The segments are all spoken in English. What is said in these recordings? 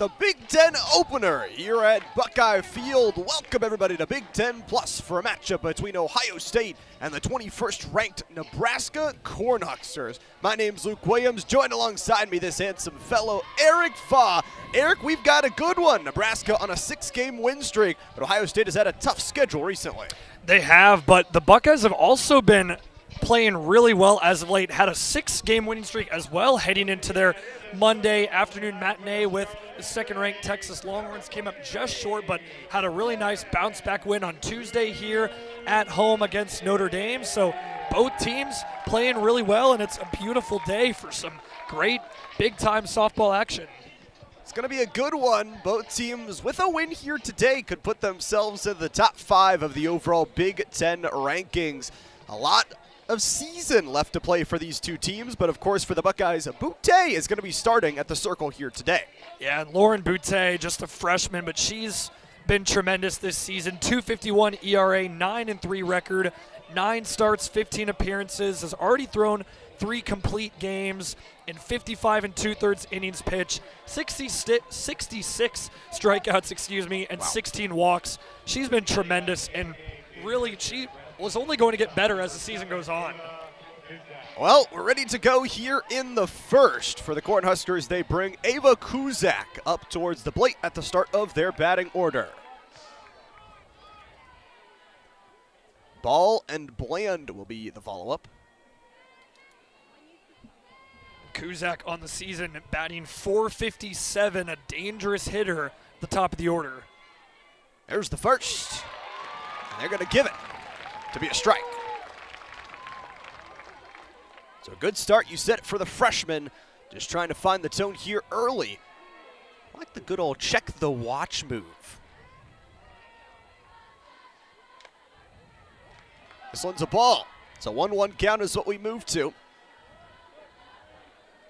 The Big Ten opener here at Buckeye Field. Welcome everybody to Big Ten Plus for a matchup between Ohio State and the 21st ranked Nebraska Cornhuskers. My name's Luke Williams, joined alongside me this handsome fellow, Eric Faw. Eric, we've got a good one. Nebraska on a 6-game win streak, but Ohio State has had a tough schedule recently. They have, but the Buckeyes have also been playing really well as of late. Had a 6-game winning streak as well heading into their Monday afternoon matinee with the second-ranked Texas Longhorns. Came up just short, but had a really nice bounce-back win on Tuesday here at home against Notre Dame. So both teams playing really well, and it's a beautiful day for some great big-time softball action. It's going to be a good one. Both teams with a win here today could put themselves in the top 5 of the overall Big Ten rankings. A lot of season left to play for these two teams, but of course for the Buckeyes, Boutte is going to be starting at the circle here today. Yeah, and Lauren Boutte, just a freshman, but she's been tremendous this season. 2.51 ERA, 9-3 record, 9 starts, 15 appearances, has already thrown 3 complete games in 55 2/3 innings pitched, 66 strikeouts, and 16 walks. She's been tremendous, and really she was only going to get better as the season goes on. Well, we're ready to go here in the first. For the Cornhuskers, they bring Ava Kuzak up towards the plate at the start of their batting order. Ball and Bland will be the follow-up. Kuzak on the season batting .457, a dangerous hitter at the top of the order. There's the first. And they're going to give it to be a strike. So a good start. You set it for the freshman. Just trying to find the tone here early. I like the good old check the watch move. This one's a ball. It's a 1-1 count is what we move to.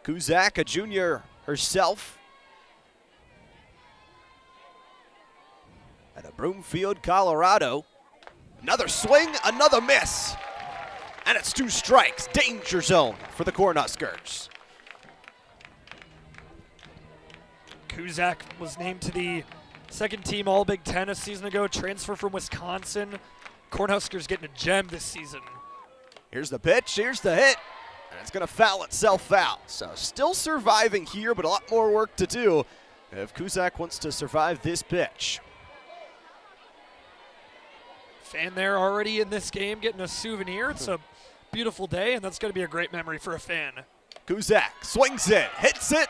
Kuzak, a junior herself. Out of Broomfield, Colorado. Another swing, another miss. And it's 2 strikes. Danger zone for the Cornhuskers. Kuzak was named to the second team All-Big Ten a season ago, transfer from Wisconsin. Cornhuskers getting a gem this season. Here's the pitch, here's the hit, and it's going to foul itself out. So still surviving here, but a lot more work to do if Kuzak wants to survive this pitch. Fan there already in this game getting a souvenir. It's a beautiful day, and that's going to be a great memory for a fan. Kuzak swings it, hits it,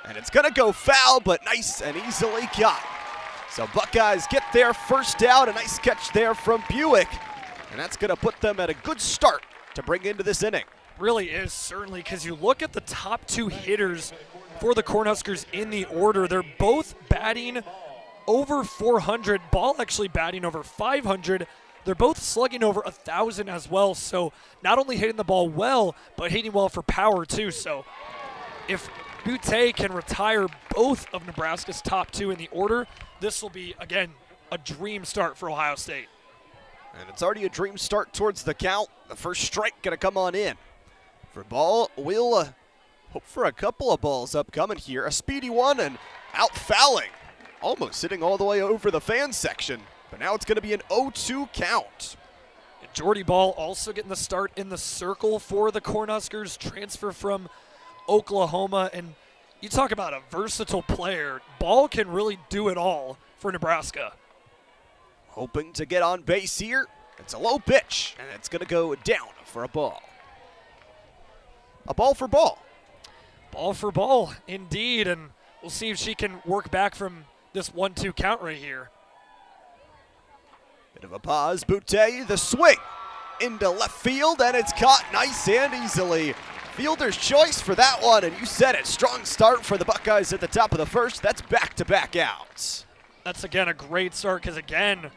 and it's going to go foul, but nice and easily caught. So Buckeyes get their first out, a nice catch there from Buick, and that's going to put them at a good start to bring into this inning. Really is, certainly, because you look at the top 2 hitters for the Cornhuskers in the order. They're both batting over 400, Ball actually batting over 500. They're both slugging over 1,000 as well, so not only hitting the ball well, but hitting well for power too. So if Boutte can retire both of Nebraska's top 2 in the order, this will be, again, a dream start for Ohio State. And it's already a dream start towards the count. The first strike going to come on in. For Ball, we'll hope for a couple of balls upcoming here. A speedy one and out fouling. Almost sitting all the way over the fan section, but now it's going to be an 0-2 count. Jordy Ball also getting the start in the circle for the Cornhuskers, transfer from Oklahoma. And you talk about a versatile player. Ball can really do it all for Nebraska. Hoping to get on base here. It's a low pitch, and it's going to go down for a ball. A ball for Ball. Ball for Ball, indeed, and we'll see if she can work back from this 1-2 count right here. Bit of a pause. Boutte, the swing into left field, and it's caught nice and easily. Fielder's choice for that one, and you said it. Strong start for the Buckeyes at the top of the first. That's back-to-back outs. That's, again, a great start because, again,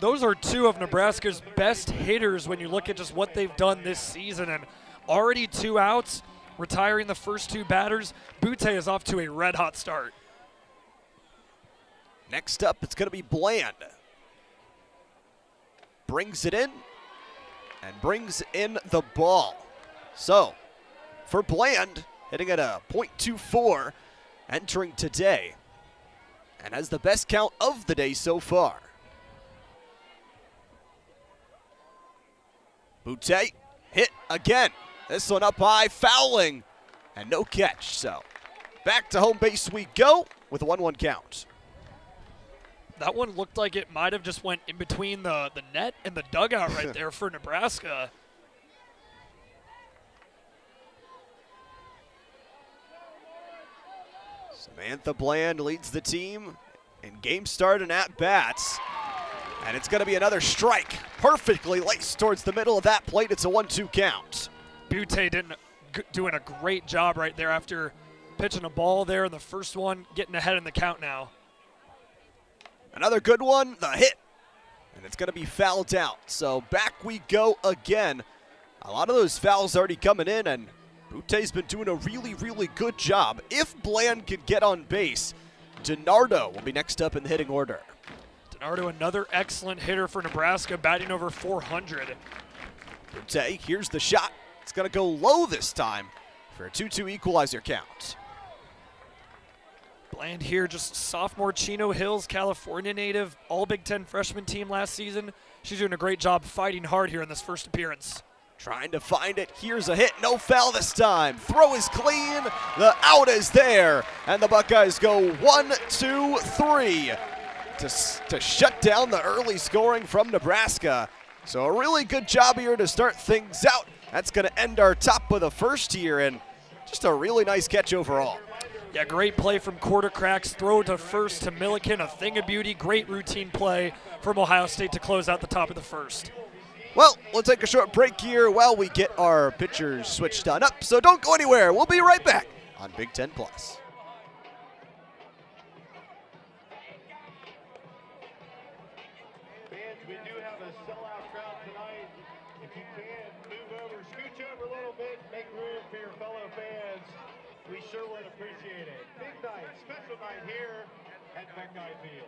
those are 2 of Nebraska's best hitters when you look at just what they've done this season. And already 2 outs, retiring the first 2 batters. Boutte is off to a red-hot start. Next up, it's going to be Bland. Brings it in and brings in the ball. So, for Bland, hitting at a .24, entering today. and has the best count of the day so far. Boutte hit again. This one up high, fouling, and no catch. So back to home base we go with a 1-1 count. That one looked like it might have just went in between the net and the dugout right there for Nebraska. Samantha Bland leads the team in game start and at-bats. And it's going to be another strike. Perfectly laced towards the middle of that plate. It's a 1-2 count. Boutte doing a great job right there after pitching a ball there in the first one, getting ahead in the count now. Another good one, the hit. And it's going to be fouled out. So back we go again. A lot of those fouls already coming in, and Boutte's been doing a really, really good job. If Bland could get on base, DiNardo will be next up in the hitting order. DiNardo, another excellent hitter for Nebraska, batting over 400. Boutte, here's the shot. It's going to go low this time for a 2-2 equalizer count. Bland here, just sophomore Chino Hills, California native, all Big Ten freshman team last season. She's doing a great job fighting hard here in this first appearance. Trying to find it. Here's a hit. No foul this time. Throw is clean. The out is there. And the Buckeyes go 1-2-3 to shut down the early scoring from Nebraska. So a really good job here to start things out. That's going to end our top of the first here, and just a really nice catch overall. Yeah, great play from Quarter Cracks. Throw to first to Milliken, a thing of beauty. Great routine play from Ohio State to close out the top of the first. Well, we'll take a short break here while we get our pitchers switched on up. So don't go anywhere. We'll be right back on Big Ten Plus. Fans, we do have a sellout crowd tonight. If you can, move over, scooch over a little bit, make room for your fellow fans. We sure would appreciate it. Big night, special night here at Buckeye Field.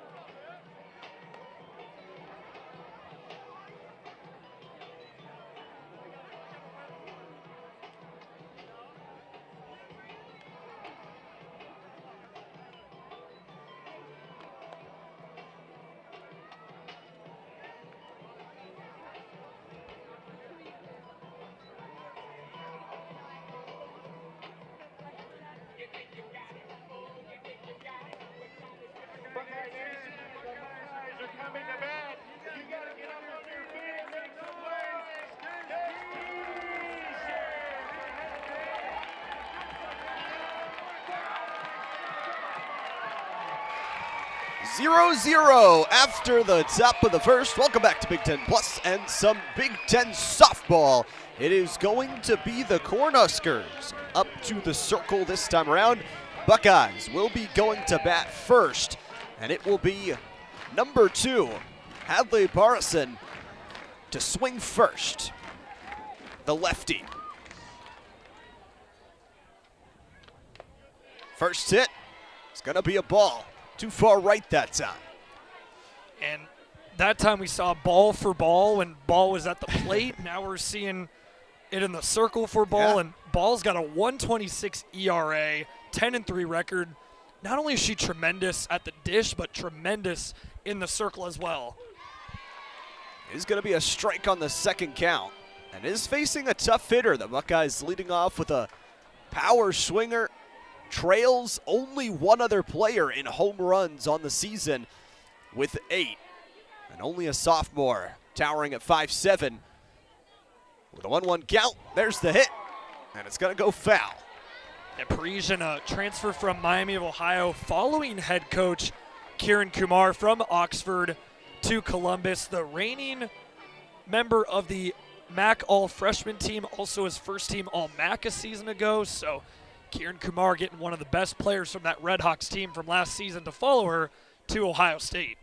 Buckeyes are coming to bat. You got to get up on your feet and make some noise. 0-0 after the top of the first. Welcome back to Big Ten Plus and some Big Ten softball. It is going to be the Cornhuskers up to the circle this time around. Buckeyes will be going to bat first, and it will be number 2, Hadley Barrison, to swing first. The lefty. First hit, it's going to be a ball. Too far right that time. And that time we saw ball for ball when ball was at the plate. Now we're seeing it in the circle for ball, and ball's got a 1.26 ERA, 10-3 record. Not only is she tremendous at the dish, but tremendous in the circle as well. It is going to be a strike on the second count, and is facing a tough hitter. The Buckeyes leading off with a power swinger. Trails only one other player in home runs on the season with 8. And only a sophomore towering at 5'7". With a 1-1 count, there's the hit, and it's going to go foul. And Parisian, a transfer from Miami of Ohio, following head coach Kieran Kumar from Oxford to Columbus, the reigning member of the MAC All-Freshman team, also his first team All-MAC a season ago. So Kieran Kumar getting one of the best players from that Redhawks team from last season to follow her to Ohio State.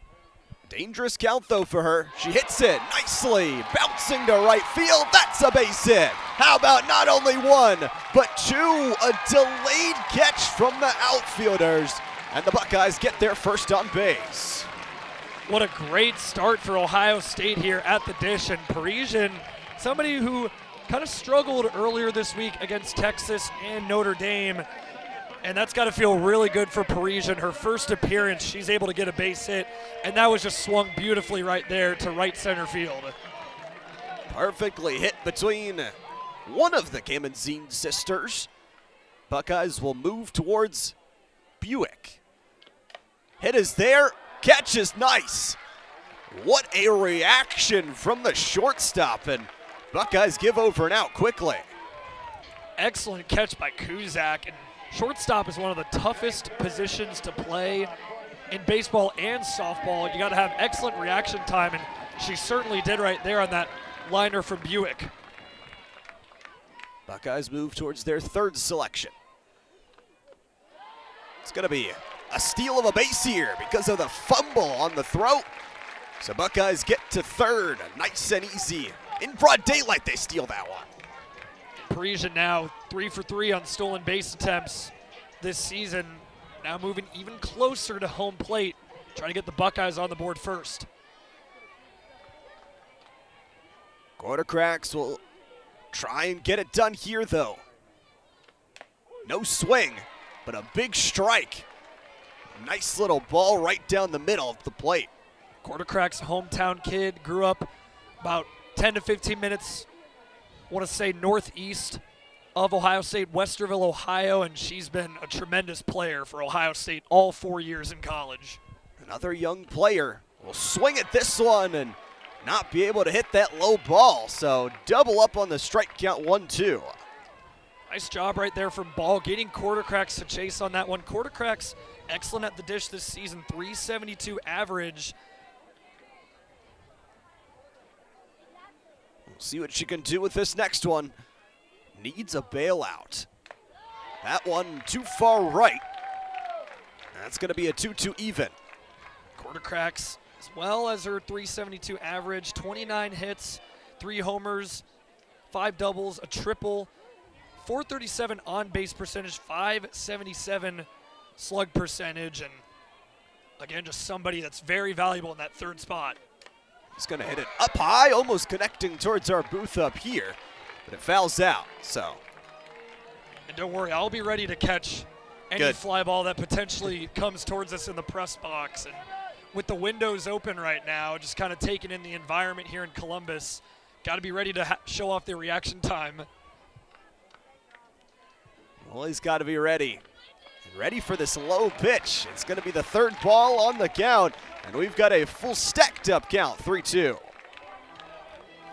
Dangerous count, though, for her. She hits it nicely, bouncing to right field. That's a base hit. How about not only 1, but 2? A delayed catch from the outfielders, and the Buckeyes get their first on base. What a great start for Ohio State here at the dish, and Parisian, somebody who kind of struggled earlier this week against Texas and Notre Dame, And that's got to feel really good for Parisian. Her first appearance, she's able to get a base hit, and that was just swung beautifully right there to right center field. Perfectly hit between one of the Gamenzine sisters. Buckeyes will move towards Buick. Hit is there, catch is nice. What a reaction from the shortstop, and Buckeyes give over and out quickly. Excellent catch by Kuzak, and shortstop is one of the toughest positions to play in baseball and softball. You got to have excellent reaction time, and she certainly did right there on that liner from Buick. Buckeyes move towards their third selection. It's going to be a steal of a base here because of the fumble on the throw. So Buckeyes get to third, nice and easy. In broad daylight, they steal that one. Parisian now 3 for 3 on stolen base attempts this season. Now moving even closer to home plate, trying to get the Buckeyes on the board first. Quartercracks will try and get it done here, though. No swing, but a big strike. Nice little ball right down the middle of the plate. Quartercrack's hometown kid, grew up about 10 to 15 minutes, want to say northeast of Ohio State, Westerville, Ohio, and she's been a tremendous player for Ohio State all 4 years in college. Another young player will swing at this one and not be able to hit that low ball, so double up on the strike count, 1-2. Nice job right there from Ball, getting Quartercracks to chase on that one. Quartercracks excellent at the dish this season, 372 average. We'll see what she can do with this next one. Needs a bailout. That one too far right. That's going to be a 2-2 even. Quartercracks, as well as her 372 average, 29 hits, 3 homers, 5 doubles, a triple, 437 on-base percentage, 577 slug percentage, and again, just somebody that's very valuable in that third spot. He's going to hit it up high, almost connecting towards our booth up here, but it fouls out, so. And don't worry, I'll be ready to catch any fly ball that potentially comes towards us in the press box. And with the windows open right now, just kind of taking in the environment here in Columbus, got to be ready to show off their reaction time. Well, he's got to be ready. Ready for this low pitch. It's going to be the third ball on the count, and we've got a full stacked up count, 3-2.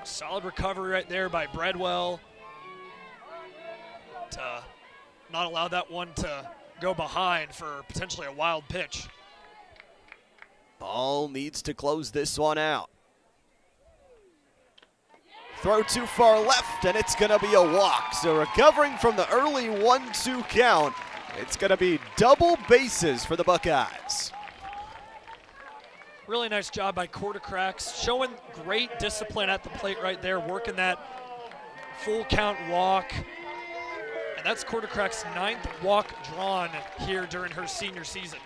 Solid recovery right there by Breadwell to not allow that one to go behind for potentially a wild pitch. Ball needs to close this one out. Throw too far left, and it's going to be a walk. So recovering from the early 1-2 count, it's going to be double bases for the Buckeyes. Really nice job by Quartercracks, showing great discipline at the plate right there, working that full count walk. And that's Quartercracks' 9th walk drawn here during her senior season.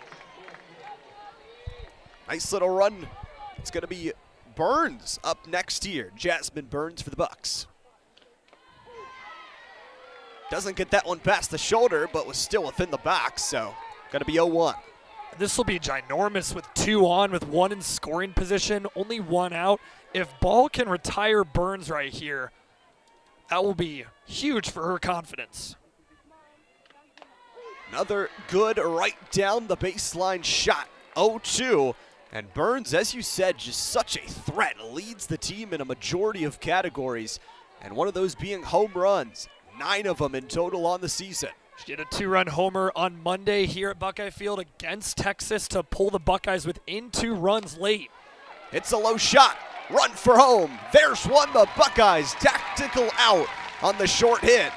Nice little run. It's going to be Burns up next here. Jasmine Burns for the Bucks. Doesn't get that one past the shoulder, but was still within the box, so going to be 0-1. This will be ginormous with 2 on, with 1 in scoring position, only 1 out. If Ball can retire Burns right here, that will be huge for her confidence. Another good right down the baseline shot, 0-2. And Burns, as you said, just such a threat, leads the team in a majority of categories, and one of those being home runs, 9 of them in total on the season. She did a 2-run homer on Monday here at Buckeye Field against Texas to pull the Buckeyes within 2 runs late. It's a low shot, run for home. There's one, the Buckeyes tactical out on the short hit.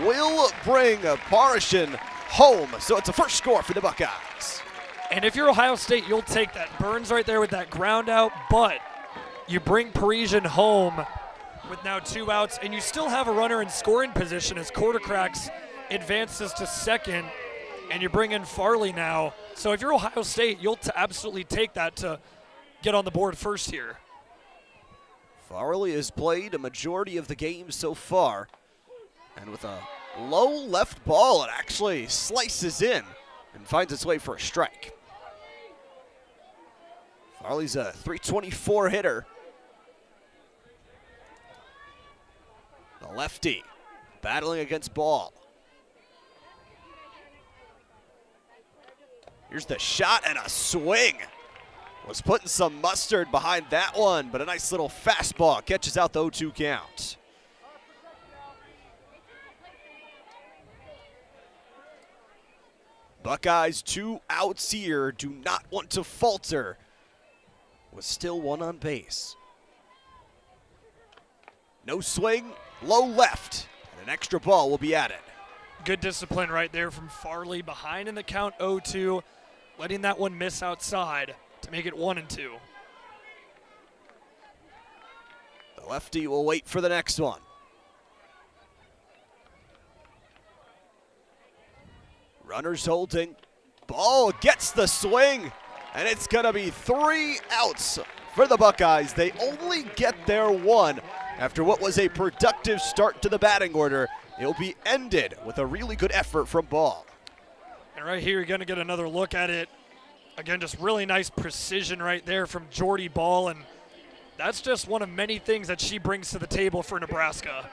Will bring Parisian home, so it's a first score for the Buckeyes. And if you're Ohio State, you'll take that. Burns right there with that ground out, but you bring Parisian home with now 2 outs, and you still have a runner in scoring position as Quartercracks advances to second, and you bring in Farley now. So if you're Ohio State, you'll absolutely take that to get on the board first here. Farley has played a majority of the games so far, and with a Low left ball. It actually slices in and finds its way for a strike. Farley's a .324 hitter. The lefty battling against ball. Here's the shot and a swing. Was putting some mustard behind that one, but a nice little fastball catches out the 0-2 count. Buckeyes 2 outs here, do not want to falter. With still one on base. No swing, low left, and an extra ball will be added. Good discipline right there from Farley, behind in the count 0-2, letting that one miss outside to make it 1-2. The lefty will wait for the next one. Runners holding. Ball gets the swing, and it's going to be 3 outs for the Buckeyes. They only get their one after what was a productive start to the batting order. It'll be ended with a really good effort from Ball. And right here, you're going to get another look at it. Again, just really nice precision right there from Jordy Ball, and that's just one of many things that she brings to the table for Nebraska.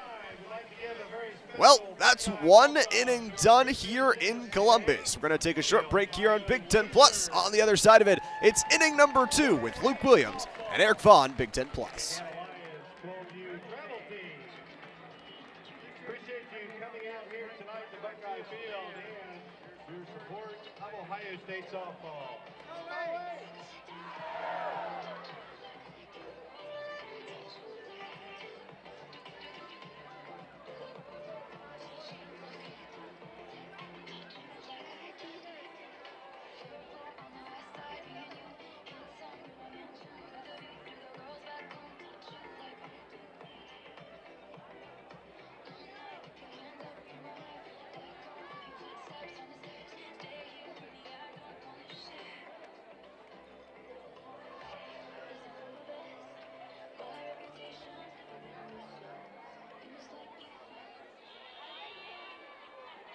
Well, that's 1 inning done here in Columbus. We're going to take a short break here on Big Ten Plus. On the other side of it, it's inning number 2 with Luke Williams and Eric Vaughn, Big Ten Plus. Appreciate you coming out here tonight to Buckeye Field and your support of Ohio State softball.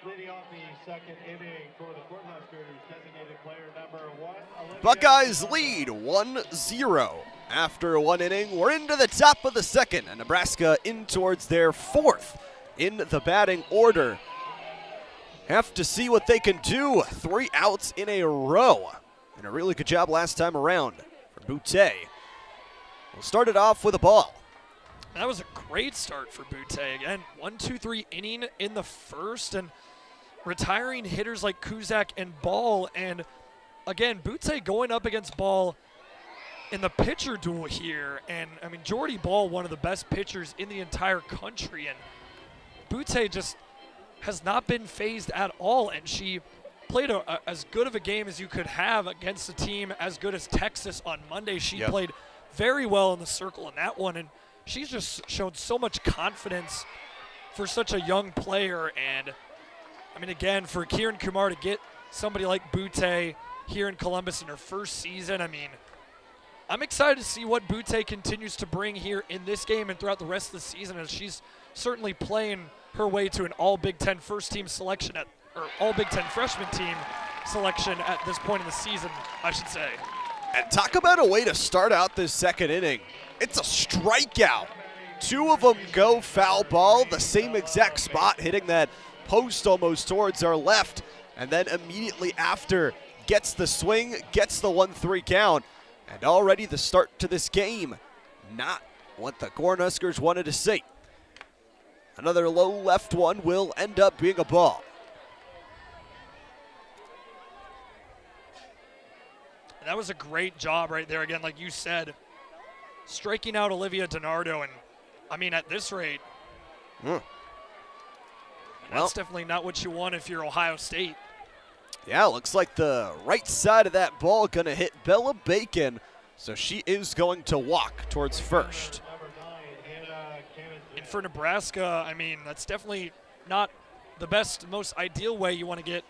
Leading off the second inning for the Cornhuskers, designated player number 1. Buckeyes lead 1-0 after 1 inning. We're into the top of the second, and Nebraska in towards their 4th in the batting order. Have to see what they can do. 3 outs in a row, and a really good job last time around for Boutte. We'll start it off with a ball. That was a great start for Boutte. Again, 1-2-3 inning in the first, and retiring hitters like Kuzak and Ball. And again, Boutte going up against Ball in the pitcher duel here. And I mean, Jordy Ball, one of the best pitchers in the entire country. And Boutte just has not been phased at all. And she played as good of a game as you could have against a team as good as Texas on Monday. She played very well in the circle in that one. And she's just shown so much confidence for such a young player. And I mean, again, for Kieran Kumar to get somebody like Boutte here in Columbus in her first season, I mean, I'm excited to see what Boutte continues to bring here in this game and throughout the rest of the season, as she's certainly playing her way to an all-Big Ten first team selection or all-Big Ten freshman team selection at this point in the season, I should say. And talk about a way to start out this second inning. It's a strikeout. 2 of them go foul ball, the same exact spot, hitting that post almost towards our left, and then immediately after gets the swing, gets the 1-3 count, and already the start to this game. Not what the Cornhuskers wanted to see. Another low left one will end up being a ball. And that was a great job right there, again, like you said, striking out Olivia DiNardo. And I mean, at this rate, that's definitely not what you want if you're Ohio State. Yeah, looks like the right side of that ball going to hit Bella Bacon, so she is going to walk towards first. And for Nebraska, I mean, that's definitely not the best, most ideal way you want to get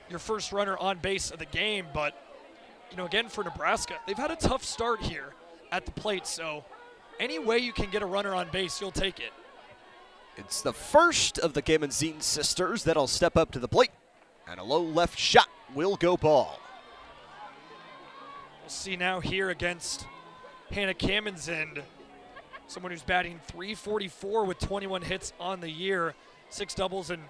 your first runner on base of the game. But, you know, again, for Nebraska, they've had a tough start here at the plate, so any way you can get a runner on base, you'll take it. It's the first of the Kamen-Zine sisters that'll step up to the plate, and a low left shot will go ball. We'll see now here against Hannah Kamen-Zine, someone who's batting .344 with 21 hits on the year, 6 doubles and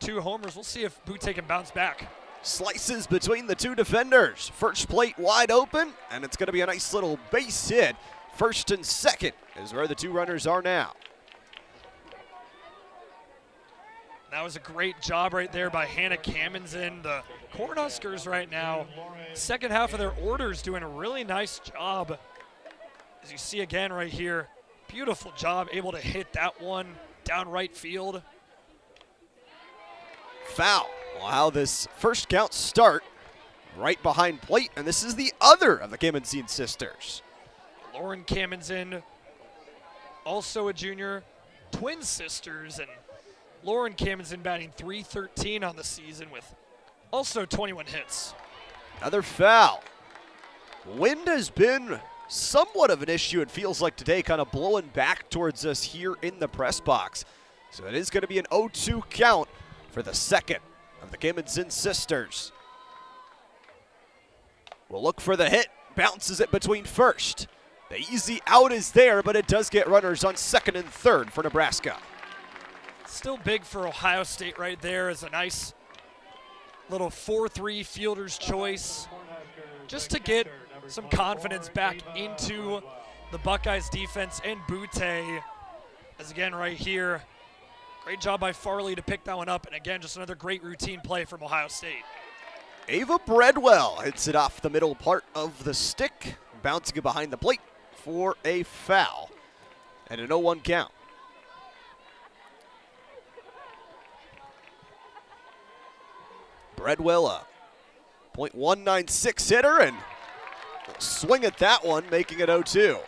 2 homers. We'll see if Butte can bounce back. Slices between the two defenders. First plate wide open, and it's going to be a nice little base hit. First and second is where the two runners are now. That was a great job right there by Hannah Kamen-Zine. The Cornhuskers right now, second half of their orders, doing a really nice job. As you see again right here, beautiful job, able to hit that one down right field. Foul. Well, how this first count start right behind plate, and this is the other of the Kamen-Zine sisters. Lauren Kamen-Zine, also a junior, twin sisters, and Lauren Kamen-Zine batting .313 on the season with also 21 hits. Another foul. Wind has been somewhat of an issue, it feels like today, kind of blowing back towards us here in the press box. So it is going to be an 0-2 count for the second of the Kamen-Zine sisters. We'll look for the hit, bounces it between first. The easy out is there, but it does get runners on second and third for Nebraska. Still big for Ohio State right there as a nice little 4-3 fielder's choice, just to get some confidence back into the Buckeyes defense and Butte. As again right here, great job by Farley to pick that one up, and again, just another great routine play from Ohio State. Ava Breadwell hits it off the middle part of the stick, bouncing it behind the plate for a foul and an 0-1 count. Breadwell, a .196 hitter, and will swing at that one, making it 0-2.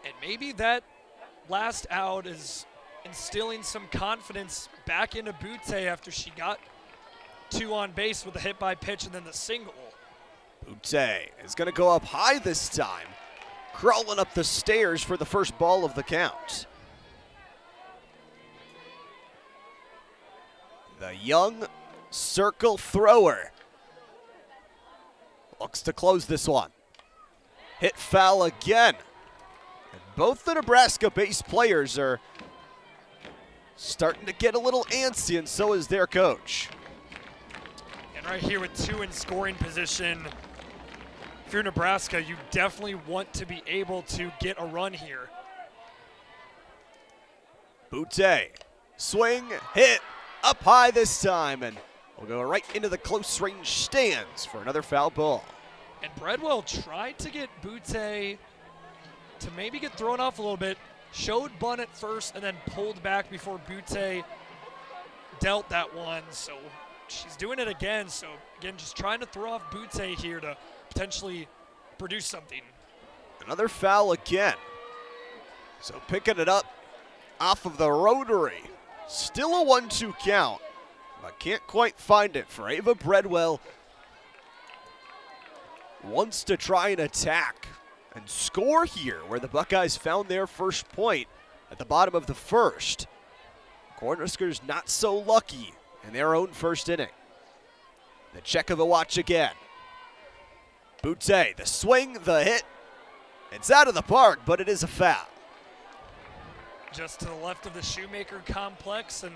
And maybe that last out is instilling some confidence back into Butte after she got 2 on base with the hit by pitch and then the single. Butte is going to go up high this time, crawling up the stairs for the first ball of the count. The young circle thrower looks to close this one. Hit foul again. And both the Nebraska base players are starting to get a little antsy, and so is their coach. And right here with 2 in scoring position, if you're Nebraska, you definitely want to be able to get a run here. Butte, swing, hit, up high this time, and we'll go right into the close range stands for another foul ball. And Breadwell tried to get Butte to maybe get thrown off a little bit, showed bunt at first, and then pulled back before Butte dealt that one. So she's doing it again. So again, just trying to throw off Butte here to potentially produce something. Another foul again. So picking it up off of the rotary. Still a 1-2 count, but can't quite find it for Ava Breadwell. Wants to try and attack and score here, where the Buckeyes found their first point at the bottom of the first. Cornhuskers not so lucky in their own first inning. The check of a watch again. Butte, the swing, the hit. It's out of the park, but it is a foul. Just to the left of the Shoemaker complex, and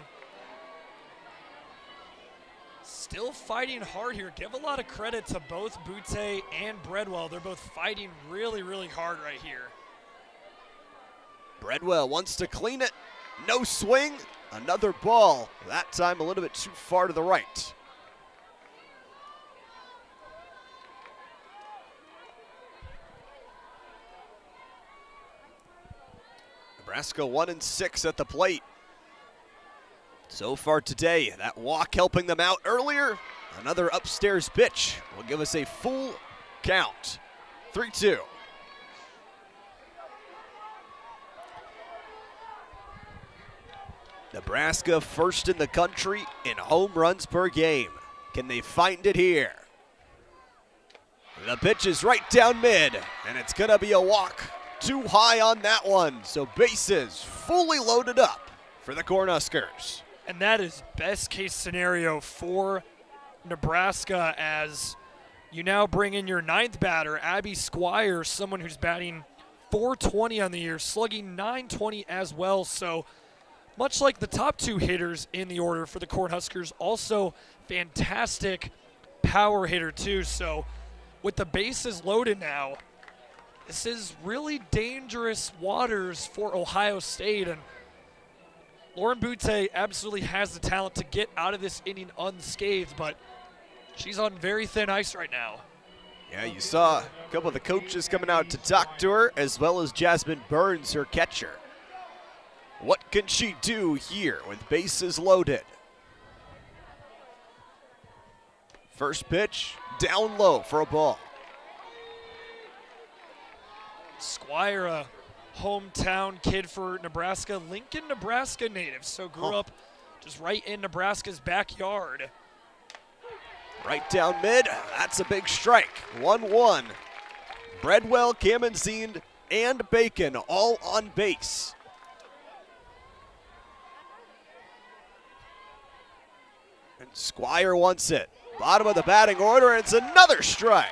still fighting hard here. Give a lot of credit to both Butte and Breadwell. They're both fighting really, really hard right here. Breadwell wants to clean it. No swing. Another ball. That time a little bit too far to the right. Nebraska 1-6 at the plate. So far today, that walk helping them out earlier. Another upstairs pitch will give us a full count. 3-2. Nebraska first in the country in home runs per game. Can they find it here? The pitch is right down mid, and it's going to be a walk too high on that one. So bases fully loaded up for the Cornhuskers. And that is best case scenario for Nebraska, as you now bring in your 9th batter, Abby Squire, someone who's batting .420 on the year, slugging .920 as well. So much like the top 2 hitters in the order for the Cornhuskers, also fantastic power hitter too. So with the bases loaded now, this is really dangerous waters for Ohio State, and Lauren Butte absolutely has the talent to get out of this inning unscathed, but she's on very thin ice right now. Yeah, you saw a couple of the coaches coming out to talk to her, as well as Jasmine Burns, her catcher. What can she do here with bases loaded? First pitch, down low for a ball. Squire, a hometown kid for Nebraska, Lincoln, Nebraska native, so grew up just right in Nebraska's backyard. Right down mid, that's a big strike. 1-1. Breadwell, Kamenzind, and Bacon all on base. And Squire wants it. Bottom of the batting order, and it's another strike.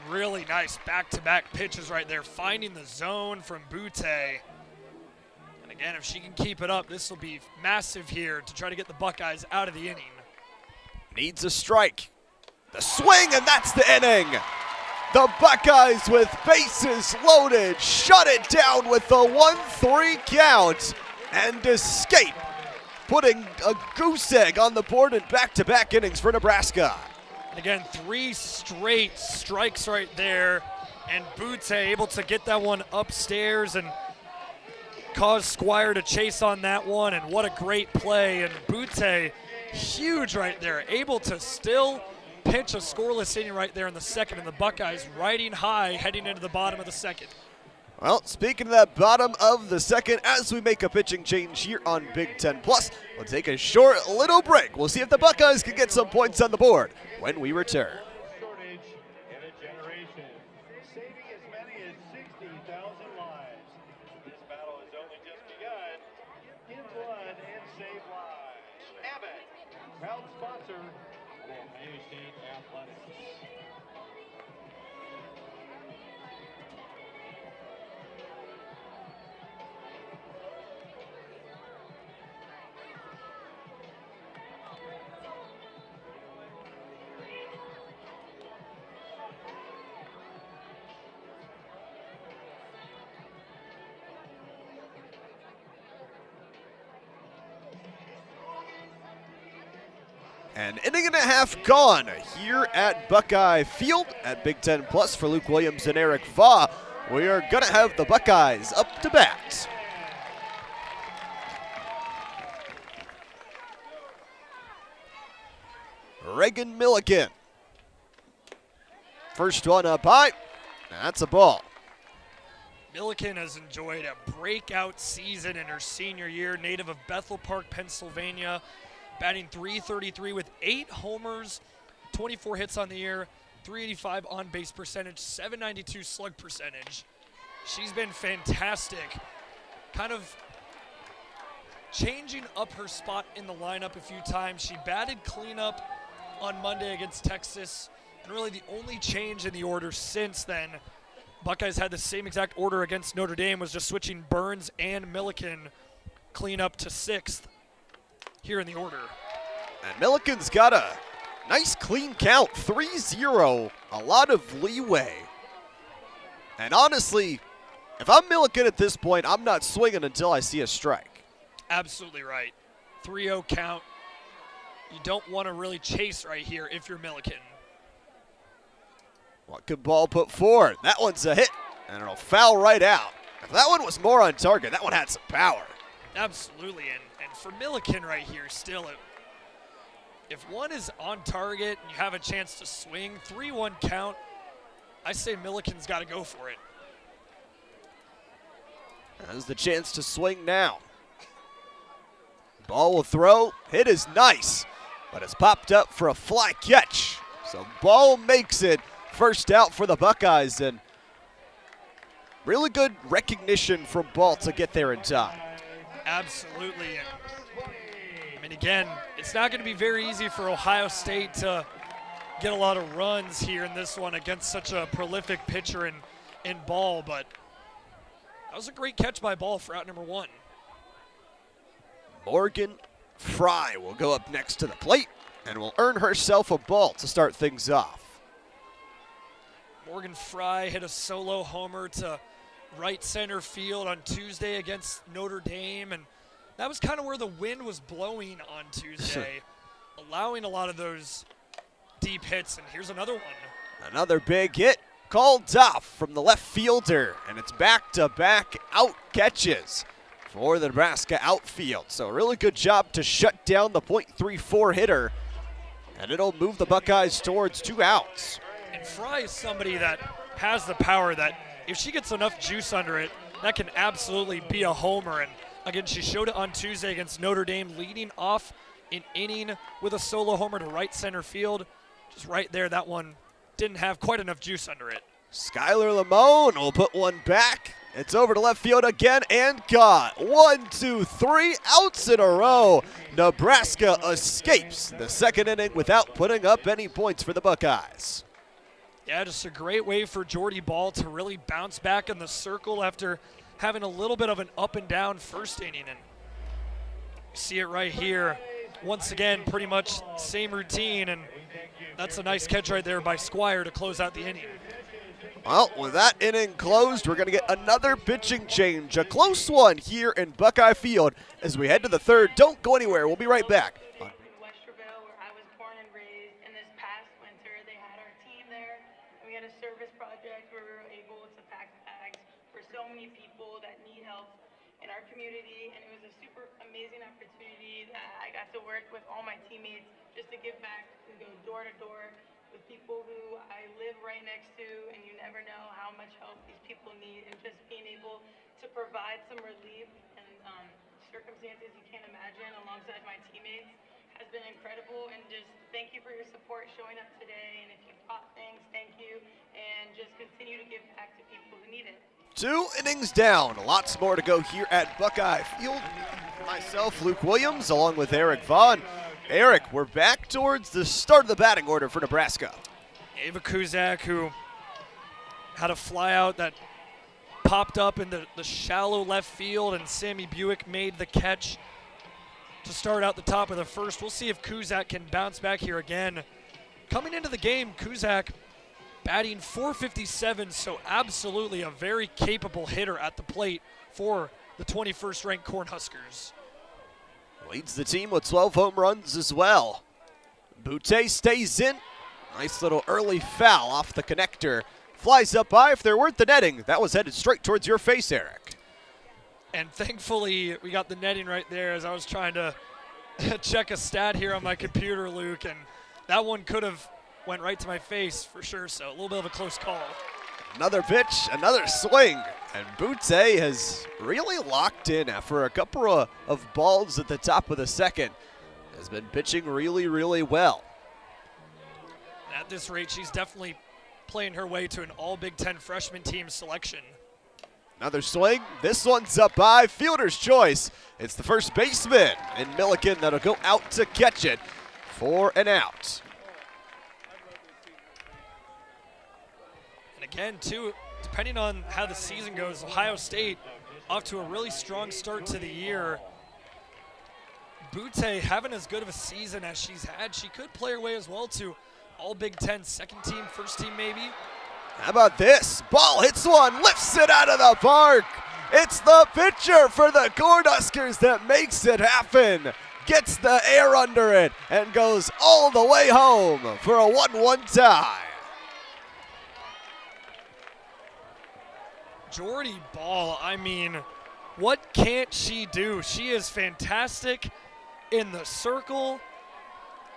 Really nice back-to-back pitches right there, finding the zone from Butte. And again, if she can keep it up, this will be massive here to try to get the Buckeyes out of the inning. Needs a strike. The swing, and that's the inning. The Buckeyes with bases loaded shut it down with the 1-3 count and escape, putting a goose egg on the board in back-to-back innings for Nebraska. And again, 3 straight strikes right there, and Butte able to get that one upstairs and cause Squire to chase on that one, and what a great play. And Butte, huge right there, able to still pitch a scoreless inning right there in the second, and the Buckeyes riding high heading into the bottom of the second. Well, speaking of that bottom of the second, as we make a pitching change here on Big Ten Plus, we'll take a short little break. We'll see if the Buckeyes can get some points on the board when we return. Shortage in a generation, saving as many as 60,000 lives. This battle has only just begun. Give blood and save lives. Abbott, proud sponsor of Ohio State Athletics. An inning and a half gone here at Buckeye Field at Big Ten Plus for Luke Williams and Eric Vaugh. We are going to have the Buckeyes up to bat. Reagan Milliken. First one up high. That's a ball. Milliken has enjoyed a breakout season in her senior year, native of Bethel Park, Pennsylvania, batting .333 with 8 homers, 24 hits on the year, .385 on-base percentage, .792 slug percentage. She's been fantastic, kind of changing up her spot in the lineup a few times. She batted cleanup on Monday against Texas, and really the only change in the order since then, Buckeyes had the same exact order against Notre Dame, was just switching Burns and Milliken cleanup to 6th here in the order. And Milliken's got a nice clean count, 3-0, a lot of leeway. And honestly, if I'm Milliken at this point, I'm not swinging until I see a strike. Absolutely right. 3-0 count. You don't want to really chase right here if you're Milliken. What could ball put forward? That one's a hit, and it'll foul right out. If that one was more on target, that one had some power. Absolutely, and for Milliken right here, still, if one is on target and you have a chance to swing, 3-1 count, I say Milliken's got to go for it. Has the chance to swing now. Ball will throw. Hit is nice, but it's popped up for a fly catch. So ball makes it first out for the Buckeyes, and really good recognition from Ball to get there in time. Absolutely. And, I mean, again, it's not going to be very easy for Ohio State to get a lot of runs here in this one against such a prolific pitcher in Ball, but that was a great catch by Ball for out number 1. Morgan Fry will go up next to the plate and will earn herself a ball to start things off. Morgan Fry hit a solo homer to right center field on Tuesday against Notre Dame, and that was kind of where the wind was blowing on Tuesday, allowing a lot of those deep hits, and here's another one. Another big hit called off from the left fielder, and it's back-to-back out catches for the Nebraska outfield. So a really good job to shut down the .34 hitter, and it'll move the Buckeyes towards 2 outs. And Fry is somebody that has the power that if she gets enough juice under it, that can absolutely be a homer. And again, she showed it on Tuesday against Notre Dame, leading off an inning with a solo homer to right center field. Just right there, that one didn't have quite enough juice under it. Skylar Lamone will put one back. It's over to left field again and got 1, 2, 3 outs in a row. Nebraska escapes the second inning without putting up any points for the Buckeyes. Yeah, just a great way for Jordy Ball to really bounce back in the circle after having a little bit of an up and down first inning. And you see it right here. Once again, pretty much same routine, and that's a nice catch right there by Squire to close out the inning. Well, with that inning closed, we're going to get another pitching change. A close one here in Buckeye Field as we head to the third. Don't go anywhere. We'll be right back. Westerville, where I was born and raised, and this past winter they had our team there, and we had a service project where we were able to pack bags for so many people that need help in our community, and it was a super amazing opportunity that I got to work with all my teammates just to give back and go door to door with people who I live right next to, and you never know how much help these people need, and just being able to provide some relief in circumstances you can't imagine alongside my teammates has been incredible. And just thank you for your support showing up today, and if you bought things, thank you, and just continue to give back to people who need it. 2 innings down. Lots more to go here at Buckeye Field. Myself, Luke Williams, along with Eric Vaughn. Eric, we're back towards the start of the batting order for Nebraska. Ava Kuzak, who had a flyout that popped up in the shallow left field, and Sammy Buick made the catch to start out the top of the first. We'll see if Kuzak can bounce back here again. Coming into the game, Kuzak batting .457, so absolutely a very capable hitter at the plate for the 21st ranked Cornhuskers. Leads the team with 12 home runs as well. Boutte stays in. Nice little early foul off the connector. Flies up high. If there weren't the netting, that was headed straight towards your face, Eric. And thankfully, we got the netting right there as I was trying to check a stat here on my computer, Luke, and that one could have went right to my face for sure, so a little bit of a close call. Another pitch, another swing, and Boutte has really locked in after a couple of balls at the top of the second. Has been pitching really, really well. At this rate, she's definitely playing her way to an all-Big Ten freshman team selection. Another swing. This one's up high. Fielder's choice. It's the first baseman in Milliken that'll go out to catch it for an out. And again, too, depending on how the season goes, Ohio State off to a really strong start to the year. Boutte having as good of a season as she's had, she could play her way as well to all Big Ten, second team, first team maybe. How about this? Ball hits one, lifts it out of the park. It's the pitcher for the Cornhuskers that makes it happen. Gets the air under it and goes all the way home for a 1-1 tie. Jordy Ball, I mean, what can't she do? She is fantastic in the circle,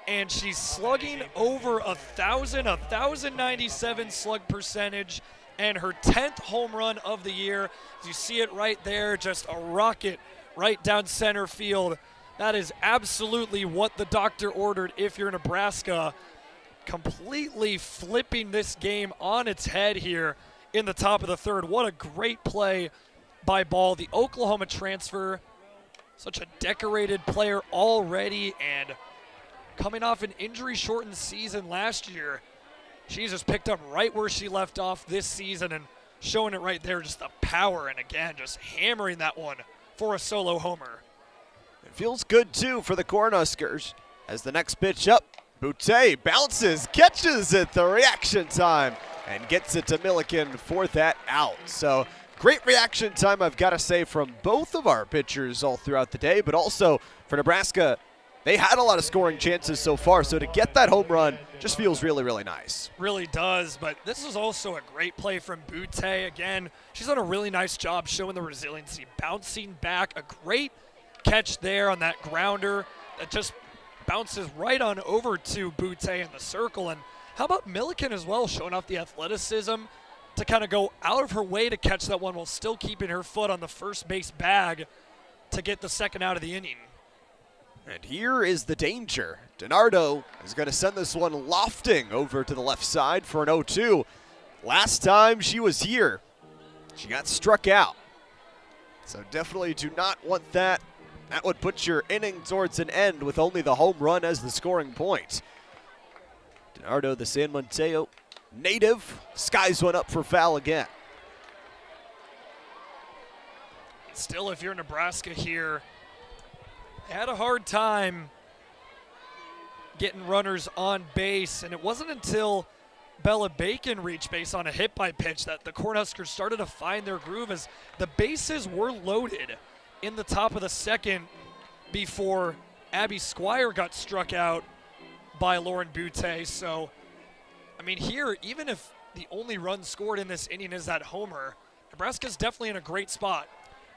and she's slugging over 1,097 slug percentage, and her 10th home run of the year. You see it right there, just a rocket right down center field. That is absolutely what the doctor ordered if you're Nebraska. Completely flipping this game on its head here in the top of the third. What a great play by Ball, the Oklahoma transfer. Such a decorated player already, and coming off an injury-shortened season last year, she's just picked up right where she left off this season and showing it right there, just the power, and again, just hammering that one for a solo homer. It feels good, too, for the Cornhuskers. As the next pitch up, Boutte bounces, catches it, the reaction time, and gets it to Milliken for that out. So great reaction time, I've got to say, from both of our pitchers all throughout the day, but also for Nebraska. They had a lot of scoring chances so far, so to get that home run just feels really, really nice. Really does, but this is also a great play from Boutte. Again, she's done a really nice job showing the resiliency, bouncing back. A great catch there on that grounder that just bounces right on over to Boutte in the circle. And how about Milliken as well, showing off the athleticism to kind of go out of her way to catch that one while still keeping her foot on the first base bag to get the second out of the inning. And here is the danger. DiNardo is going to send this one lofting over to the left side for an 0-2. Last time she was here, she got struck out. So definitely do not want that. That would put your inning towards an end with only the home run as the scoring point. DiNardo, the San Mateo native, skies one up for foul again. Still, if you're Nebraska here, they had a hard time getting runners on base, and it wasn't until Bella Bacon reached base on a hit by pitch that the Cornhuskers started to find their groove as the bases were loaded in the top of the second before Abby Squire got struck out by Lauren Boutte. So, I mean, here, even if the only run scored in this inning is that homer, Nebraska's definitely in a great spot.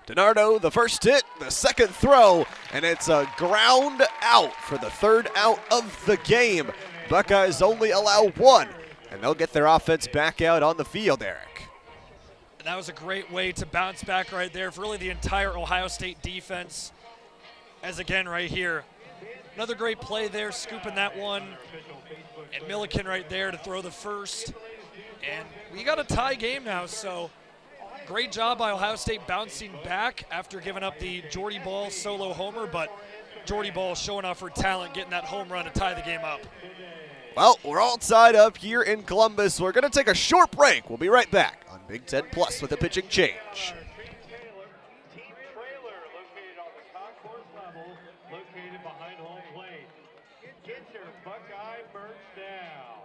DiNardo, the first hit, the second throw, and it's a ground out for the third out of the game. Buckeyes only allow one, and they'll get their offense back out on the field, Eric. And that was a great way to bounce back right there for really the entire Ohio State defense. As again, right here, another great play there, scooping that one, and Milliken right there to throw the first. And we got a tie game now, so great job by Ohio State bouncing back after giving up the Jordy Ball solo homer, but Jordy Ball showing off her talent, getting that home run to tie the game up. Well, we're all tied up here in Columbus. We're going to take a short break. We'll be right back on Big Ten Plus with a pitching change. Team trailer located on the concourse level, located behind home plate. Get your Buckeye merch now.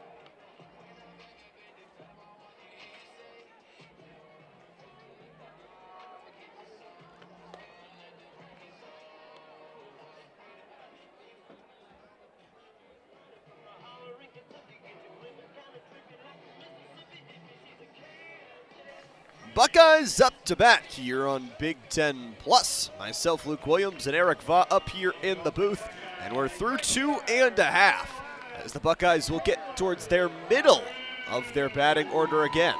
Buckeyes up to bat here on Big Ten Plus. Myself, Luke Williams, and Eric Va up here in the booth. And we're through 2.5 as the Buckeyes will get towards their middle of their batting order again.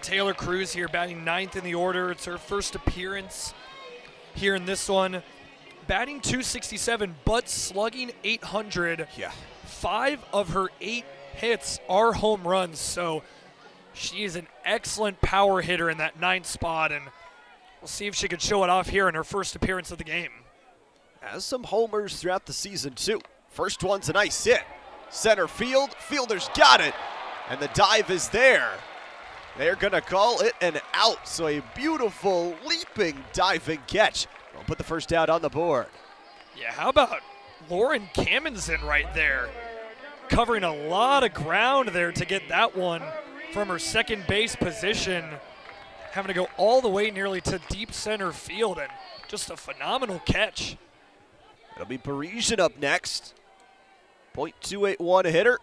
Taylor Cruz here batting ninth in the order. It's her first appearance here in this one. Batting .267, but slugging .800. Yeah. 5 of her 8 hits are home runs, so she is an excellent power hitter in that 9th spot, and we'll see if she can show it off here in her first appearance of the game. Has some homers throughout the season, too. First one's a nice hit. Center field, fielder's got it, and the dive is there. They're going to call it an out, so a beautiful leaping diving catch. We'll put the first out on the board. Yeah, how about Lauren Kamensen right there, covering a lot of ground there to get that one from her second base position, having to go all the way nearly to deep center field, and just a phenomenal catch. It'll be Parisian up next. .281 hitter.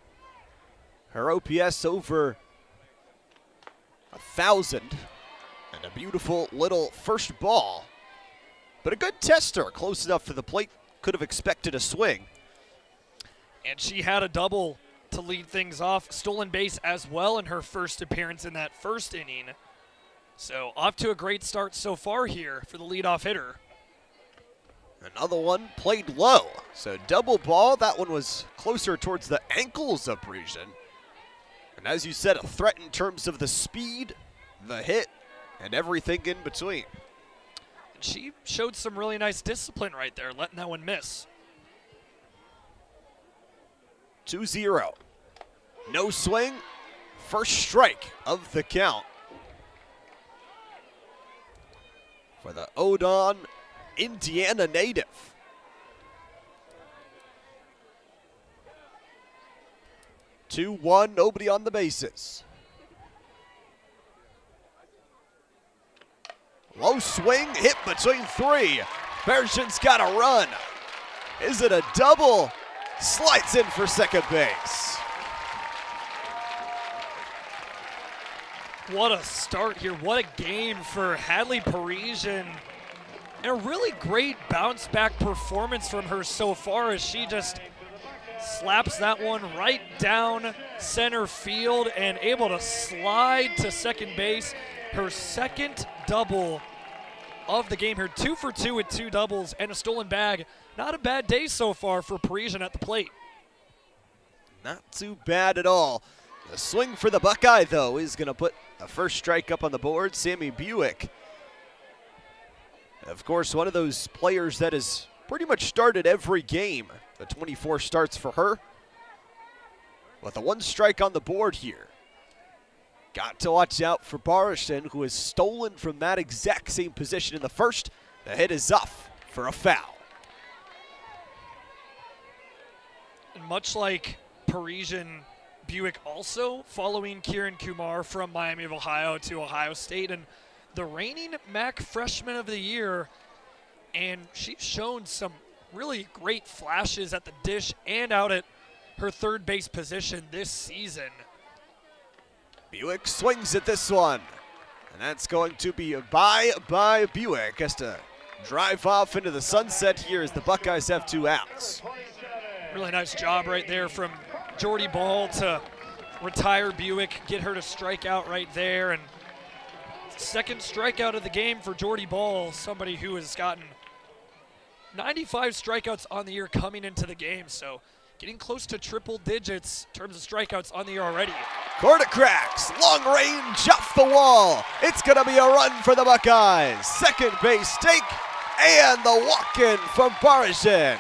Her OPS over 1,000. And a beautiful little first ball. But a good tester, close enough to the plate. Could have expected a swing. And she had a double to lead things off. Stolen base as well in her first appearance in that first inning. So off to a great start so far here for the leadoff hitter. Another one played low. So double ball. That one was closer towards the ankles of Parisian. And as you said, a threat in terms of the speed, the hit, and everything in between. And she showed some really nice discipline right there, letting that one miss. 2-0. No swing. First strike of the count for the Odon, Indiana native. 2-1, nobody on the bases. Low swing, hit between three. Bergen's got a run. Is it a double? Slides in for second base. What a start here. What a game for Hadley Parisian. And a really great bounce back performance from her so far as she just slaps that one right down center field and able to slide to second base. Her second double of the game here. 2 for 2 with 2 doubles and a stolen bag. Not a bad day so far for Parisian at the plate. Not too bad at all. The swing for the Buckeye, though, is going to put a first strike up on the board. Sammy Buick, of course, one of those players that has pretty much started every game. The 24 starts for her. With a 1 strike on the board here. Got to watch out for Barishton, who has stolen from that exact same position in the first. The hit is off for a foul. And much like Parisian, Buick also following Kieran Kumar from Miami of Ohio to Ohio State, and the reigning MAC Freshman of the Year. And she's shown some really great flashes at the dish and out at her third base position this season. Buick swings at this one. And that's going to be a bye by Buick. Has to drive off into the sunset here as the Buckeyes have 2 outs. Really nice job right there from Jordy Ball to retire Buick, get her to strike out right there. And second strikeout of the game for Jordy Ball, somebody who has gotten 95 strikeouts on the year coming into the game. So getting close to triple digits in terms of strikeouts on the year already. Corner cracks, long range off the wall. It's going to be a run for the Buckeyes. Second base take, and the walk-in from Barishton.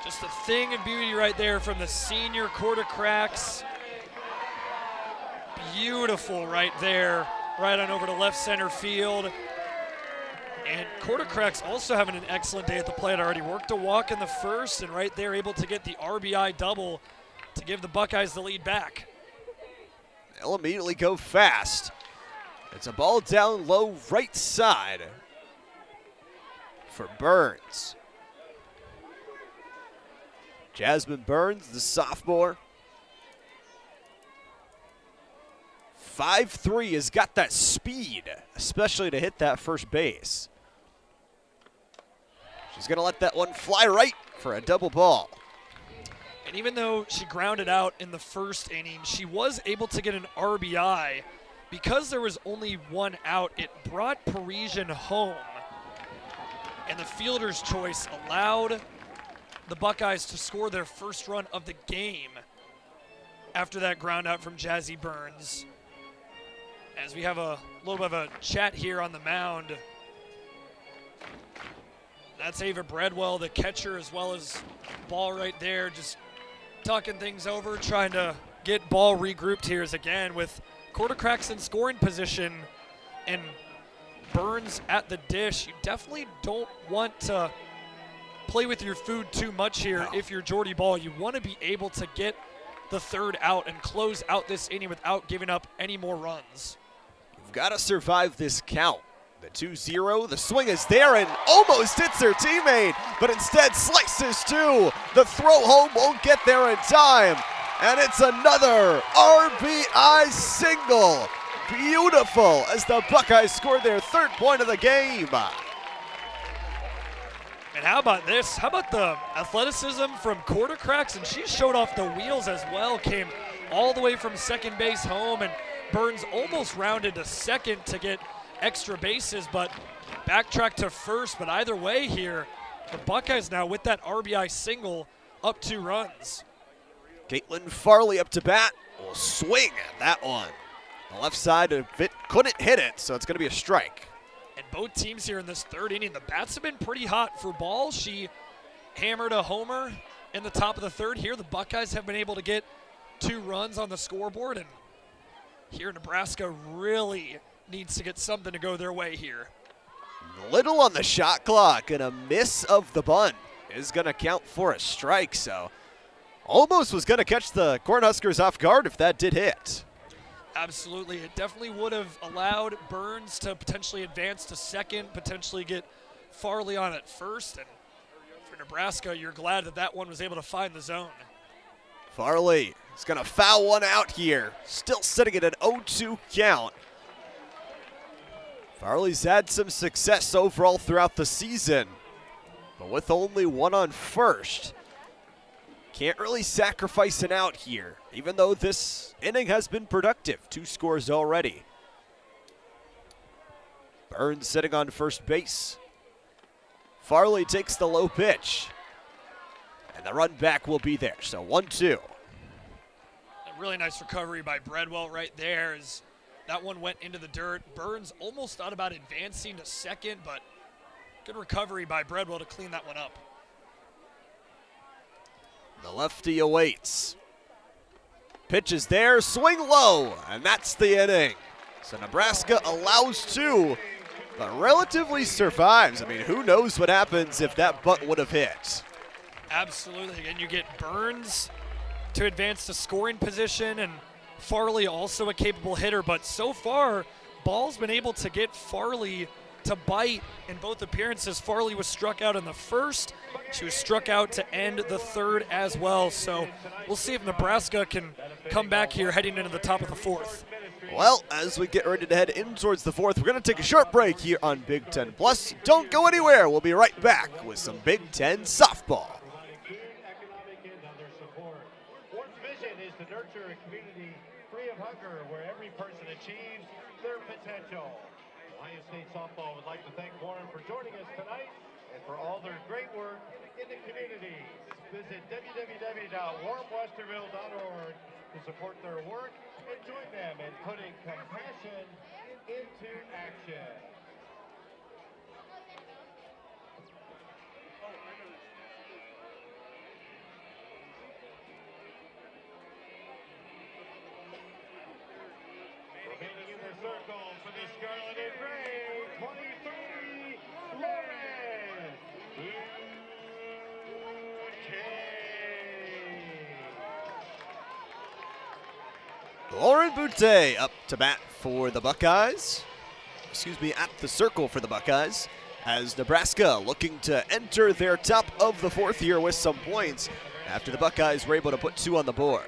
Just a thing of beauty right there from the senior quarter cracks. Beautiful right there, right on over to left center field. And quarter cracks also having an excellent day at the plate. Already worked a walk in the first, and right there able to get the RBI double to give the Buckeyes the lead back. They'll immediately go fast. It's a ball down low right side for Burns. Jasmine Burns, the sophomore. 5'3", has got that speed, especially to hit that first base. She's going to let that one fly right for a double ball. And even though she grounded out in the first inning, she was able to get an RBI. Because there was only 1 out, it brought Parisian home. And the fielder's choice allowed the Buckeyes to score their first run of the game after that ground out from Jazzy Burns. As we have a little bit of a chat here on the mound. That's Ava Bradwell, the catcher, as well as Ball right there, just talking things over, trying to get Ball regrouped here as again with quarter cracks in scoring position and Burns at the dish. You definitely don't want to play with your food too much here if you're Jordy Ball. You want to be able to get the third out and close out this inning without giving up any more runs. You've got to survive this count. The 2-0, the swing is there and almost hits her teammate, but instead slices two. The throw home won't get there in time, and it's another RBI single. Beautiful as the Buckeyes score their third point of the game. And how about this? How about the athleticism from quarter cracks? And she showed off the wheels as well, came all the way from second base home, and Burns almost rounded to second to get extra bases, but backtrack to first. But either way here, The Buckeyes now with that RBI single up 2 runs. Caitlin Farley up to bat. Will swing at that one. The left side of it couldn't hit it, so it's going to be a strike. And both teams here in this 3rd inning, the bats have been pretty hot. For Ball, she hammered a homer in the top of the 3rd. Here, the Buckeyes have been able to get 2 runs on the scoreboard, and here Nebraska really needs to get something to go their way here. Little on the shot clock, and a miss of the bunt is going to count for a strike, so almost was going to catch the Cornhuskers off guard if that did hit. Absolutely. It definitely would have allowed Burns to potentially advance to second, potentially get Farley on at first. And for Nebraska, you're glad that that one was able to find the zone. Farley is going to foul one out here. Still sitting at an 0-2 count. Farley's had some success overall throughout the season, but with only one on first, can't really sacrifice an out here, even though this inning has been productive. 2 scores already. Burns sitting on first base. Farley takes the low pitch, and the run back will be there. So 1-2. A really nice recovery by Breadwell right there as that one went into the dirt. Burns almost thought about advancing to second, but good recovery by Breadwell to clean that one up. The lefty awaits. Pitch is there, swing low, and that's the inning. So Nebraska allows 2, but relatively survives. I mean, who knows what happens if that bunt would have hit. Absolutely, and you get Burns to advance to scoring position, and Farley also a capable hitter, but so far, Ball's been able to get Farley to bite in both appearances. Farley was struck out in the 1st. She was struck out to end the 3rd as well. So we'll see if Nebraska can come back here heading into the top of the 4th. Well, as we get ready to head in towards the 4th, we're going to take a short break here on Big Ten Plus. Don't go anywhere. We'll be right back with some Big Ten softball. One's vision is to nurture a community free of hunger where every person achieves their potential. Ohio State softball would like to thank Warren for joining us tonight and for all their great work in the community. Visit www.warmwesterville.org to support their work and join them in putting compassion into action. Remaining in the circle for the Scarlet and Gray, 23, Lauren Boutte. Lauren Boutte up to bat for the Buckeyes. At the circle for the Buckeyes, as Nebraska looking to enter their top of the 4th here with some points after the Buckeyes were able to put 2 on the board.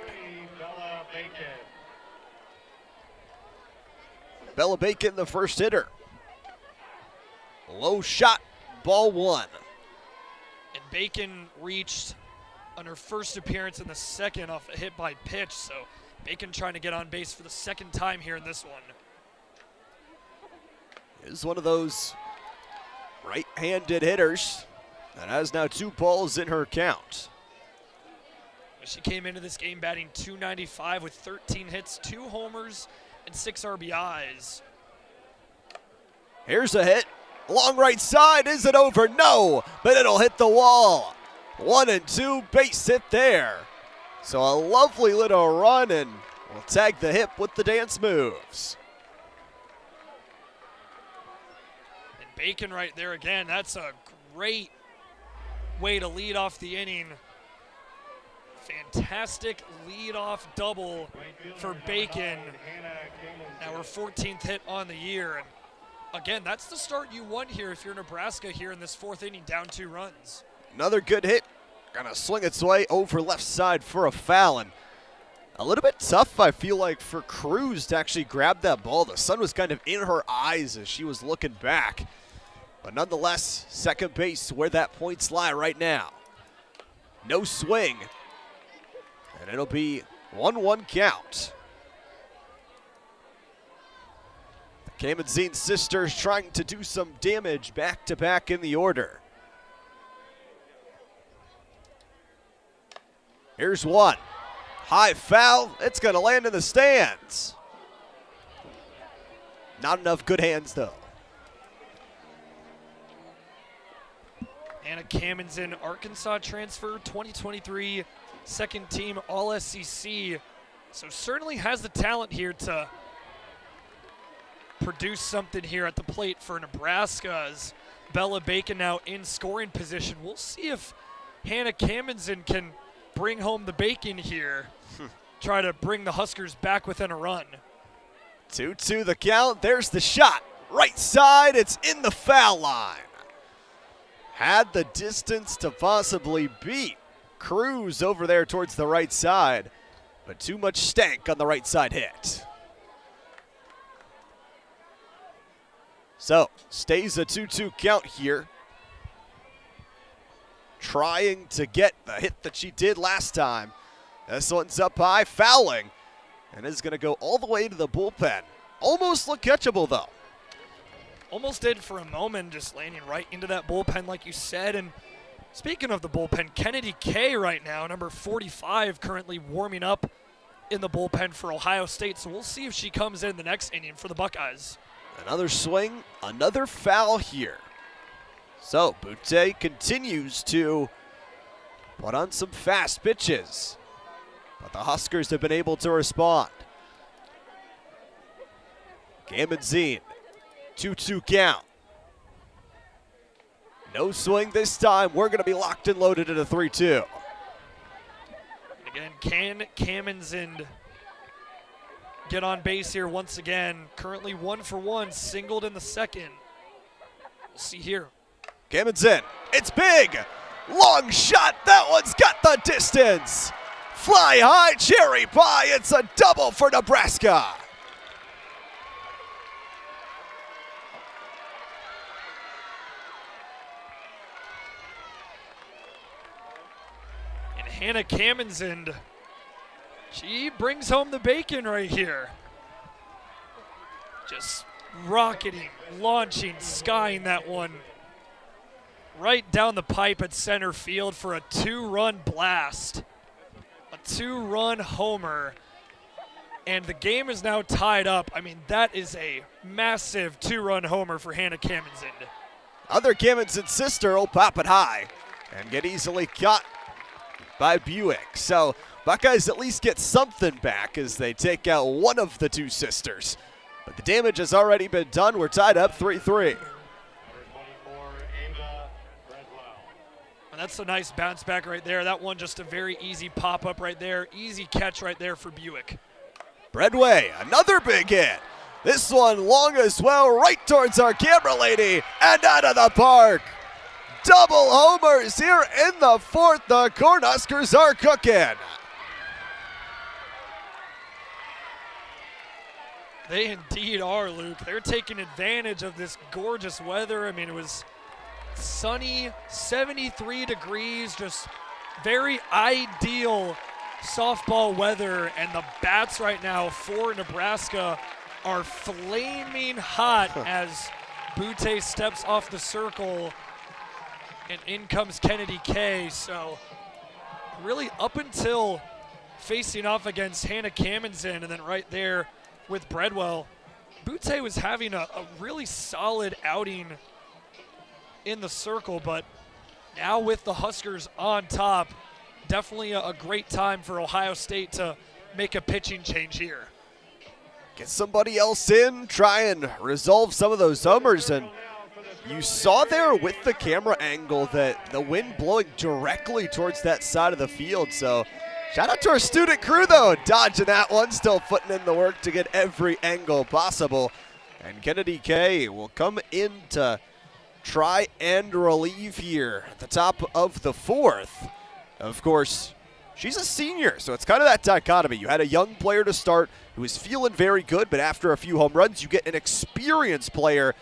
Bella Bacon, the first hitter. Low shot, ball 1. And Bacon reached on her first appearance in the 2nd off a hit by pitch. So Bacon trying to get on base for the 2nd time here in this one. Is one of those right-handed hitters that has now 2 balls in her count. She came into this game batting .295 with 13 hits, 2 homers, and 6 RBIs. Here's a hit. Long right side. Is it over? No, but it'll hit the wall. 1-2, base hit there. So a lovely little run, and we'll tag the hip with the dance moves. And Bacon right there again. That's a great way to lead off the inning. Fantastic leadoff double for Bacon. Now her 14th hit on the year. And again, that's the start you want here if you're Nebraska here in this 4th inning, down 2 runs. Another good hit. Gonna swing its way over left side for a foul. And a little bit tough, I feel like, for Cruz to actually grab that ball. The sun was kind of in her eyes as she was looking back. But nonetheless, second base where that points lie right now. No swing. And it'll be 1-1 count. The Kamen-Zine sisters trying to do some damage back-to-back in the order. Here's one. High foul. It's going to land in the stands. Not enough good hands, though. Hannah Kamenson, Arkansas transfer, 2023 second team All-SEC. So certainly has the talent here to produce something here at the plate for Nebraska, as Bella Bacon now in scoring position. We'll see if Hannah Kamenson can bring home the bacon here, try to bring the Huskers back within a run. 2-2 the count. There's the shot. Right side. It's in the foul line. Had the distance to possibly beat Cruz over there towards the right side, but too much stank on the right side hit. So, stays a 2-2 count here. Trying to get the hit that she did last time. This one's up high, fouling, and is going to go all the way to the bullpen. Almost looked catchable, though. Almost did for a moment, just landing right into that bullpen like you said. And speaking of the bullpen, Kennedy K right now, number 45, currently warming up in the bullpen for Ohio State. So we'll see if she comes in the next inning for the Buckeyes. Another swing, another foul here. So Butte continues to put on some fast pitches, but the Huskers have been able to respond. Kamenson, 2-2 count. No swing this time. We're going to be locked and loaded at a 3-2. Again, can Kamenson get on base here once again? Currently 1-for-1, singled in the second. We'll see here. Kamenson, it's big. Long shot. That one's got the distance. Fly high, cherry pie. It's a double for Nebraska. Hannah Kamenson, she brings home the bacon right here. Just rocketing, launching, skying that one right down the pipe at center field for a 2-run blast. A 2-run homer. And the game is now tied up. I mean, that is a massive 2-run homer for Hannah Kamenson. Other Kamenson's sister will pop it high and get easily caught by Buick. So Buckeyes at least get something back as they take out one of the two sisters. But the damage has already been done. We're tied up 3-3. And that's a nice bounce back right there. That one just a very easy pop-up right there. Easy catch right there for Buick. Breadway, another big hit. This one long as well, right towards our camera lady and out of the park. Double homers here in the fourth. The Cornhuskers are cooking. They indeed are, Luke. They're taking advantage of this gorgeous weather. I mean, it was sunny, 73 degrees, just very ideal softball weather. And the bats right now for Nebraska are flaming hot as Butte steps off the circle. And in comes Kennedy K. So really up until facing off against Hannah Kamenson and then right there with Breadwell, Butte was having a really solid outing in the circle, but now with the Huskers on top, definitely a great time for Ohio State to make a pitching change here. Get somebody else in, try and resolve some of those homers. And you saw there with the camera angle that the wind blowing directly towards that side of the field. So shout out to our student crew, though, dodging that one, still putting in the work to get every angle possible. And Kennedy K will come in to try and relieve here at the top of the fourth. Of course, she's a senior, so it's kind of that dichotomy. You had a young player to start who was feeling very good, but after a few home runs, you get an experienced player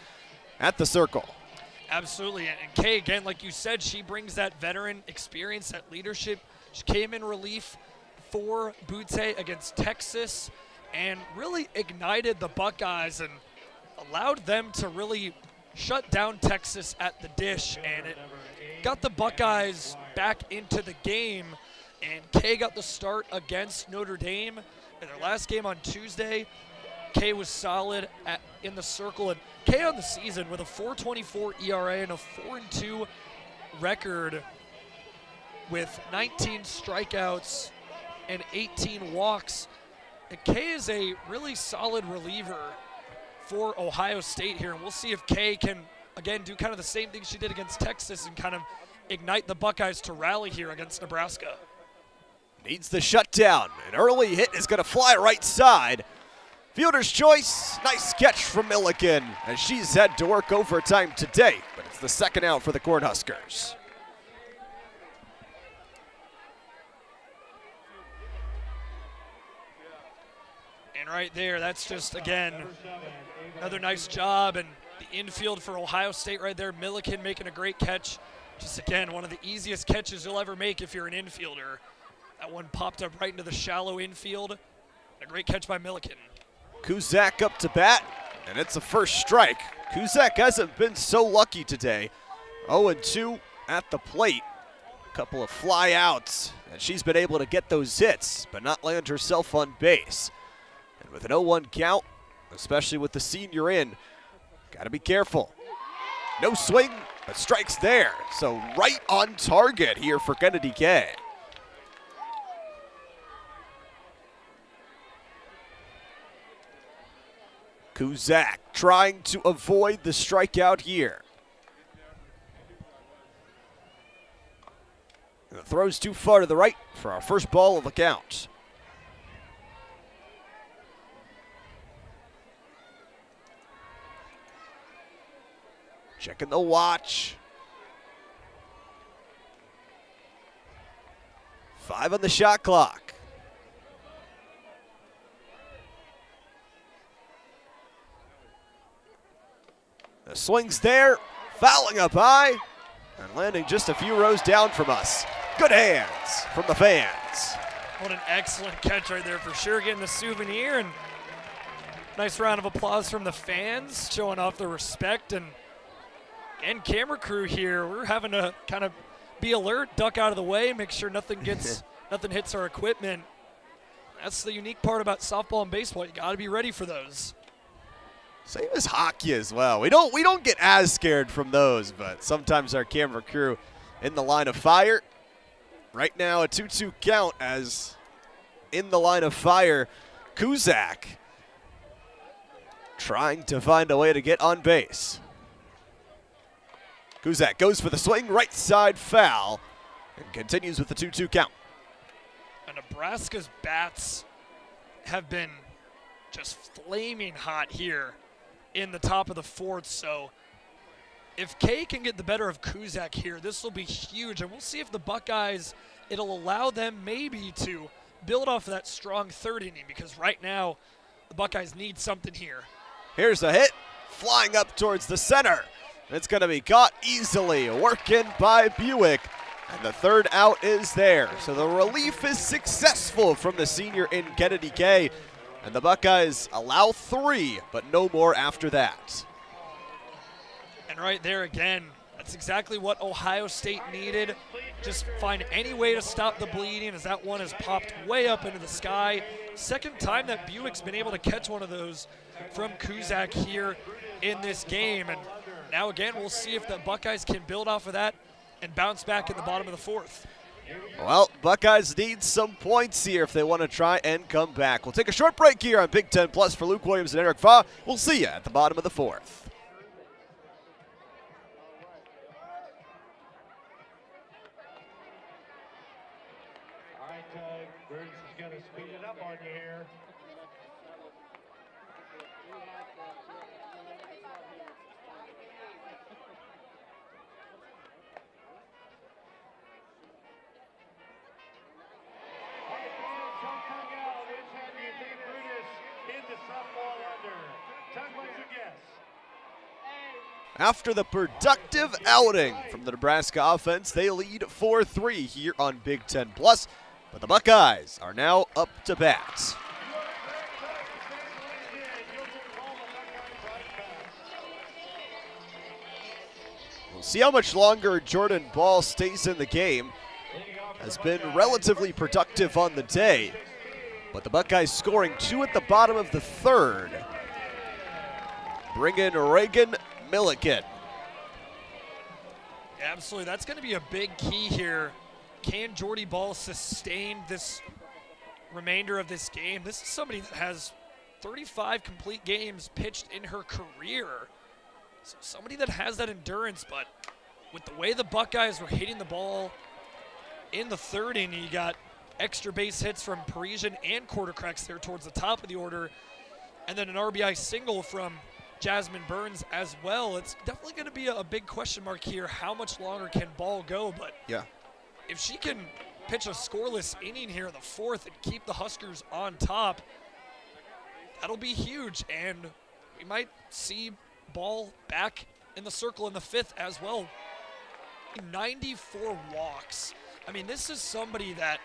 at the circle. Absolutely, and Kay, again, like you said, she brings that veteran experience, that leadership. She came in relief for Butte against Texas and really ignited the Buckeyes and allowed them to really shut down Texas at the dish, and it got the Buckeyes back into the game And Kay got the start against Notre Dame in their last game on Tuesday. Kay was solid in the circle, and Kay on the season with a 4.24 ERA and a 4-2 record with 19 strikeouts and 18 walks. And Kay is a really solid reliever for Ohio State here, and we'll see if Kay can, again, do kind of the same thing she did against Texas and kind of ignite the Buckeyes to rally here against Nebraska. Needs the shutdown. An early hit is going to fly right side. Fielder's choice. Nice catch from Milliken as she's had to work overtime today, but it's the second out for the Cornhuskers. And right there, that's just, again, another nice job. And the infield for Ohio State right there, Milliken making a great catch. Just, again, one of the easiest catches you'll ever make if you're an infielder. That one popped up right into the shallow infield. A great catch by Milliken. Kuzak up to bat, and it's a first strike. Kuzak hasn't been so lucky today. 0-2 at the plate. A couple of fly outs, and she's been able to get those hits, but not land herself on base. And with an 0-1 count, especially with the senior in, got to be careful. No swing, but strikes there. So right on target here for Kennedy Kay. Kuzak trying to avoid the strikeout here. And the throw's too far to the right for our first ball of the count. Checking the watch. 5 on the shot clock. The swing's there, fouling up high, and landing just a few rows down from us. Good hands from the fans. What an excellent catch right there for sure, getting the souvenir, and nice round of applause from the fans, showing off their respect. And camera crew here, we're having to kind of be alert, duck out of the way, make sure nothing hits our equipment. That's the unique part about softball and baseball. You got to be ready for those. Same as hockey as well. We don't get as scared from those, but sometimes our camera crew in the line of fire. Right now a 2-2 count as in the line of fire, Kuzak trying to find a way to get on base. Kuzak goes for the swing, right side foul, and continues with the 2-2 count. And Nebraska's bats have been just flaming hot here in the top of the fourth, so if Kay can get the better of Kuzak here, this will be huge, and we'll see if the Buckeyes, it'll allow them maybe to build off of that strong third inning, because right now the Buckeyes need something here. Here's a hit, flying up towards the center. It's going to be caught easily, working by Buick, and the third out is there. So the relief is successful from the senior in Kennedy Kay. And the Buckeyes allow 3, but no more after that. And right there again, that's exactly what Ohio State needed. Just find any way to stop the bleeding, as that one has popped way up into the sky. Second time that Buick's been able to catch one of those from Kuzak here in this game. And now again, we'll see if the Buckeyes can build off of that and bounce back in the bottom of the fourth. Well, Buckeyes need some points here if they want to try and come back. We'll take a short break here on Big Ten Plus for Luke Williams and Eric Fa. We'll see you at the bottom of the fourth. All right, Burns is going to speed it up on you here. After the productive outing from the Nebraska offense, they lead 4-3 here on Big Ten Plus, but the Buckeyes are now up to bat. We'll see how much longer Jordan Ball stays in the game. has been relatively productive on the day, but the Buckeyes scoring 2 at the bottom of the third. Bring in Reagan Milliken. Yeah, absolutely. That's going to be a big key here. Can Jordy Ball sustain this remainder of this game? This is somebody that has 35 complete games pitched in her career. So somebody that has that endurance, but with the way the Buckeyes were hitting the ball in the third inning, you got extra base hits from Parisian and Quartercracks there towards the top of the order, and then an RBI single from Jasmine Burns as well. It's definitely going to be a big question mark here. How much longer can Ball go? But yeah, if she can pitch a scoreless inning here in the fourth and keep the Huskers on top, that'll be huge, and we might see Ball back in the circle in the fifth as well. 94 walks. I mean, this is somebody that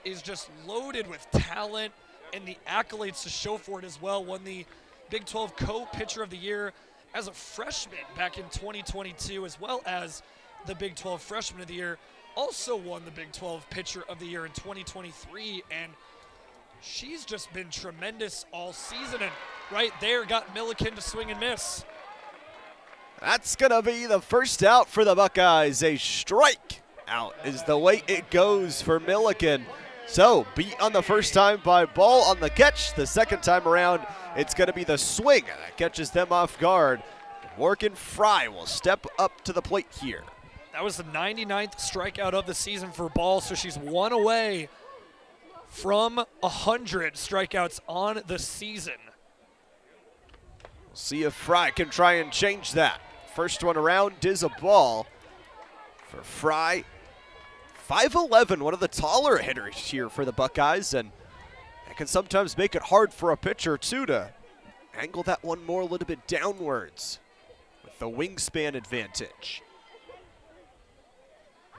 is just loaded with talent and the accolades to show for it as well. Won the Big 12 Co-Pitcher of the Year as a freshman back in 2022, as well as the Big 12 Freshman of the Year. Also won the Big 12 Pitcher of the Year in 2023, and she's just been tremendous all season, and right there got Milliken to swing and miss. That's going to be the first out for the Buckeyes. A strike out is the way it goes for Milliken. So, beat on the first time by Ball on the catch. The second time around, it's going to be the swing that catches them off guard. Morgan Fry will step up to the plate here. That was the 99th strikeout of the season for Ball, so she's one away from 100 strikeouts on the season. We'll see if Fry can try and change that. First one around is a ball for Fry. 5'11", one of the taller hitters here for the Buckeyes, and that can sometimes make it hard for a pitcher, too, to angle that one more a little bit downwards with the wingspan advantage.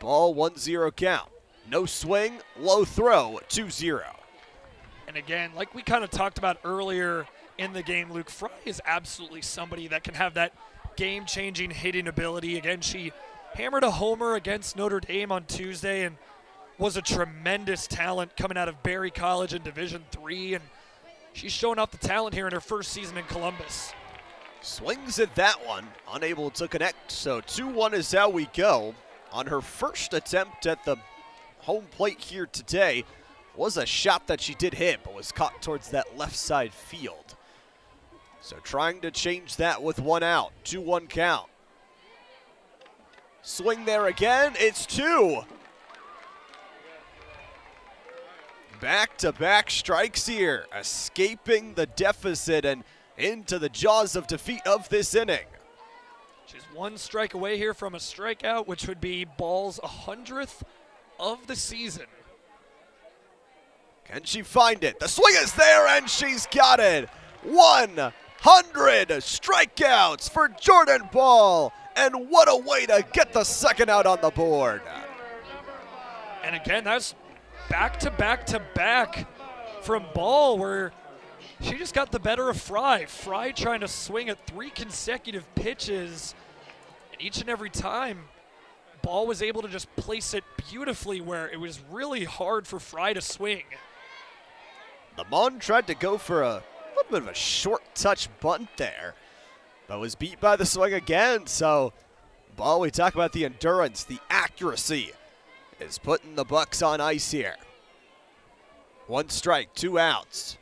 Ball 1-0 count. No swing, low throw, 2-0. And again, like we kind of talked about earlier in the game, Luke, Fry is absolutely somebody that can have that game-changing hitting ability. Again, she hammered a homer against Notre Dame on Tuesday and was a tremendous talent coming out of Berry College in Division III, and she's showing off the talent here in her first season in Columbus. Swings at that one, unable to connect, so 2-1 is how we go. On her first attempt at the home plate here today was a shot that she did hit, but was caught towards that left side field. So trying to change that with one out, 2-1 count. Swing there again, it's 2. Back-to-back strikes here, escaping the deficit and into the jaws of defeat of this inning. She's one strike away here from a strikeout, which would be Ball's 100th of the season. Can she find it? The swing is there, and she's got it. 100 strikeouts for Jordan Ball, and what a way to get the second out on the board. And again, that's back-to-back-to-back from Ball, where she just got the better of Fry. Fry trying to swing at 3 consecutive pitches, and each and every time, Ball was able to just place it beautifully where it was really hard for Fry to swing. Lamont tried to go for a little bit of a short touch bunt there, but was beat by the swing again. So, Ball, we talk about the endurance, the accuracy, is putting the Bucks on ice here. 1 strike, 2 outs.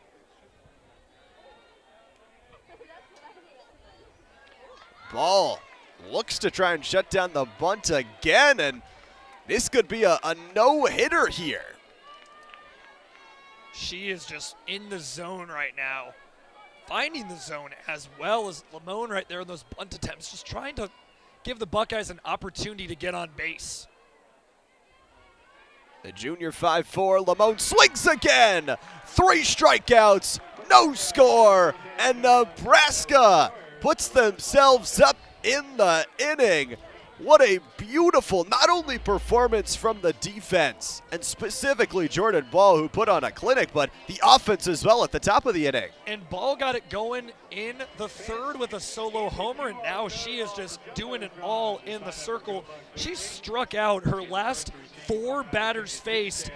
Ball looks to try and shut down the bunt again, and this could be a no-hitter here. She is just in the zone right now, finding the zone as well as Lamone right there in those bunt attempts, just trying to give the Buckeyes an opportunity to get on base. The junior 5'4", Lamone swings again. 3 strikeouts, no score, and Nebraska puts themselves up in the inning What a beautiful, not only performance from the defense, and specifically Jordan Ball, who put on a clinic, but the offense as well at the top of the inning. And Ball got it going in the third with a solo homer, and now she is just doing it all in the circle. She struck out her last 4 batters faced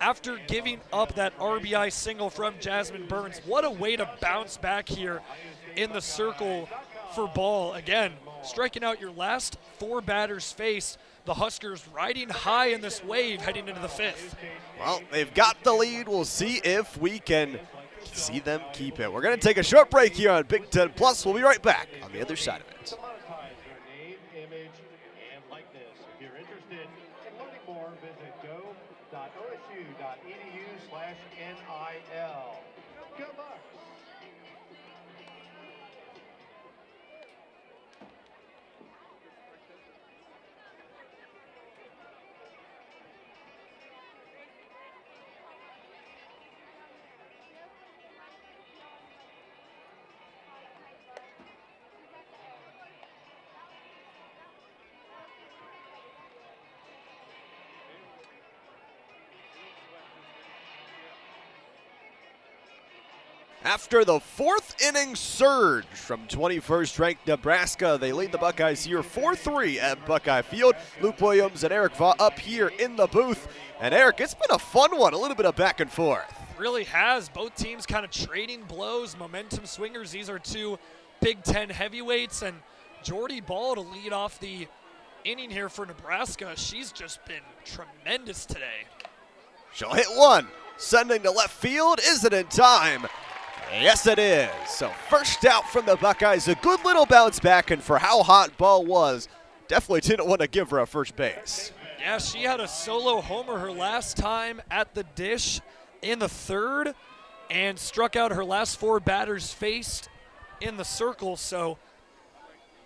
after giving up that RBI single from Jasmine Burns. What a way to bounce back here in the circle for Ball. Again, striking out your last 4 batters faced. The Huskers riding high in this wave heading into the 5th. Well, they've got the lead. We'll see if we can see them keep it. We're going to take a short break here on Big Ten Plus. We'll be right back on the other side of it. Name, image, and likeness. If you're interested in learning more, visit go.osu.edu/NIL. Go Bucks! After the 4th inning surge from 21st ranked Nebraska, they lead the Buckeyes here 4-3 at Buckeye Field. Luke Williams and Eric Vaught up here in the booth. And Eric, it's been a fun one, a little bit of back and forth. Really has. Both teams kind of trading blows, momentum swingers. These are 2 Big Ten heavyweights, and Jordy Ball to lead off the inning here for Nebraska. She's just been tremendous today. She'll hit one. Sending to left field. Is it in time? Yes, it is. So first out from the Buckeyes. A good little bounce back, and for how hot Ball was, definitely didn't want to give her a first base. Yeah, she had a solo homer her last time at the dish in the 3rd and struck out her last 4 batters faced in the circle. So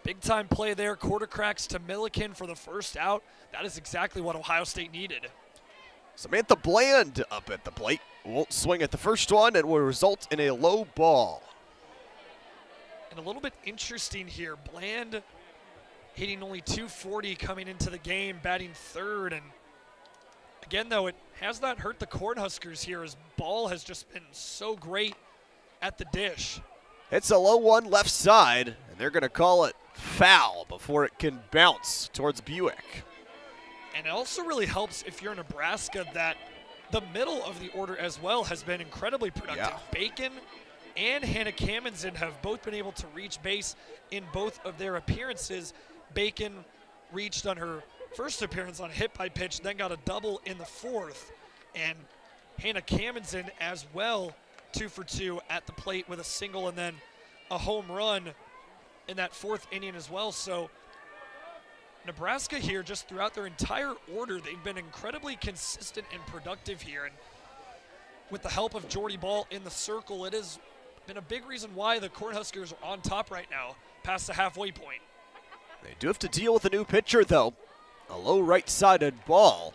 big time play there. Quarter cracks to Milliken for the first out. That is exactly what Ohio State needed. Samantha Bland up at the plate. Won't swing at the first one and will result in a low ball. And a little bit interesting here. Bland hitting only .240 coming into the game, batting 3rd. And again, though, it has not hurt the Cornhuskers here as Ball has just been so great at the dish. It's a low one left side, and they're going to call it foul before it can bounce towards Buick. And it also really helps if you're Nebraska that the middle of the order as well has been incredibly productive. Yeah. Bacon and Hannah Kamenzen have both been able to reach base in both of their appearances. Bacon reached on her first appearance on a hit by pitch, then got a double in the 4th. And Hannah Kamenzen as well, 2 for 2 at the plate with a single and then a home run in that 4th inning as well. So Nebraska here, just throughout their entire order, they've been incredibly consistent and productive here. And with the help of Jordy Ball in the circle, it has been a big reason why the Cornhuskers are on top right now, past the halfway point. They do have to deal with a new pitcher, though. A low right-sided ball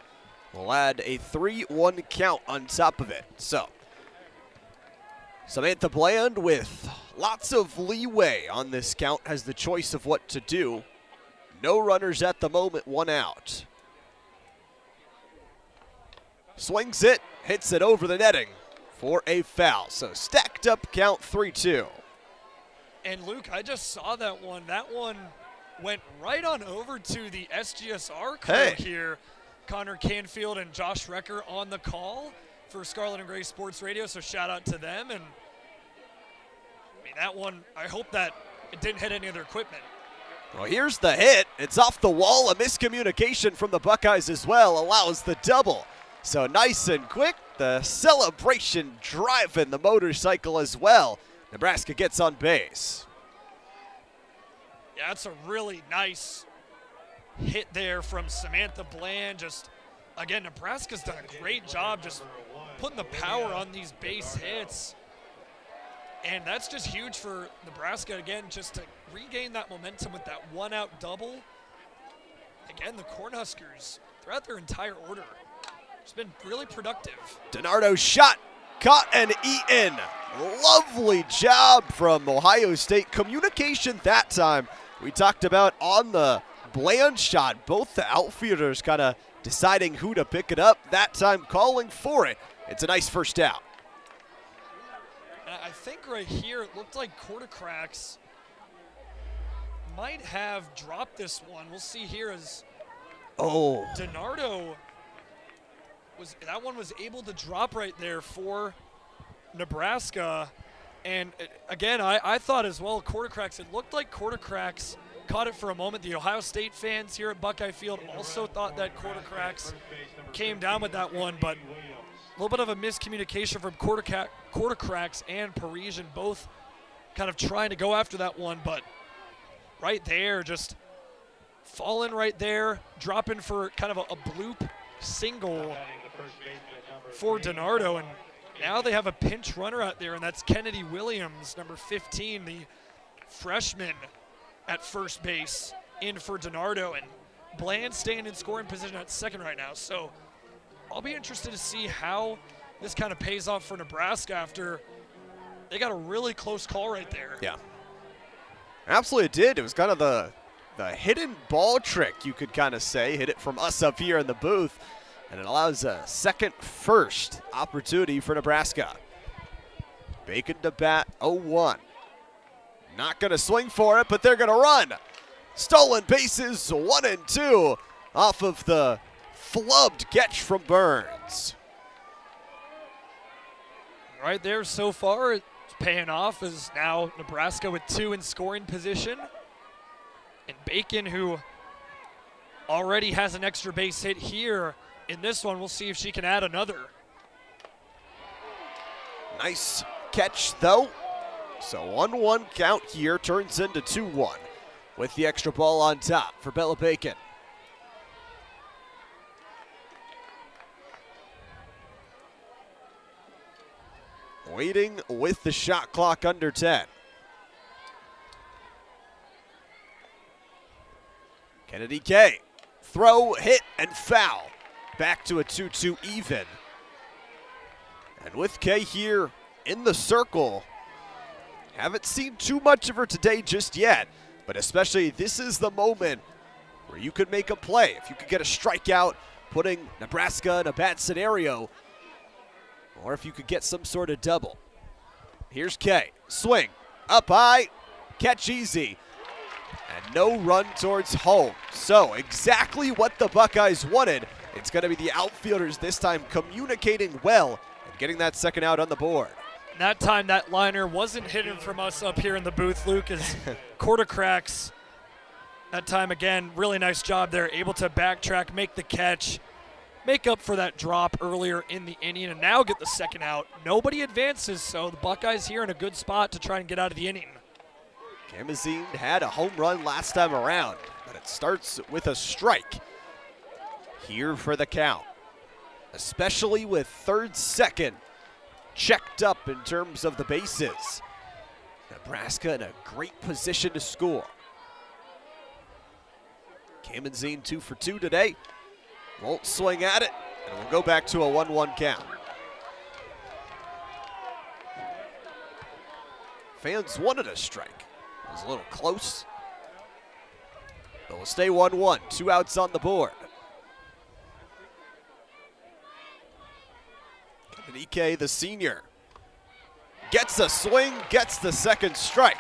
will add a 3-1 count on top of it. So, Samantha Bland with lots of leeway on this count has the choice of what to do. No runners at the moment, 1 out. Swings it, hits it over the netting for a foul. So stacked up count 3-2. And Luke, I just saw that one. That one went right on over to the SGSR crew here. Connor Canfield and Josh Recker on the call for Scarlet and Gray Sports Radio, so shout out to them. And I mean, that one, I hope that it didn't hit any of their equipment. Well, here's the hit. It's off the wall. A miscommunication from the Buckeyes as well allows the double. So nice and quick. The celebration driving the motorcycle as well. Nebraska gets on base. Yeah, that's a really nice hit there from Samantha Bland. Just, again, Nebraska's done a great job just putting the power on these base hits. And that's just huge for Nebraska, again, just to regain that momentum with that 1-out double. Again, the Cornhuskers, throughout their entire order, it's been really productive. DiNardo's shot, caught and eaten. Lovely job from Ohio State. Communication that time we talked about on the Bland shot. Both the outfielders kind of deciding who to pick it up, that time calling for it. It's a nice first out. I think right here it looked like Quarter Cracks might have dropped this one. We'll see here as DiNardo that one was able to drop right there for Nebraska. And again, I thought as well, Quarter Cracks, it looked like Quarter Cracks caught it for a moment. The Ohio State fans here at Buckeye Field also thought that Quarter Cracks came down with that one, but a little bit of a miscommunication from Quarter Cracks and Parisian, both kind of trying to go after that one, but right there, just falling right there, dropping for kind of a bloop single for DiNardo, and now they have a pinch runner out there, and that's Kennedy Williams, number 15, the freshman at first base, in for DiNardo, and Bland staying in scoring position at second right now. So I'll be interested to see how this kind of pays off for Nebraska after they got a really close call right there. Yeah. Absolutely it did. It was kind of the hidden ball trick, you could kind of say. Hit it from us up here in the booth, and it allows a second first opportunity for Nebraska. Bacon to bat, 0-1. Not going to swing for it, but they're going to run. Stolen bases, 1 and 2 off of the flubbed catch from Burns. Right there so far, it's paying off as now Nebraska with 2 in scoring position. And Bacon, who already has an extra base hit here in this one, we'll see if she can add another. Nice catch, though. So 1-1 count here turns into 2-1 with the extra ball on top for Bella Bacon. Waiting with the shot clock under 10. Kennedy K. Throw, hit, and foul. Back to a 2-2 even. And with K here in the circle, haven't seen too much of her today just yet, but especially this is the moment where you could make a play. If you could get a strikeout, putting Nebraska in a bad scenario, or if you could get some sort of double. Here's K. Swing. Up high. Catch easy. And no run towards home. So exactly what the Buckeyes wanted. It's going to be the outfielders this time communicating well and getting that second out on the board. That time that liner wasn't hidden from us up here in the booth, Luke, as Quarter Cracks, that time again, really nice job there, able to backtrack, make the catch, make up for that drop earlier in the inning, and now get the second out. Nobody advances, so the Buckeyes here in a good spot to try and get out of the inning. Kamazine had a home run last time around, but it starts with a strike here for the count, especially with third, second checked up in terms of the bases. Nebraska in a great position to score. Kamazine 2 for 2 today. Won't swing at it, and we'll go back to a 1-1 count. Fans wanted a strike. It was a little close. But we'll stay 1-1, 2 outs on the board. Ike, the senior, gets a swing, gets the second strike.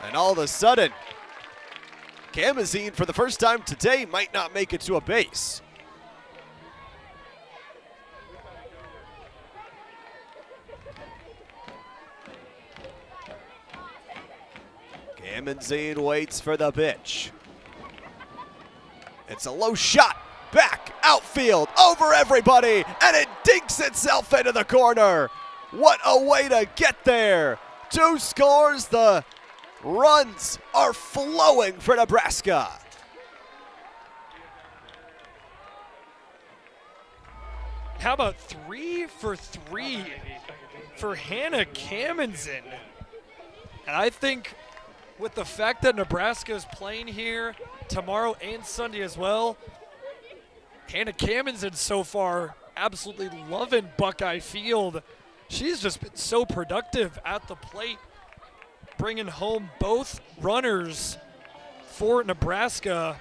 And all of a sudden, Kamazine, for the first time today, might not make it to a base. Kamazine waits for the pitch. It's a low shot. Back, outfield, over everybody, and it dinks itself into the corner. What a way to get there. 2 scores, the runs are flowing for Nebraska. How about 3 for 3 for Hannah Kamazine? And I think with the fact that Nebraska is playing here tomorrow and Sunday as well, Hannah Kamazine so far absolutely loving Buckeye Field. She's just been so productive at the plate, bringing home both runners for Nebraska.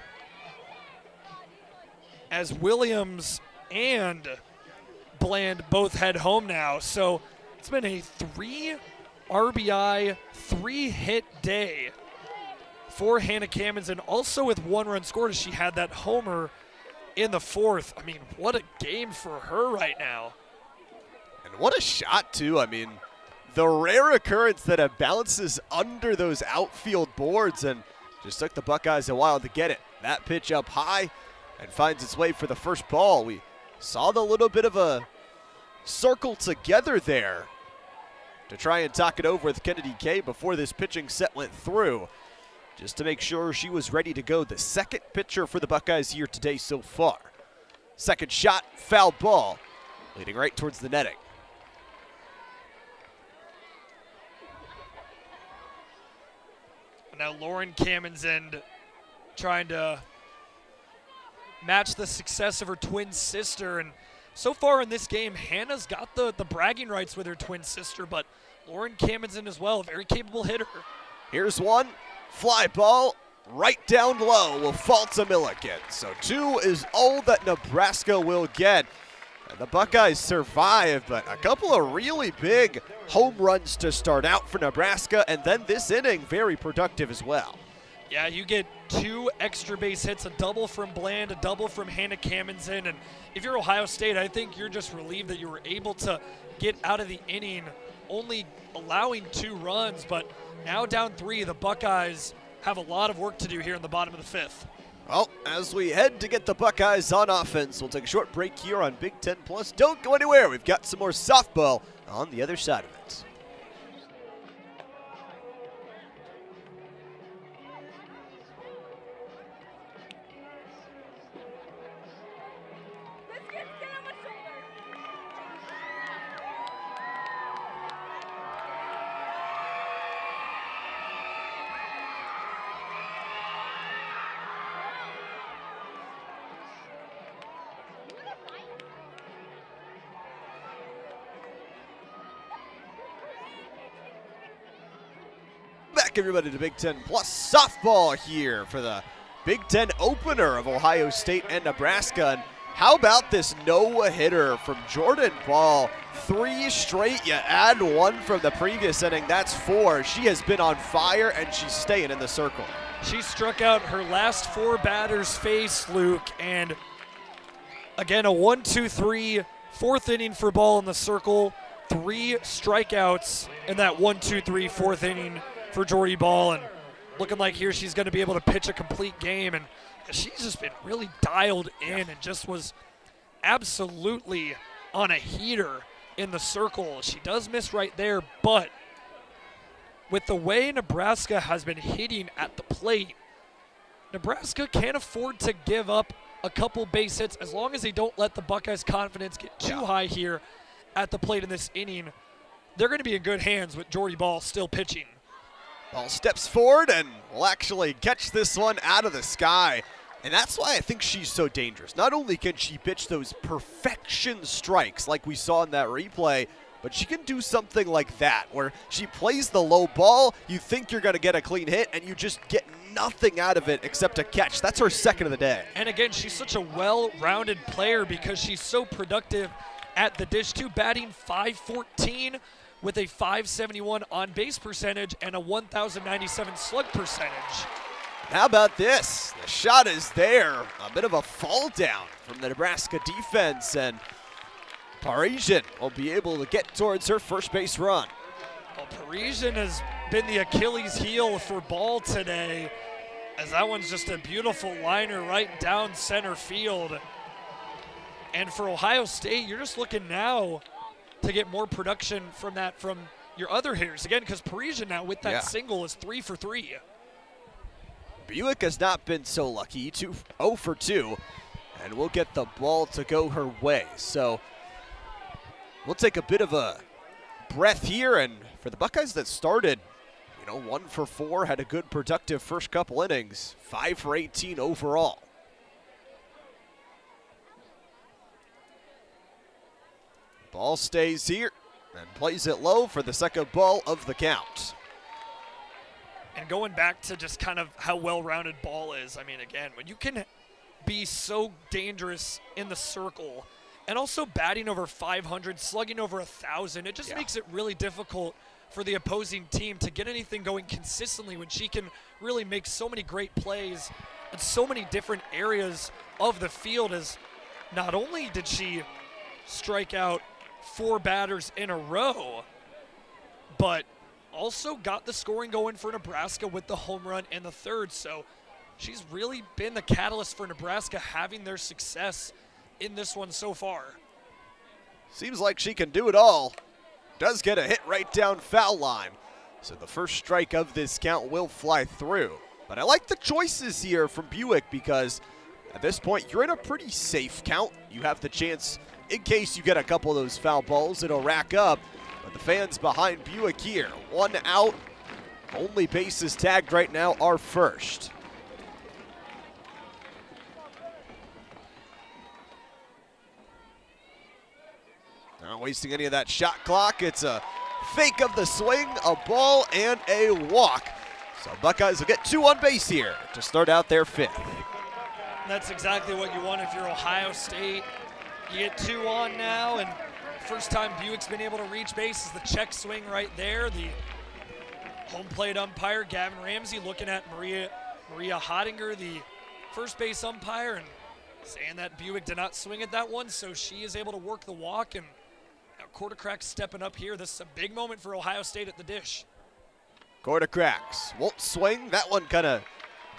as Williams and Bland both head home now. So it's been a 3 RBI, 3-hit day for Hannah Cammons, and also with 1 run scored as she had that homer in the 4th. I mean, what a game for her right now. And what a shot, too. I mean, the rare occurrence that it bounces under those outfield boards, and just took the Buckeyes a while to get it. That pitch up high and finds its way for the first ball. We saw the little bit of a circle together there to try and talk it over with Kennedy Kay before this pitching set went through, just to make sure she was ready to go. The second pitcher for the Buckeyes here today so far. Second shot, foul ball, leading right towards the netting. Now Lauren Cammons in, trying to match the success of her twin sister. And so far in this game, Hannah's got the bragging rights with her twin sister, but Lauren Cammons in as well, a very capable hitter. Here's one, fly ball, right down low, will fall to Milliken. So 2 is all that Nebraska will get. And the Buckeyes survive, but a couple of really big home runs to start out for Nebraska, and then this inning very productive as well. Yeah, you get 2 extra base hits, a double from Bland, a double from Hannah Cammons in, and if you're Ohio State, I think you're just relieved that you were able to get out of the inning, only allowing 2 runs, but now down 3, the Buckeyes have a lot of work to do here in the bottom of the 5th. Well, as we head to get the Buckeyes on offense, we'll take a short break here on Big Ten Plus. Don't go anywhere. We've got some more softball on the other side of it. Back, everybody, to Big Ten Plus softball here for the Big Ten opener of Ohio State and Nebraska. And how about this no-hitter from Jordan Ball? 3 straight, you add 1 from the previous inning, that's 4. She has been on fire, and she's staying in the circle. She struck out her last 4 batters faced, Luke, and again, a 1-2-3, 4th inning for Ball in the circle, 3 strikeouts in that 1-2-3, 4th inning for Jordy Ball, and looking like here she's going to be able to pitch a complete game, and she's just been really dialed in and just was absolutely on a heater in the circle. She does miss right there, but with the way Nebraska has been hitting at the plate, Nebraska can't afford to give up a couple base hits as long as they don't let the Buckeyes' confidence get too high here at the plate in this inning. They're going to be in good hands with Jordy Ball still pitching. Ball steps forward and will actually catch this one out of the sky. And that's why I think she's so dangerous. Not only can she pitch those perfection strikes like we saw in that replay, but she can do something like that where she plays the low ball, you think you're going to get a clean hit, and you just get nothing out of it except a catch. That's her second of the day. And again, she's such a well-rounded player because she's so productive at the dish too, batting .514 with a .571 on-base percentage and a 1,097 slug percentage. How about this? The shot is there. A bit of a fall down from the Nebraska defense, and Parisian will be able to get towards her first base run. Well, Parisian has been the Achilles heel for Ball today, as that one's just a beautiful liner right down center field. And for Ohio State, you're just looking now to get more production from that from your other hitters. Again, because Parisian now with that single is 3 for 3. Buick has not been so lucky, 0 for 2, and we'll get the ball to go her way. So we'll take a bit of a breath here, and for the Buckeyes that started, 1 for 4, had a good productive first couple innings, 5 for 18 overall. Ball stays here and plays it low for the second ball of the count. And going back to just kind of how well-rounded Ball is, I mean, again, when you can be so dangerous in the circle. And also batting over 500, slugging over 1,000. It just makes it really difficult for the opposing team to get anything going consistently when she can really make so many great plays in so many different areas of the field. As not only did she strike out 4 batters in a row, but also got the scoring going for Nebraska with the home run in the 3rd. So she's really been the catalyst for Nebraska having their success in this one so far. Seems like she can do it all. Does get a hit right down foul line. So the first strike of this count will fly through. But I like the choices here from Buick because at this point you're in a pretty safe count. You have the chance, in case you get a couple of those foul balls, it'll rack up. But the fans behind Buick here, 1 out. Only bases tagged right now are first. Not wasting any of that shot clock. It's a fake of the swing, a ball, and a walk. So Buckeyes will get 2 on base here to start out their 5th. That's exactly what you want if you're Ohio State. You get 2 on now, and first time Buick's been able to reach base is the check swing right there. The home plate umpire, Gavin Ramsey, looking at Maria Hottinger, the first base umpire, and saying that Buick did not swing at that one, so she is able to work the walk. And Quartercrack's stepping up here. This is a big moment for Ohio State at the dish. Quartercracks won't swing. That one kind of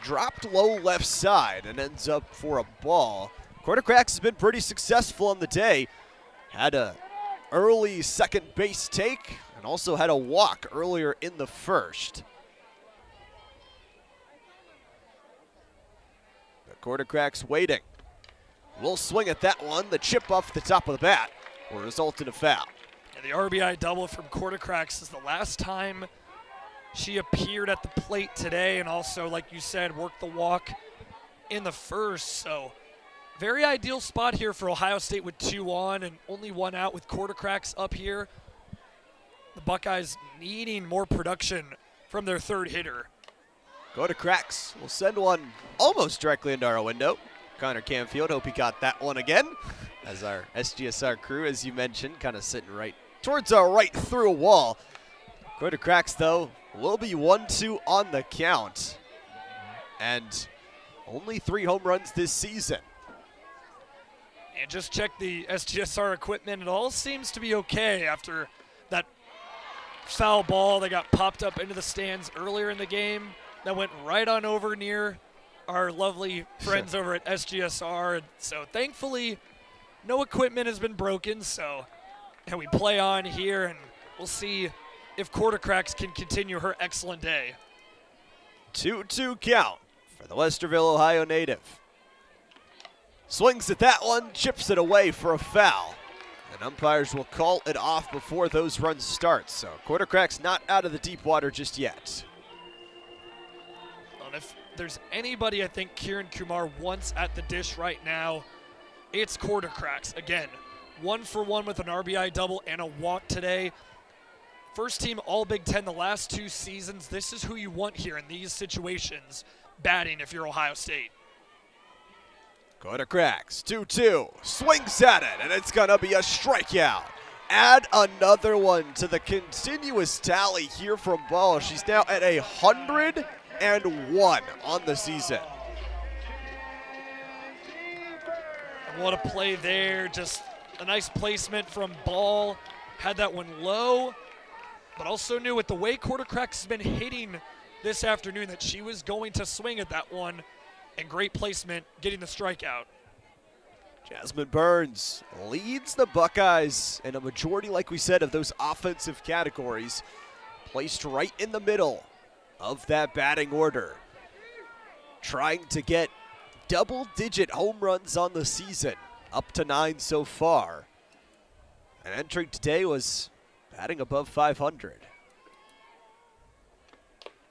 dropped low left side and ends up for a ball. Quartercracks has been pretty successful on the day. Had a early second base take and also had a walk earlier in the 1st. The Quartercracks waiting. Will swing at that one. The chip off the top of the bat will result in a foul. And the RBI double from Quartercracks is the last time she appeared at the plate today, and also, like you said, worked the walk in the 1st. So very ideal spot here for Ohio State with 2 on and only 1 out with Quartercracks up here. The Buckeyes needing more production from their 3rd hitter. Quartercracks will send one almost directly into our window. Connor Canfield, hope he got that one again. As our SGSR crew, as you mentioned, kind of sitting right towards our right through a wall. Quartercracks, though, will be 1-2 on the count. And only 3 home runs this season. And just check the SGSR equipment. It all seems to be okay after that foul ball that got popped up into the stands earlier in the game. That went right on over near our lovely friends over at SGSR. And so thankfully, no equipment has been broken. So and we play on here, and we'll see if Quartercracks can continue her excellent day. 2-2 count for the Westerville, Ohio native. Swings at that one, chips it away for a foul. And umpires will call it off before those runs start. So Quartercracks not out of the deep water just yet. And if there's anybody I think Kieran Kumar wants at the dish right now, it's Quartercracks. Again, 1 for 1 with an RBI double and a walk today. First team All Big Ten the last 2 seasons. This is who you want here in these situations, batting if you're Ohio State. Quartercracks, 2-2, swings at it, and it's gonna be a strikeout. Add another one to the continuous tally here from Ball. She's now at 101 on the season. What a play there, just a nice placement from Ball. Had that one low, but also knew with the way Quartercracks has been hitting this afternoon that she was going to swing at that one, and great placement, getting the strikeout. Jasmine Burns leads the Buckeyes in a majority, like we said, of those offensive categories, placed right in the middle of that batting order. Trying to get double-digit home runs on the season, up to 9 so far. And entering today was batting above 500.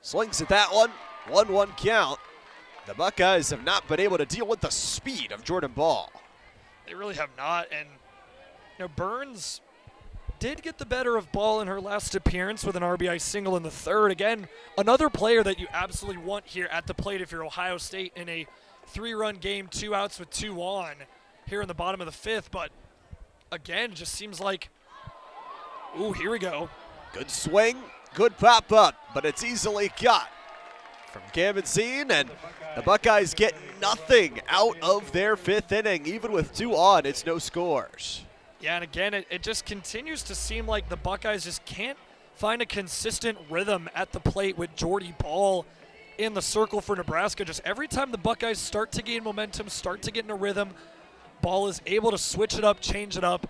Swings at that one, 1-1 count. The Buckeyes have not been able to deal with the speed of Jordan Ball. They really have not, and Burns did get the better of Ball in her last appearance with an RBI single in the 3rd. Again, another player that you absolutely want here at the plate if you're Ohio State in a 3-run game, 2 outs with 2 on here in the bottom of the 5th. But again, just seems like, ooh, here we go. Good swing, good pop-up, but it's easily got from Gambenzine, and the Buckeyes get nothing out of their 5th inning. Even with 2 on, it's no scores. Yeah, and again, it just continues to seem like the Buckeyes just can't find a consistent rhythm at the plate with Jordy Ball in the circle for Nebraska. Just every time the Buckeyes start to gain momentum, start to get in a rhythm, Ball is able to switch it up, change it up,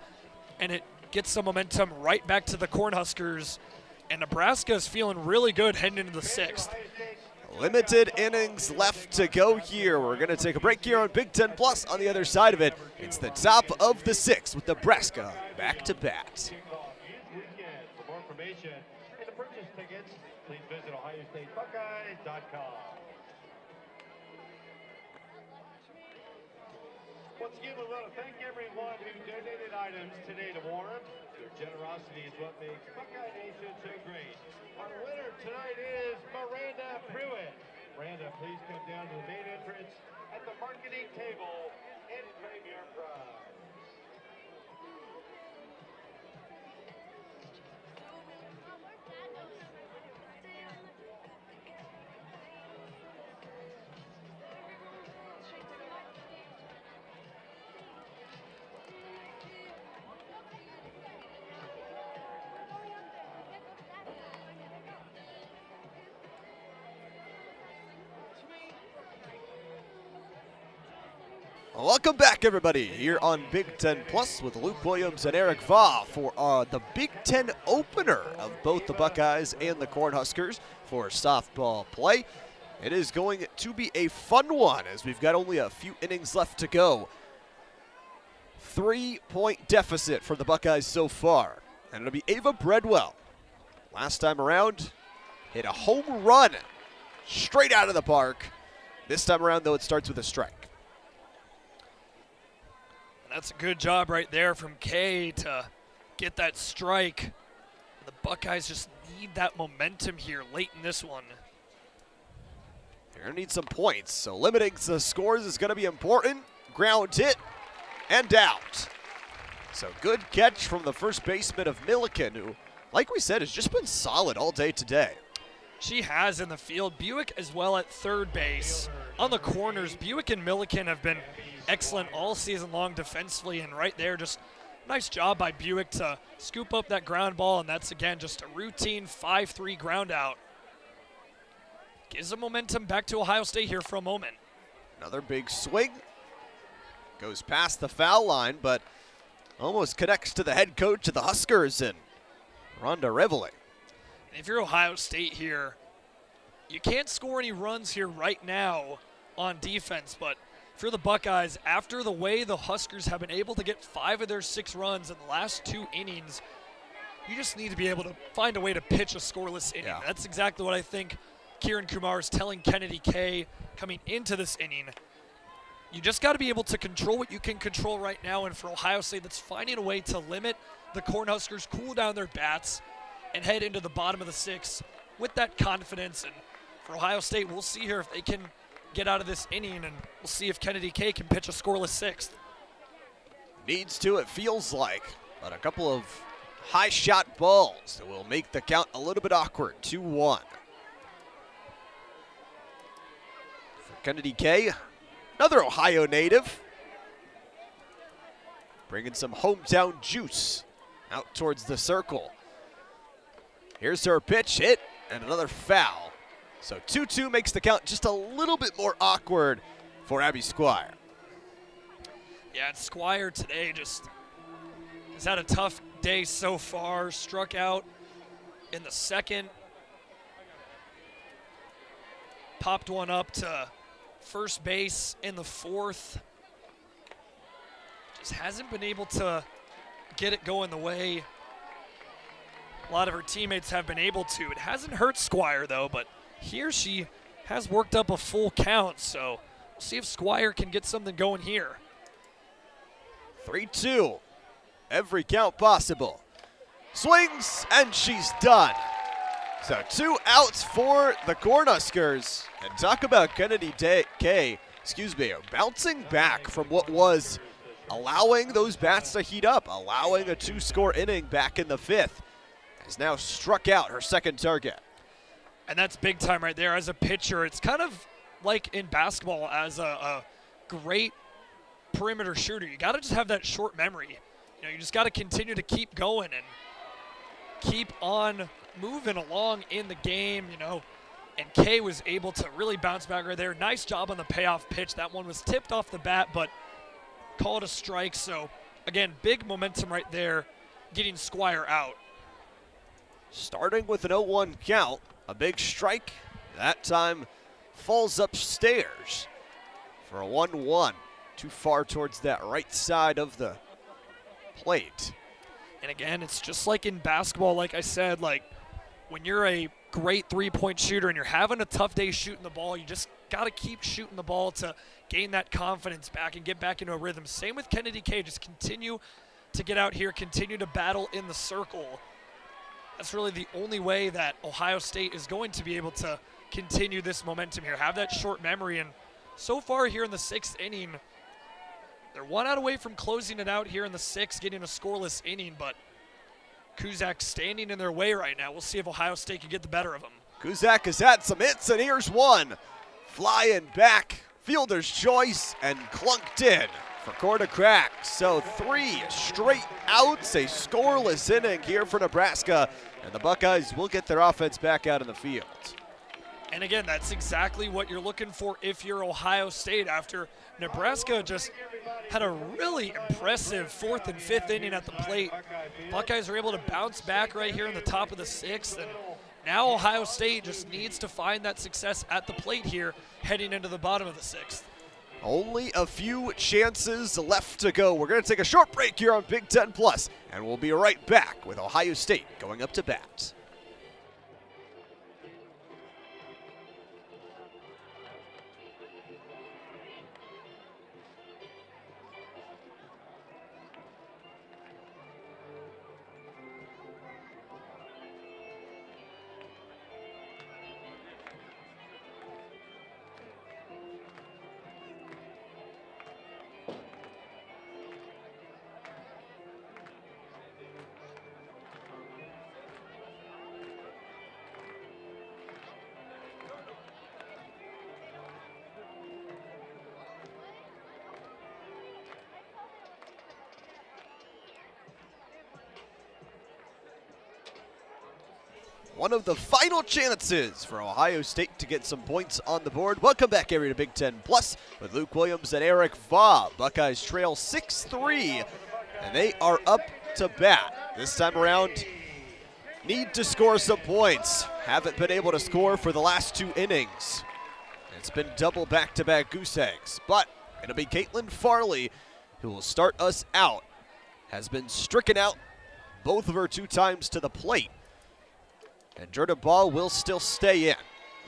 and it gets some momentum right back to the Cornhuskers. And Nebraska is feeling really good heading into the 6th. Limited innings left to go here. We're going to take a break here on Big Ten Plus. On the other side of it, it's the top of the 6th with Nebraska back to bat. For more information and to purchase tickets, please visit OhioStateBuckeyes.com. Once again, we want to thank everyone who donated items today to Warren. Their generosity is what makes Buckeye Nation so great. Our winner tonight is Miranda Pruitt. Miranda, please come down to the main entrance at the marketing table and claim your prize. Welcome back, everybody, here on Big Ten Plus with Luke Williams and Eric Vaugh for the Big Ten opener of both the Buckeyes and the Cornhuskers for softball play. It is going to be a fun one as we've got only a few innings left to go. 3-point deficit for the Buckeyes so far, and it'll be Ava Breadwell. Last time around, hit a home run straight out of the park. This time around, though, it starts with a strike. That's a good job right there from Kay to get that strike. The Buckeyes just need that momentum here late in this one. They're going to need some points, so limiting the scores is going to be important. Ground hit and out. So good catch from the first baseman of Milliken, who, like we said, has just been solid all day today. She has in the field. Buick as well at third base. On the corners, Buick and Milliken have been excellent all season long defensively, and right there, just nice job by Buick to scoop up that ground ball, and that's, again, just a routine 5-3 ground out. Gives the momentum back to Ohio State here for a moment. Another big swing. Goes past the foul line, but almost connects to the head coach of the Huskers and Rhonda Reveille. If you're Ohio State here, you can't score any runs here right now on defense, but if you're the Buckeyes, after the way the Huskers have been able to get 5 of their 6 runs in the last 2 innings, you just need to be able to find a way to pitch a scoreless inning. Yeah. That's exactly what I think Kieran Kumar is telling Kennedy Kay coming into this inning. You just got to be able to control what you can control right now, and for Ohio State, that's finding a way to limit the Cornhuskers, cool down their bats, and head into the bottom of the 6th with that confidence. And for Ohio State, we'll see here if they can get out of this inning, and we'll see if Kennedy Kay can pitch a scoreless 6th. Needs to, it feels like, but a couple of high shot balls that will make the count a little bit awkward. 2-1. For Kennedy Kay, another Ohio native, bringing some hometown juice out towards the circle. Here's her pitch, hit, and another foul. So 2-2 makes the count just a little bit more awkward for Abby Squire. Yeah, and Squire today just has had a tough day so far. Struck out in the 2nd. Popped one up to first base in the 4th. Just hasn't been able to get it going the way a lot of her teammates have been able to. It hasn't hurt Squire, though, but here she has worked up a full count, so we'll see if Squire can get something going here. 3-2. Every count possible. Swings, and she's done. So 2 outs for the Cornhuskers. And talk about Kennedy Kay bouncing back from what was allowing those bats to heat up, allowing a 2-score inning back in the 5th, has now struck out her second target. And that's big time right there. As a pitcher, it's kind of like in basketball as a great perimeter shooter. You got to just have that short memory. You just got to continue to keep going and keep on moving along in the game, And Kay was able to really bounce back right there. Nice job on the payoff pitch. That one was tipped off the bat, but called a strike. So, again, big momentum right there, getting Squire out. Starting with an 0-1 count, a big strike. That time falls upstairs for a 1-1. Too far towards that right side of the plate. And again, it's just like in basketball, like I said, like when you're a great three-point shooter and you're having a tough day shooting the ball, you just got to keep shooting the ball to gain that confidence back and get back into a rhythm. Same with Kennedy Kay. Just continue to get out here, continue to battle in the circle. That's really the only way that Ohio State is going to be able to continue this momentum here. Have that short memory. And so far here in the 6th inning, they're 1 out away from closing it out here in the 6th, getting a scoreless inning, but Kuzak standing in their way right now. We'll see if Ohio State can get the better of them. Kuzak has had some hits, and here's one. Flying back, fielder's choice, and clunked in for corner crack. So 3 straight outs, a scoreless inning here for Nebraska, and the Buckeyes will get their offense back out in the field. And again, that's exactly what you're looking for if you're Ohio State after Nebraska just had a really impressive 4th and 5th inning at the plate. Buckeyes are able to bounce back right here in the top of the 6th, and now Ohio State just needs to find that success at the plate here heading into the bottom of the 6th. Only a few chances left to go. We're going to take a short break here on Big Ten Plus, and we'll be right back with Ohio State going up to bat. One of the final chances for Ohio State to get some points on the board. Welcome back, everybody, to Big Ten Plus with Luke Williams and Eric Vaugh. Buckeyes trail 6-3, and they are up to bat. This time around, need to score some points. Haven't been able to score for the last 2 innings. It's been double back-to-back goose eggs, but it'll be Caitlin Farley who will start us out. Has been stricken out both of her 2 times to the plate. And Jordan Ball will still stay in.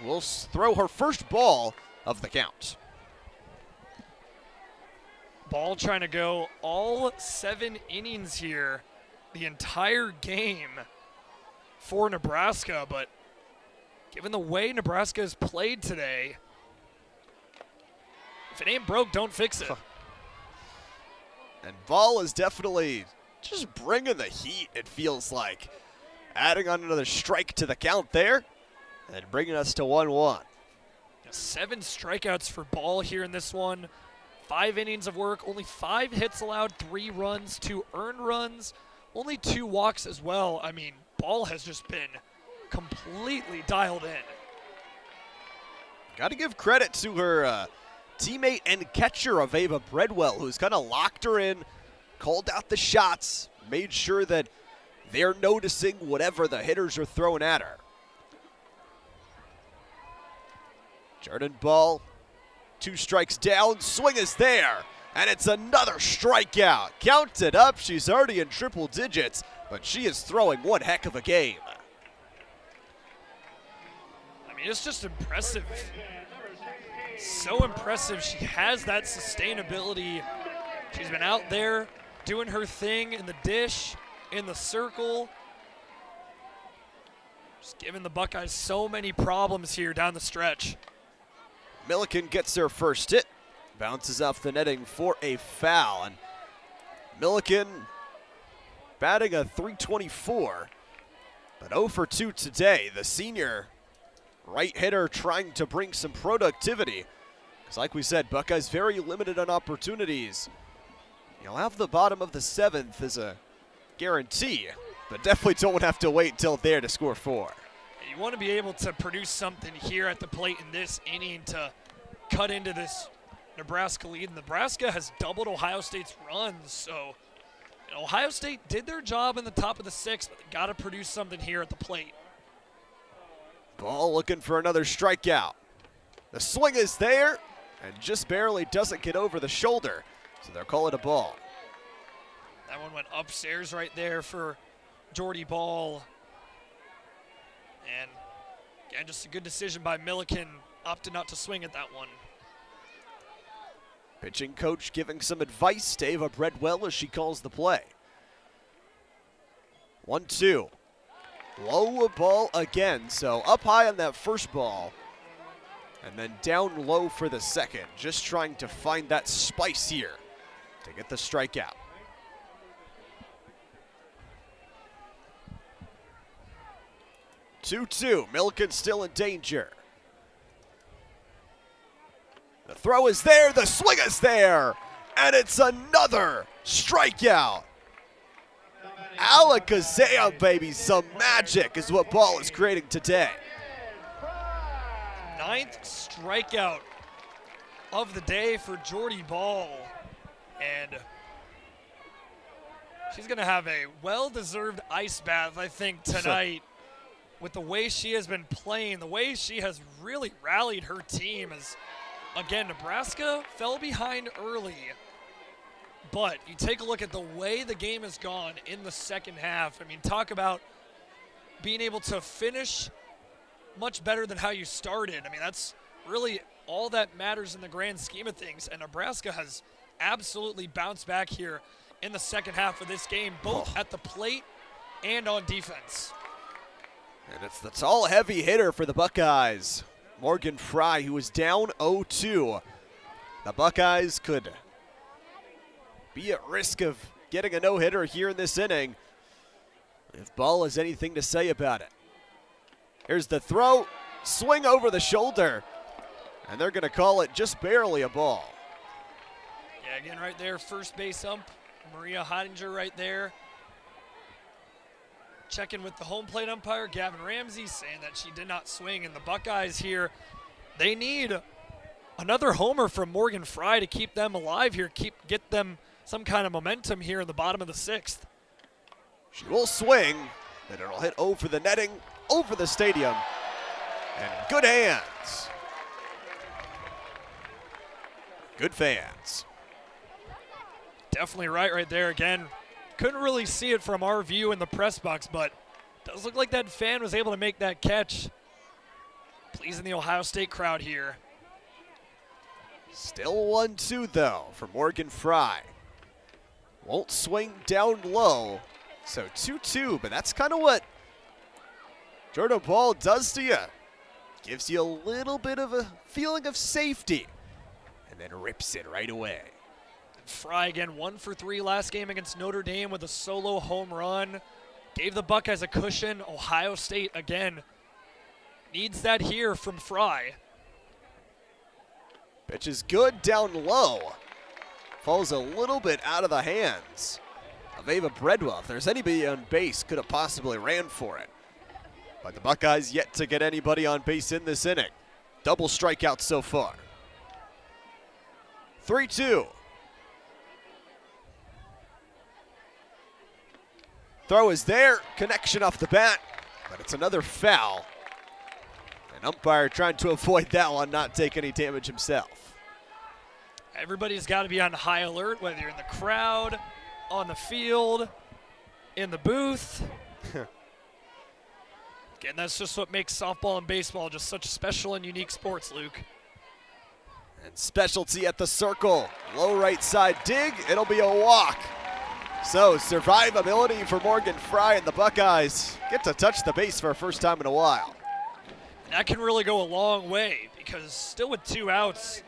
Will throw her first ball of the count. Ball trying to go all 7 innings here, the entire game for Nebraska, but given the way Nebraska has played today, if it ain't broke, don't fix it. And Ball is definitely just bringing the heat, it feels like. Adding on another strike to the count there, and bringing us to 1-1. 7 strikeouts for Ball here in this one. 5 innings of work, only 5 hits allowed, 3 runs, 2 earned runs, only 2 walks as well. I mean, Ball has just been completely dialed in. Got to give credit to her teammate and catcher, Aveva Breadwell, who's kind of locked her in, called out the shots, made sure that they're noticing whatever the hitters are throwing at her. Jordan Ball, 2 strikes down, swing is there, and it's another strikeout. Counted up, she's already in triple digits, but she is throwing one heck of a game. I mean, it's just impressive. So impressive. She has that sustainability. She's been out there doing her thing in the dish, in the circle. Just giving the Buckeyes so many problems here down the stretch. Milliken gets their first hit, Bounces off the netting for a foul. And Milliken batting a .324, but 0 for 2 today. The senior right hitter trying to bring some productivity. Because like we said, Buckeyes very limited on opportunities. You'll have the bottom of the 7th as a guarantee, but definitely don't have to wait till there to score 4. You want to be able to produce something here at the plate in this inning to cut into this Nebraska lead. Nebraska has doubled Ohio State's runs, so Ohio State did their job in the top of the 6th, but they got to produce something here at the plate. Ball looking for another strikeout. The swing is there, and just barely doesn't get over the shoulder, so they'll call it a ball. That one went upstairs right there for Jordy Ball. And again, just a good decision by Milliken, opted not to swing at that one. Pitching coach giving some advice to Ava Breadwell as she calls the play. 1-2. Low ball again, so up high on that first ball. And then down low for the second. Just trying to find that spice here to get the strikeout. Two-two. Milliken still in danger. The throw is there, the swing is there, and it's another strikeout. Alakazam, baby, some magic is what Ball is creating today. 9th strikeout of the day for Jordy Ball. And she's going to have a well-deserved ice bath, I think, tonight with the way she has been playing, the way she has really rallied her team. As, again, Nebraska fell behind early. But you take a look at the way the game has gone in the second half. I mean, talk about being able to finish much better than how you started. I mean, that's really all that matters in the grand scheme of things. And Nebraska has absolutely bounced back here in the second half of this game, both at the plate and on defense. And it's the tall, heavy hitter for the Buckeyes, Morgan Fry, who was down 0-2. The Buckeyes could be at risk of getting a no-hitter here in this inning if Ball has anything to say about it. Here's the throw, swing over the shoulder, and they're going to call it just barely a ball. Yeah, again, right there, first base ump, Maria Hottinger right there. Checking with the home plate umpire, Gavin Ramsey, saying that she did not swing. And the Buckeyes here, they need another homer from Morgan Fry to keep them alive here, get them some kind of momentum here in the bottom of the 6th. She will swing, then it'll hit over the netting, over the stadium, and good hands. Good fans. Definitely right there again. Couldn't really see it from our view in the press box, but does look like that fan was able to make that catch. Pleasing the Ohio State crowd here. Still 1-2 though for Morgan Fry. Won't swing down low, so 2-2, but that's kind of what Jordan Ball does to you. Gives you a little bit of a feeling of safety, and then rips it right away. Fry again, 1 for 3 last game against Notre Dame with a solo home run. Gave the Buckeyes a cushion. Ohio State again needs that here from Fry. Pitch is good down low. Falls a little bit out of the hands of Ava Breadwell. If there's anybody on base, could have possibly ran for it. But the Buckeyes yet to get anybody on base in this inning. Double strikeouts so far. 3-2. Throw is there, connection off the bat, but it's another foul. An umpire trying to avoid that one, not take any damage himself. Everybody's got to be on high alert, whether you're in the crowd, on the field, in the booth. Again, that's just what makes softball and baseball just such special and unique sports, Luke. And specialty at the circle. Low right side dig, it'll be a walk. So survivability for Morgan Fry, and the Buckeyes get to touch the base for a first time in a while. That can really go a long way because still with 2 outs,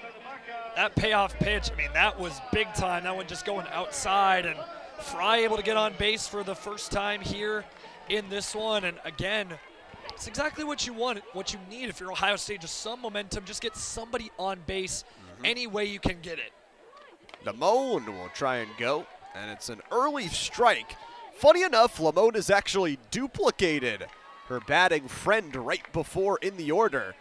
that payoff pitch, I mean, that was big time. That one just going outside, and Fry able to get on base for the first time here in this one. And again, it's exactly what you want, what you need if you're Ohio State. Just some momentum, just get somebody on base any way you can get it. Lamone will try and go, and it's an early strike. Funny enough, Lamone has actually duplicated her batting friend right before in the order.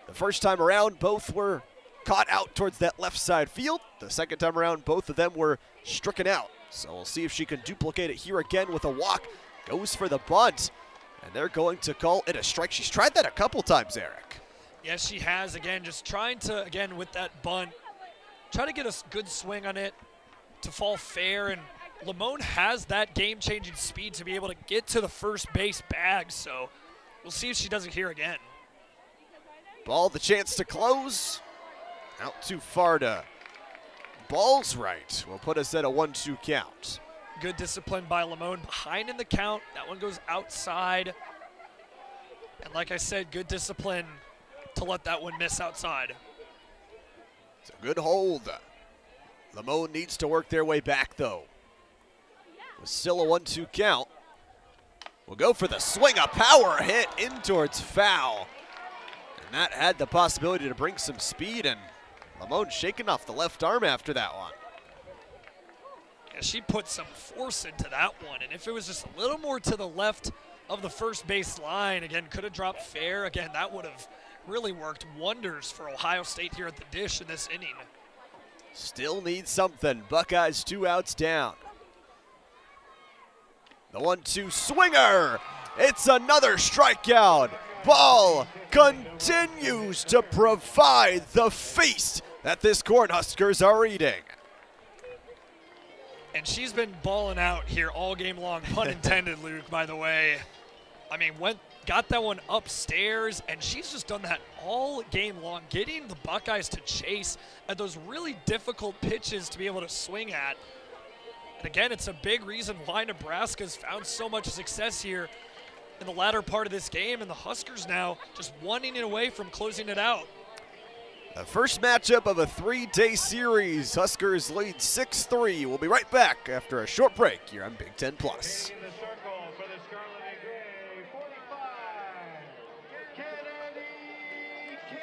The first time around, both were caught out towards that left side field. The second time around, both of them were stricken out. So we'll see if she can duplicate it here again with a walk. Goes for the bunt, and they're going to call it a strike. She's tried that a couple times, Eric. Yes, she has. Again, just trying to, again, with that bunt, try to get a good swing on it to fall fair. And Lamone has that game-changing speed to be able to get to the first base bag. So we'll see if she does it here again. Ball, the chance to close. Out too far to ball's right. Will put us at a 1-2 count. Good discipline by Lamone. Behind in the count. That one goes outside. And like I said, good discipline to let that one miss outside. It's a good hold. Lamone needs to work their way back, though. With still a 1-2 count. We'll go for the swing. A power hit in towards foul. And that had the possibility to bring some speed, and Lamone shaking off the left arm after that one. Yeah, she put some force into that one, and if it was just a little more to the left of the first base line, again, could have dropped fair. Again, that would have really worked wonders for Ohio State here at the dish in this inning. Still needs something. Buckeyes 2 outs down. The 1-2 swinger. It's another strikeout. Ball continues to provide the feast that this Cornhuskers are eating. And she's been balling out here all game long, pun intended, Luke, by the way. I mean, got that one upstairs, and she's just done that all game long, getting the Buckeyes to chase at those really difficult pitches to be able to swing at. And again, it's a big reason why Nebraska's found so much success here in the latter part of this game, and the Huskers now just wanting it away from closing it out. The first matchup of a 3-day series. Huskers lead 6-3. We'll be right back after a short break here on Big Ten Plus. In the circle for the Scarlet and Gray, 45, Kennedy King.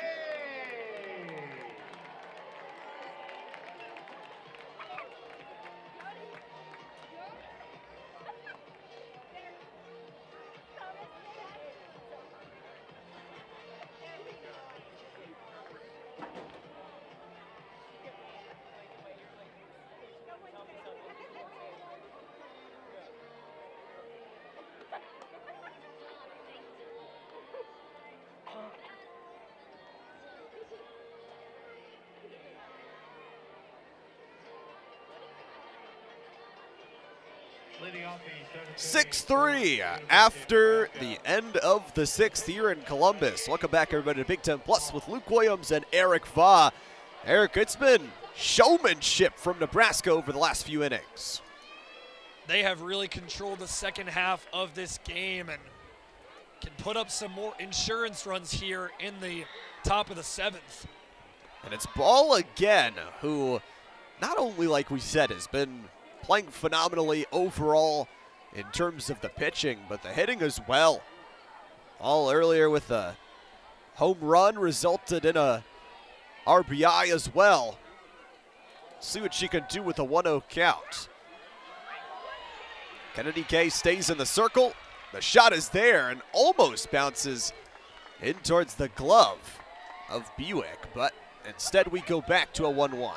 Leading off the 6-3 after the end of the sixth here in Columbus. Welcome back, everybody, to Big Ten Plus with Luke Williams and Eric Vaugh. Eric, it's been showmanship from Nebraska over the last few innings. They have really controlled the second half of this game and can put up some more insurance runs here in the top of the seventh. And it's Ball again, who not only, like we said, has been playing phenomenally overall in terms of the pitching, but the hitting as well. All earlier with a home run resulted in a RBI as well. See what she can do with a 1-0 count. Kennedy K stays in the circle. The shot is there and almost bounces in towards the glove of Buick, but instead we go back to a 1-1.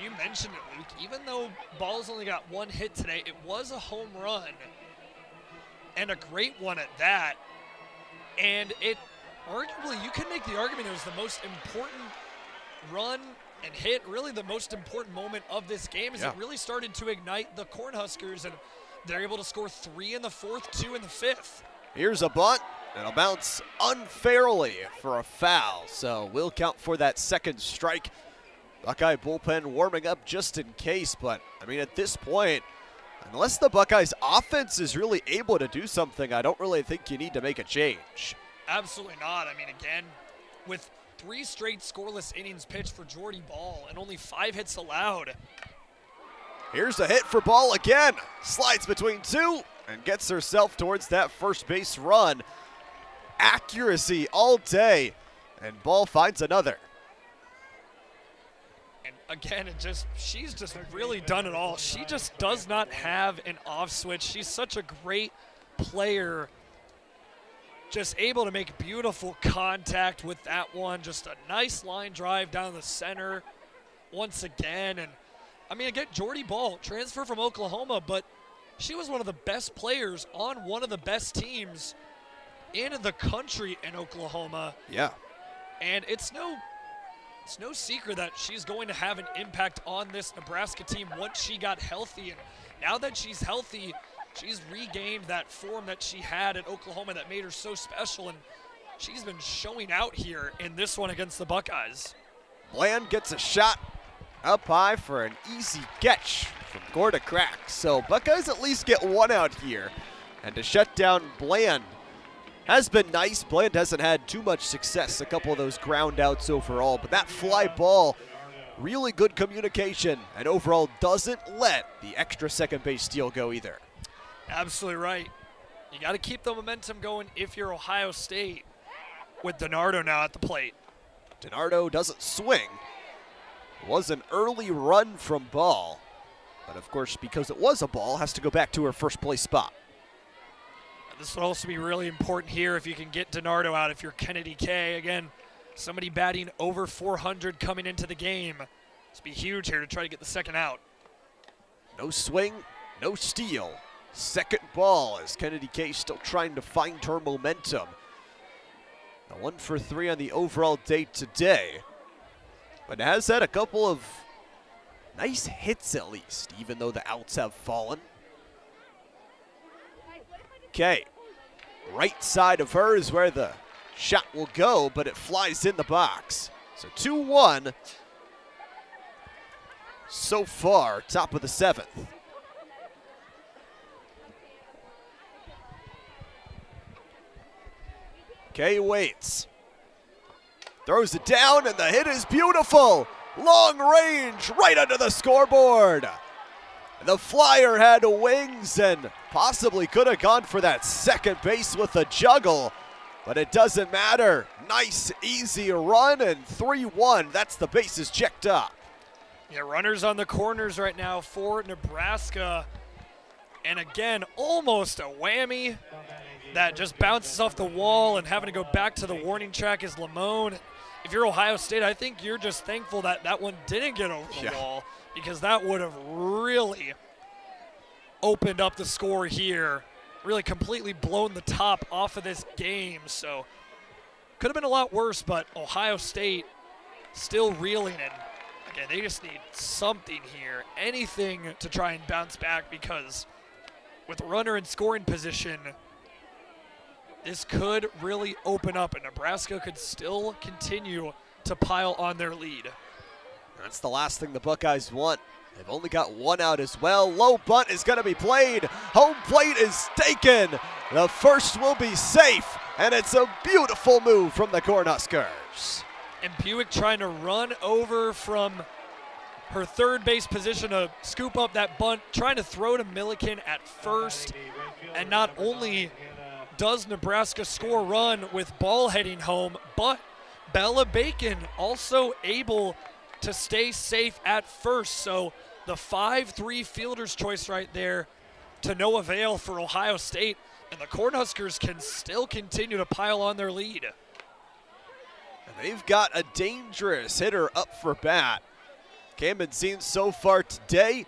You mentioned it, Luke. Even though Ball's only got one hit today, it was a home run, and a great one at that. And it, arguably, you can make the argument it was the most important run and hit, really the most important moment of this game, as it really started to ignite the Cornhuskers, and they're able to score 3 in the fourth, 2 in the fifth. Here's a bunt. It'll bounce unfairly for a foul, so we'll count for that second strike. Buckeye bullpen warming up just in case, but I mean, at this point, unless the Buckeyes offense is really able to do something, I don't really think you need to make a change. Absolutely not. I mean, again, with 3 straight scoreless innings pitched for Jordy Ball and only 5 hits allowed. Here's a hit for Ball again. Slides between 2 and gets herself towards that first base run. Accuracy all day, and Ball finds another. And again, she's just really done it all. She just does not have an off switch. She's such a great player. Just able to make beautiful contact with that one. Just a nice line drive down the center once again. And I mean, again, Jordy Ball, transfer from Oklahoma, but she was one of the best players on one of the best teams in the country in Oklahoma. Yeah. And it's no secret that she's going to have an impact on this Nebraska team once she got healthy. And now that she's healthy, she's regained that form that she had at Oklahoma that made her so special, and she's been showing out here in this one against the Buckeyes. Bland gets a shot up high for an easy catch from Gorda Crack. So Buckeyes at least get 1 out here. And to shut down Bland has been nice. Bland hasn't had too much success, a couple of those ground outs overall, but that fly ball, really good communication, and overall doesn't let the extra second base steal go either. Absolutely right. You got to keep the momentum going if you're Ohio State, with DiNardo now at the plate. DiNardo doesn't swing. It was an early run from Ball, but of course, because it was a ball, has to go back to her first place spot. This will also be really important here if you can get DiNardo out. If you're Kennedy K, again, somebody batting over 400 coming into the game. This will be huge here to try to get the second out. No swing, no steal. Second ball as Kennedy K still trying to find her momentum. A 1 for 3 on the overall day today, but has had a couple of nice hits at least, even though the outs have fallen. Okay, right side of her is where the shot will go, but it flies in the box. So 2-1 so far, top of the 7th. Kay waits. Throws it down, and the hit is beautiful. Long range, right under the scoreboard. The flyer had wings and possibly could have gone for that second base with a juggle, but it doesn't matter. Nice, easy run, and 3-1. That's the bases checked up. Yeah, runners on the corners right now for Nebraska. And again, almost a whammy. That just bounces off the wall, and having to go back to the warning track is Lamone. If you're Ohio State, I think you're just thankful that that one didn't get over the wall, because that would have really opened up the score here, really completely blown the top off of this game. So could have been a lot worse, but Ohio State still reeling in. Again, they just need something here, anything to try and bounce back, because with runner in scoring position, this could really open up, and Nebraska could still continue to pile on their lead. That's the last thing the Buckeyes want. They've only got 1 out as well. Low bunt is going to be played. Home plate is taken. The first will be safe, and it's a beautiful move from the Cornhuskers. And Buick trying to run over from her third base position to scoop up that bunt, trying to throw to Milliken at first, and not only does Nebraska score a run with Ball heading home, but Bella Bacon also able to stay safe at first. So the 5-3 fielder's choice right there to no avail for Ohio State, and the Cornhuskers can still continue to pile on their lead. And they've got a dangerous hitter up for bat. Camden seen so far today,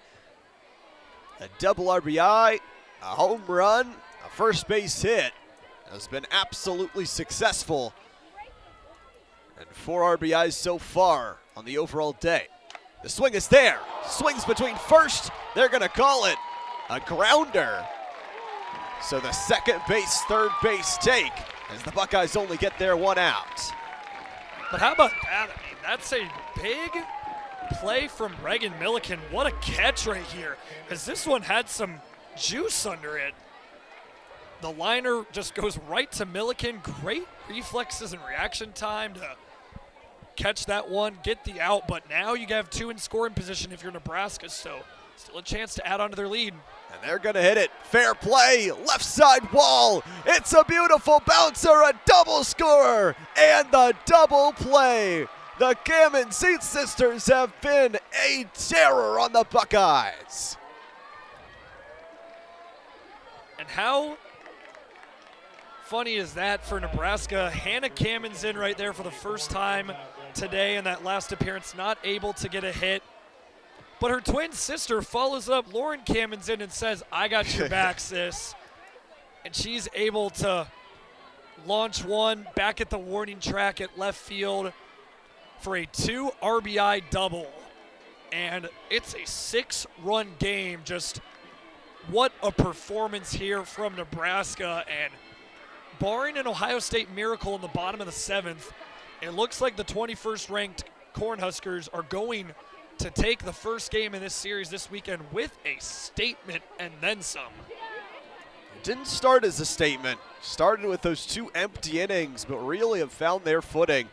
a double RBI, a home run, a first base hit, has been absolutely successful. And 4 RBIs so far on the overall day. The swing is there. Swings between first. They're going to call it a grounder. So the second base, third base take as the Buckeyes only get their 1 out. But how about that? I mean, that's a big play from Reagan Milliken. What a catch right here, as this one had some juice under it. The liner just goes right to Milliken. Great reflexes and reaction time to catch that one, get the out, but now you have 2 in scoring position if you're Nebraska, so still a chance to add on to their lead. And they're going to hit it. Fair play, left side wall. It's a beautiful bouncer, a double scorer, and the double play. The Gammon Seat sisters have been a terror on the Buckeyes. And how funny is that for Nebraska? Hannah Kammen's in right there for the first time today in that last appearance, not able to get a hit. But her twin sister follows up. Lauren Kammen's in and says, I got your back, sis. And she's able to launch one back at the warning track at left field for a 2 RBI double. And it's a 6-run game. Just what a performance here from Nebraska. And barring an Ohio State miracle in the bottom of the 7th, it looks like the 21st ranked Cornhuskers are going to take the first game in this series this weekend with a statement and then some. It didn't start as a statement. Started with those 2 empty innings, but really have found their footing.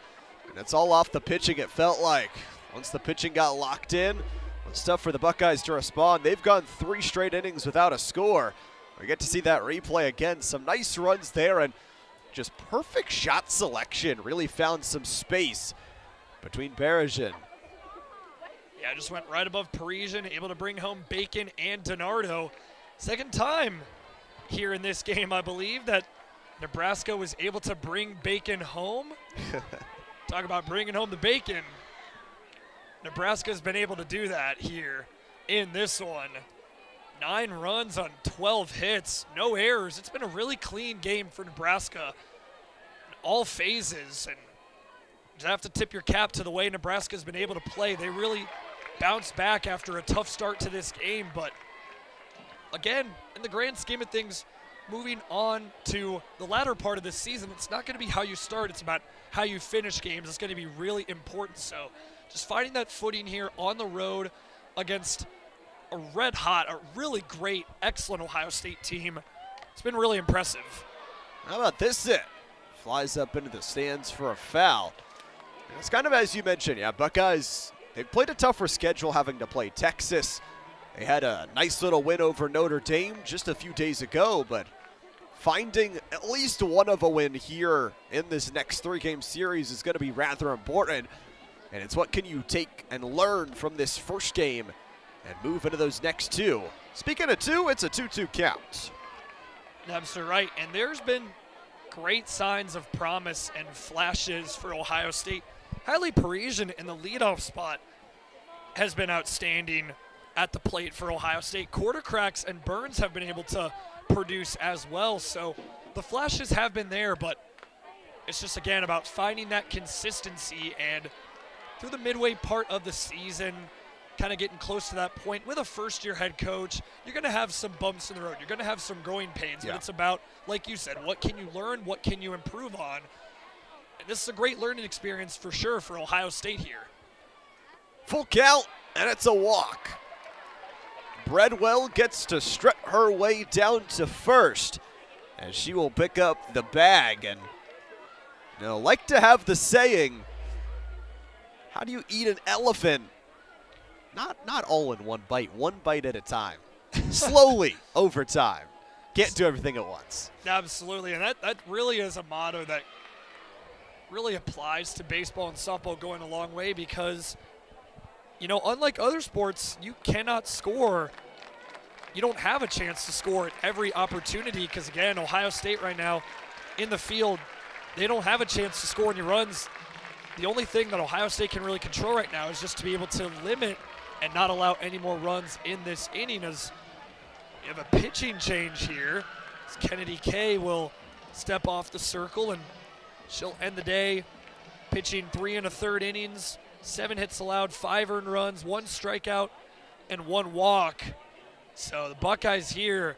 And it's all off the pitching, it felt like. Once the pitching got locked in, it's tough for the Buckeyes to respond. They've gone 3 straight innings without a score. We get to see that replay again. Some nice runs there and just perfect shot selection. Really found some space between Berezin. Yeah, just went right above Parisian, able to bring home Bacon and DiNardo. Second time here in this game, I believe, that Nebraska was able to bring Bacon home. Talk about bringing home the bacon. Nebraska's been able to do that here in this one. 9 runs on 12 hits, no errors. It's been a really clean game for Nebraska in all phases. And you have to tip your cap to the way Nebraska's been able to play. They really bounced back after a tough start to this game. But again, in the grand scheme of things, moving on to the latter part of this season, it's not going to be how you start. It's about how you finish games. It's going to be really important. So just finding that footing here on the road against a red hot, a really great, excellent Ohio State team. It's been really impressive. How about this hit? Flies up into the stands for a foul. And it's kind of as you mentioned, yeah, Buckeyes, they've played a tougher schedule having to play Texas. They had a nice little win over Notre Dame just a few days ago, but finding at least one of a win here in this next 3-game series is going to be rather important. And it's what can you take and learn from this first game and move into those next 2. Speaking of 2, it's a 2-2 count. Absolutely right. And there's been great signs of promise and flashes for Ohio State. Hadley Parisian in the leadoff spot has been outstanding at the plate for Ohio State. Quartercracks and Burns have been able to produce as well. So the flashes have been there, but it's just, again, about finding that consistency. And through the midway part of the season, kind of getting close to that point with a first-year head coach, you're going to have some bumps in the road. You're going to have some growing pains. Yeah. But it's about, like you said, what can you learn? What can you improve on? And this is a great learning experience for sure for Ohio State here. Full count, and it's a walk. Breadwell gets to strut her way down to first, and she will pick up the bag. And you know, like to have the saying, how do you eat an elephant? Not all in one bite at a time. Slowly, over time. Can't do everything at once. Absolutely, and that really is a motto that really applies to baseball and softball going a long way because, you know, unlike other sports, you cannot score. You don't have a chance to score at every opportunity because, again, Ohio State right now in the field, they don't have a chance to score any runs. The only thing that Ohio State can really control right now is just to be able to limit and not allow any more runs in this inning. As you have a pitching change here, as Kennedy Kay will step off the circle and she'll end the day pitching 3 1/3 innings, 7 hits allowed, 5 earned runs, 1 strikeout, and 1 walk. So the Buckeyes here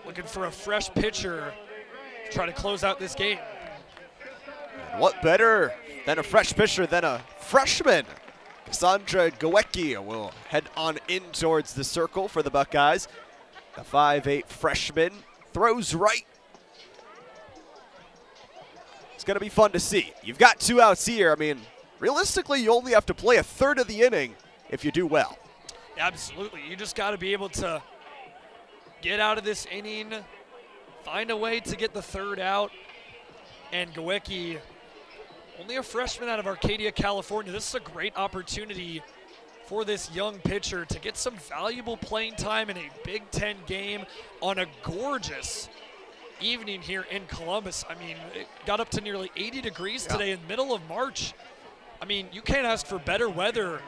looking for a fresh pitcher to try to close out this game. And what better than a fresh pitcher than a freshman? Cassandra Gowecki will head on in towards the circle for the Buckeyes. The 5'8" freshman throws right. It's going to be fun to see. You've got 2 outs here. I mean, realistically, you only have to play a third of the inning if you do well. Absolutely. You just got to be able to get out of this inning, find a way to get the third out. And Gawecki, only a freshman out of Arcadia, California. This is a great opportunity for this young pitcher to get some valuable playing time in a Big Ten game on a gorgeous evening here in Columbus. I mean, it got up to nearly 80 degrees today in the middle of March. I mean, you can't ask for better weather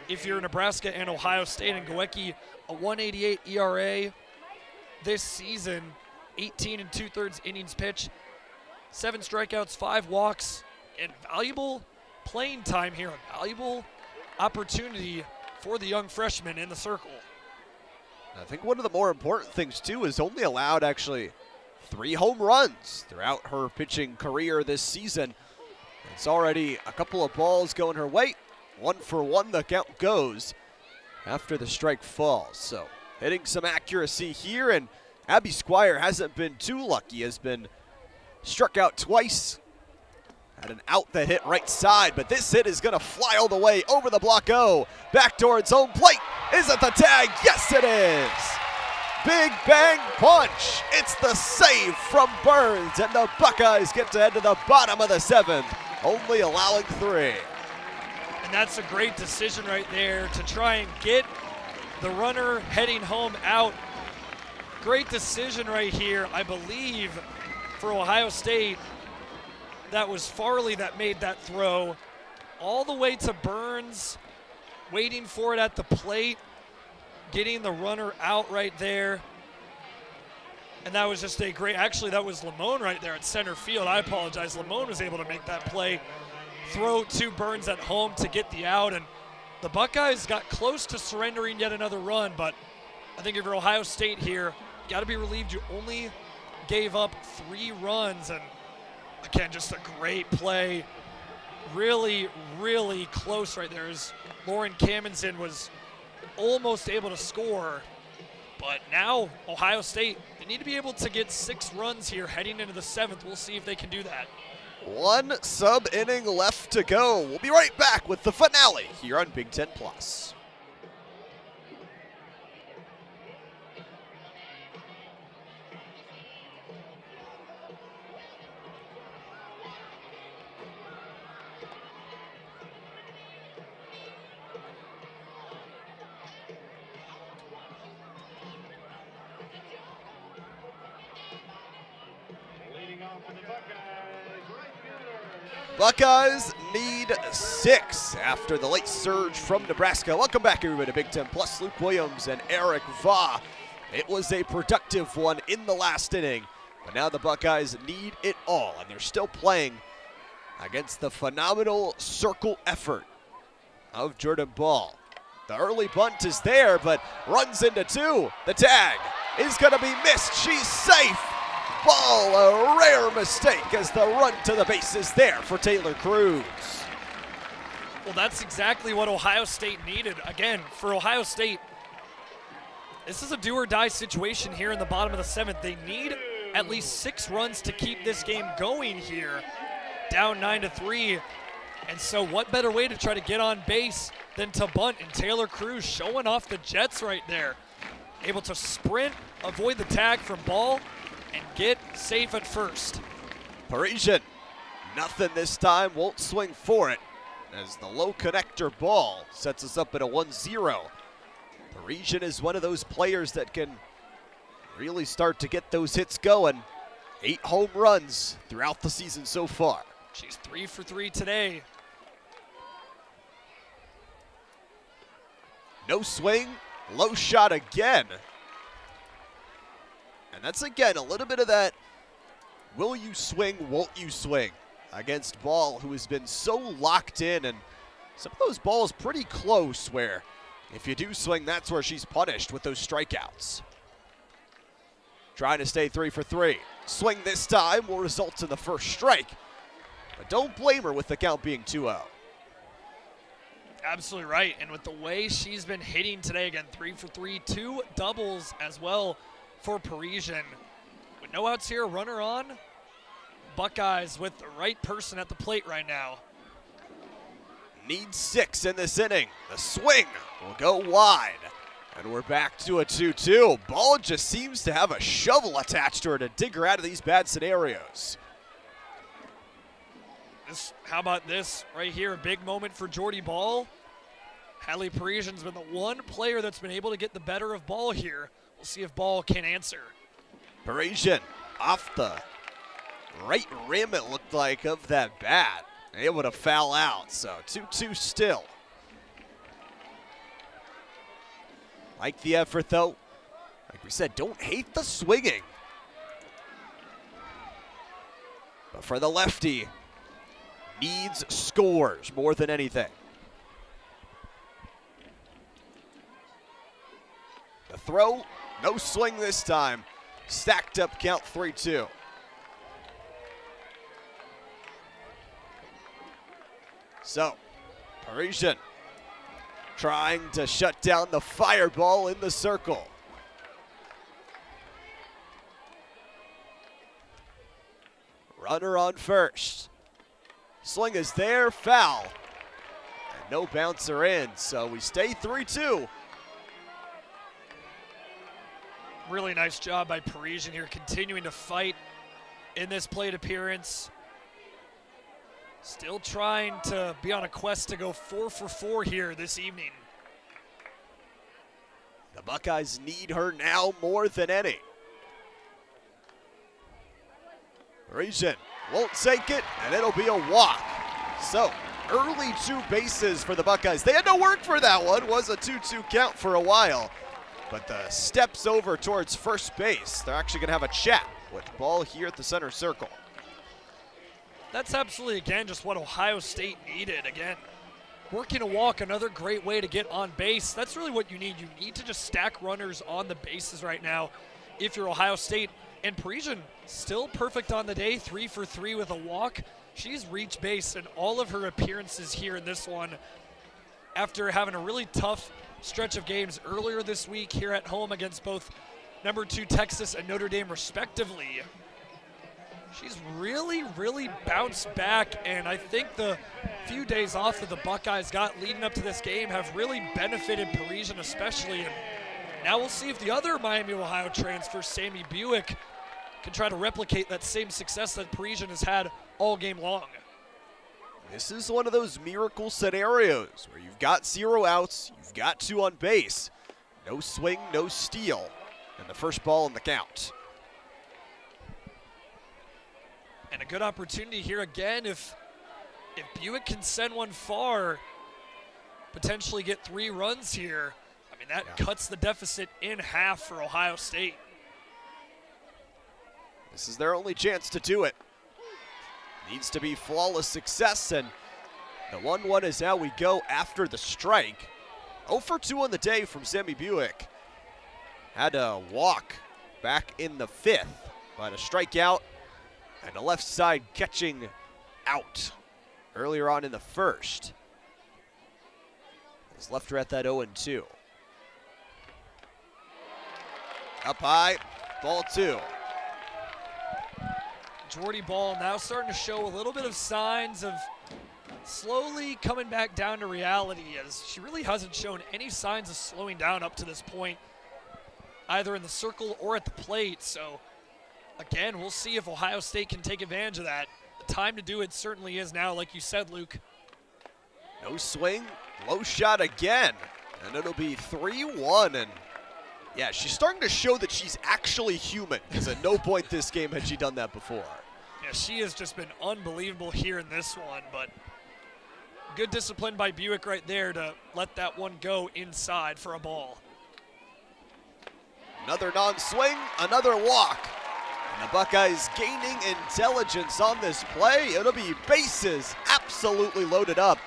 if you're Nebraska and Ohio State. And Gawecki, a 1.88 ERA this season, 18 2/3 innings pitched, 7 strikeouts, 5 walks, and valuable playing time here, a valuable opportunity for the young freshman in the circle. I think one of the more important things, too, is only allowed actually 3 home runs throughout her pitching career this season. It's already a couple of balls going her way. 1 for 1 the count goes after the strike falls. So hitting some accuracy here, and Abby Squire hasn't been too lucky, has been struck out twice. Had an out that hit right side, but this hit is going to fly all the way over the block O. Back towards home plate. Is it the tag? Yes, it is. Big bang punch. It's the save from Burns, and the Buckeyes get to head to the bottom of the 7th, only allowing 3. And that's a great decision right there to try and get the runner heading home out. Great decision right here, I believe, for Ohio State. That was Farley that made that throw all the way to Burns, waiting for it at the plate, getting the runner out right there. And that was just a great, actually that was Lamone right there at center field. I apologize, Lamone was able to make that play, throw to Burns at home to get the out. And the Buckeyes got close to surrendering yet another run, but I think if you're Ohio State here, you gotta be relieved you only gave up 3 runs. And again, just a great play. Really, really close right there as Lauren Kamenson was almost able to score. But now Ohio State, they need to be able to get 6 runs here heading into the 7th. We'll see if they can do that. 1 sub-inning left to go. We'll be right back with the finale here on Big Ten Plus. Buckeyes need 6 after the late surge from Nebraska. Welcome back, everybody, to Big Ten Plus. Luke Williams and Eric Vaugh. It was a productive one in the last inning, but now the Buckeyes need it all, and they're still playing against the phenomenal circle effort of Jordan Ball. The early bunt is there, but runs into 2. The tag is going to be missed. She's safe. Ball, a rare mistake as the run to the base is there for Taylor Cruz. Well, that's exactly what Ohio State needed. Again, for Ohio State, this is a do-or-die situation here in the bottom of the 7th. They need at least 6 runs to keep this game going here, down 9-3. And so what better way to try to get on base than to bunt? And Taylor Cruz showing off the Jets right there. Able to sprint, avoid the tag from Ball, and get safe at first. Parisian, nothing this time, won't swing for it as the low connector ball sets us up at a 1-0. Parisian is one of those players that can really start to get those hits going. 8 home runs throughout the season so far. She's 3 for 3 today. No swing, low shot again. And that's, again, a little bit of that will you swing, won't you swing against Ball, who has been so locked in, and some of those balls pretty close where if you do swing, that's where she's punished with those strikeouts. Trying to stay 3 for 3. Swing this time will result in the first strike, but don't blame her with the count being 2-0. Absolutely right, and with the way she's been hitting today, again, 3 for 3, 2 doubles as well for Parisian. With no outs here, runner on. Buckeyes with the right person at the plate right now. need 6 in this inning. The swing will go wide. And we're back to a 2-2. Ball just seems to have a shovel attached to her to dig her out of these bad scenarios. How about this right here? A big moment for Jordy Ball. Hadley Parisian's been the one player that's been able to get the better of Ball here. We'll see if Ball can answer. Parisian off the right rim, it looked like, of that bat. Able to foul out, so 2-2 still. Like the effort, though. Like we said, don't hate the swinging. But for the lefty, needs scores more than anything. The throw, no swing this time. Stacked up count 3-2. So, Parisian trying to shut down the fireball in the circle. Runner on first. Swing is there, foul. And no bouncer in, so we stay 3-2. Really nice job by Parisian here, continuing to fight in this plate appearance. Still trying to be on a quest to go 4 for 4 here this evening. The Buckeyes need her now more than any. Parisian won't take it, and it'll be a walk. So, early 2 bases for the Buckeyes. They had no work for that one. Was a 2-2 count for a while. But the steps over towards first base, they're actually going to have a chat with Ball here at the center circle. That's absolutely, again, just what Ohio State needed. Again, working a walk, another great way to get on base. That's really what you need. You need to just stack runners on the bases right now if you're Ohio State. And Parisian still perfect on the day, 3 for 3 with a walk. She's reached base in all of her appearances here in this one after having a really tough stretch of games earlier this week here at home against both number 2 Texas and Notre Dame respectively. She's really bounced back, and I think the few days off that the Buckeyes got leading up to this game have really benefited Parisian especially. And now we'll see if the other Miami of Ohio transfer, Sammy Buick, can try to replicate that same success that Parisian has had all game long. This is one of those miracle scenarios where you've got 0 outs, you've got 2 on base, no swing, no steal, and the first ball in the count. And a good opportunity here again if Buick can send one far, potentially get 3 runs here. I mean, that cuts the deficit in half for Ohio State. This is their only chance to do it. Needs to be flawless success, and the 1-1 is how we go after the strike. 0 for 2 on the day from Sammy Buick. Had a walk back in the 5th, but a strikeout and a left side catching out earlier on in the 1st. Has left her at that 0-2. Up high, ball 2. Jordy Ball now starting to show a little bit of signs of slowly coming back down to reality, as she really hasn't shown any signs of slowing down up to this point, either in the circle or at the plate. So again, we'll see if Ohio State can take advantage of that. The time to do it certainly is now, like you said, Luke. No swing, low shot again, and it'll be 3-1. And yeah, she's starting to show that she's actually human, because at no point this game had she done that before. Yeah, she has just been unbelievable here in this one, but good discipline by Buick right there to let that one go inside for a ball. Another non-swing, another walk. And the Buckeyes gaining intelligence on this play. It'll be bases absolutely loaded up.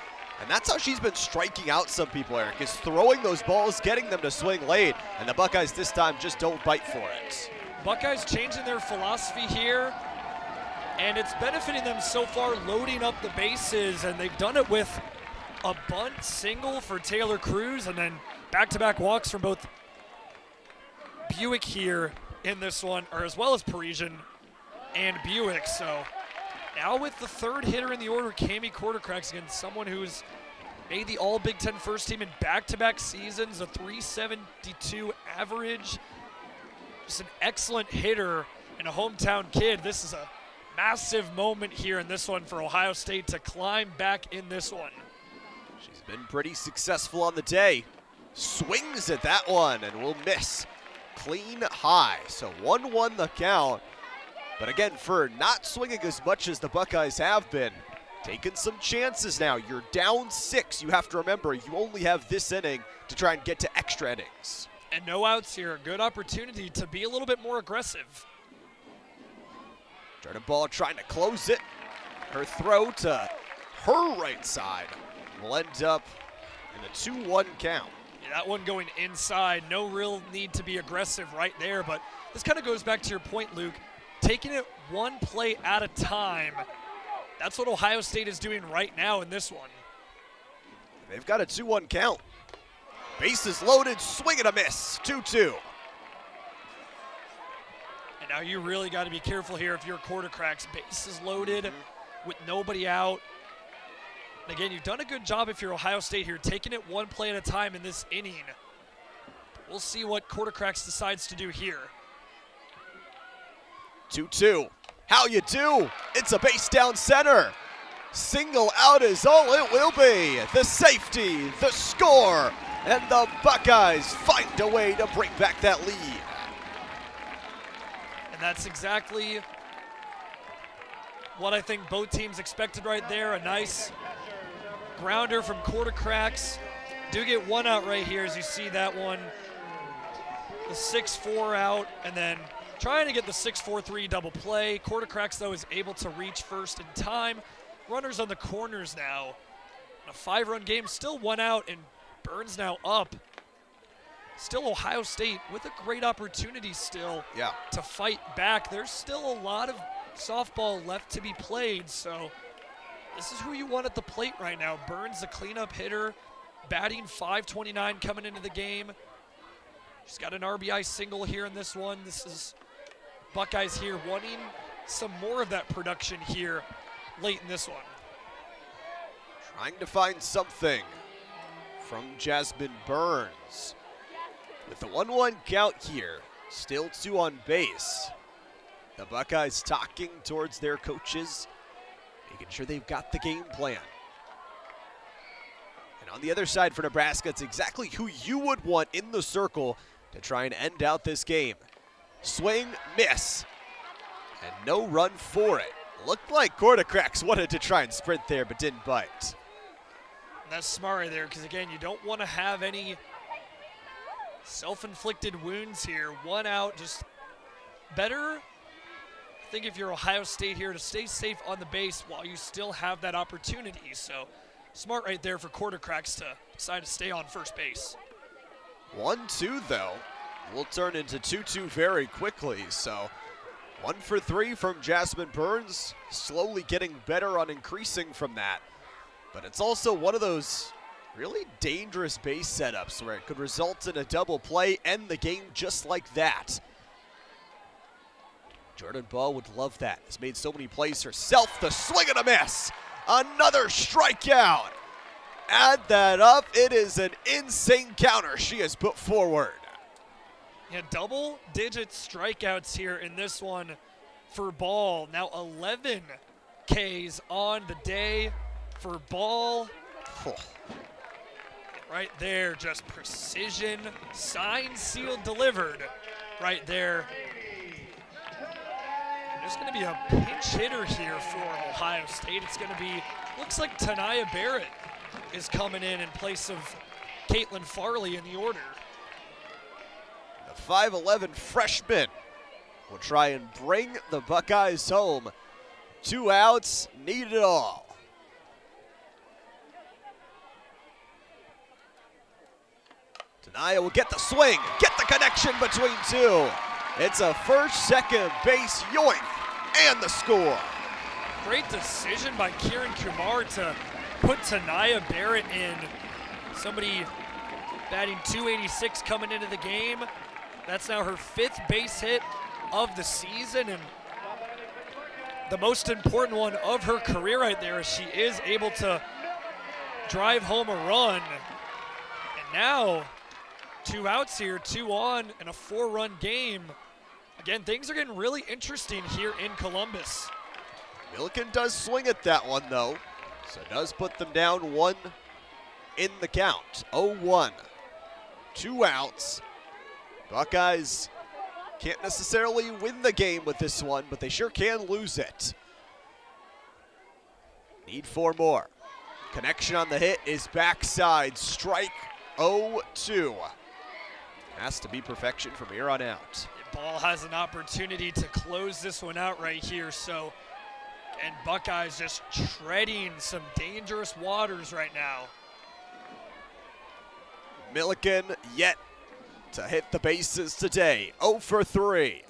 And that's how she's been striking out some people, Eric, is throwing those balls, getting them to swing late. And the Buckeyes this time just don't bite for it. Buckeyes changing their philosophy here, and it's benefiting them so far, loading up the bases, and they've done it with a bunt single for Taylor Cruz, and then back-to-back walks from both Buick here in this one, or as well as Parisian and Buick. So now with the 3rd hitter in the order, Cami Quartercracks, again, someone who's made the All Big Ten first team in back-to-back seasons, a .372 average. Just an excellent hitter and a hometown kid. This is a massive moment here in this one for Ohio State to climb back in this one. She's been pretty successful on the day. Swings at that one and will miss. Clean high, so 1-1 the count. But again, for not swinging as much as the Buckeyes have been, taking some chances now. You're down 6. You have to remember, you only have this inning to try and get to extra innings. And no outs here. A good opportunity to be a little bit more aggressive. Jordan Ball trying to close it. Her throw to her right side will end up in a 2-1 count. Yeah, that one going inside. No real need to be aggressive right there, but this kind of goes back to your point, Luke. Taking it one play at a time. That's what Ohio State is doing right now in this one. They've got a 2-1 count. Bases loaded, swing and a miss, 2-2. And now you really got to be careful here if you're quarter cracks. Bases loaded with nobody out. And again, you've done a good job if you're Ohio State here, taking it one play at a time in this inning. We'll see what quarter cracks decides to do here. 2-2. How you do? It's a base down center. Single out is all it will be. The safety, the score, and the Buckeyes find a way to bring back that lead. And that's exactly what I think both teams expected right there. A nice grounder from quarter cracks. Do get one out right here as you see that one. The 6-4 out, and then trying to get the 6-4-3 double play. Quarter cracks, though, is able to reach first in time. Runners on the corners now. A 5-run game, still one out, and Burns now up. Still Ohio State with a great opportunity still to fight back. There's still a lot of softball left to be played, so this is who you want at the plate right now. Burns, the cleanup hitter, batting .529 coming into the game. She's got an RBI single here in this one. This is Buckeyes here wanting some more of that production here late in this one. Trying to find something from Jasmine Burns. With the 1-1 count here, still 2 on base. The Buckeyes talking towards their coaches, making sure they've got the game plan. And on the other side for Nebraska, it's exactly who you would want in the circle to try and end out this game. Swing, miss, and no run for it. Looked like quarter cracks wanted to try and sprint there, but didn't bite. And that's smart right there, because again, you don't want to have any self-inflicted wounds here. One out, just better, I think, if you're Ohio State here, to stay safe on the base while you still have that opportunity. So smart right there for quarter cracks to decide to stay on first base. 1-2 though, will turn into 2-2 very quickly. So 1 for 3 from Jasmine Burns, slowly getting better on increasing from that. But it's also one of those really dangerous base setups where it could result in a double play, end the game just like that. Jordan Ball would love that. Has made so many plays herself. The swing and a miss. Another strikeout. Add that up. It is an insane counter she has put forward. Yeah, double-digit strikeouts here in this one for Ball. Now 11 Ks on the day for Ball. Right there, just precision, signed, sealed, delivered right there. And there's going to be a pinch hitter here for Ohio State. It's going to be, looks like Tanaya Barrett is coming in place of Caitlin Farley in the order. The 5'11" freshman will try and bring the Buckeyes home. 2 outs, need it all. Tanaya will get the swing, get the connection between two. It's a first, second base yoink, and the score. Great decision by Kieran Kumar to put Tanaya Barrett in. Somebody batting .286 coming into the game. That's now her 5th base hit of the season, and the most important one of her career right there, as she is able to drive home a run. And now 2 outs here, 2 on, and a 4-run game. Again, things are getting really interesting here in Columbus. Milliken does swing at that one, though, so does put them down 1 in the count. 0-1. 2 outs. Buckeyes can't necessarily win the game with this one, but they sure can lose it. Need 4 more. Connection on the hit is backside. Strike 0-2. Has to be perfection from here on out. Ball has an opportunity to close this one out right here. So, and Buckeyes just treading some dangerous waters right now. Milliken yet to hit the bases today. 0 for 3.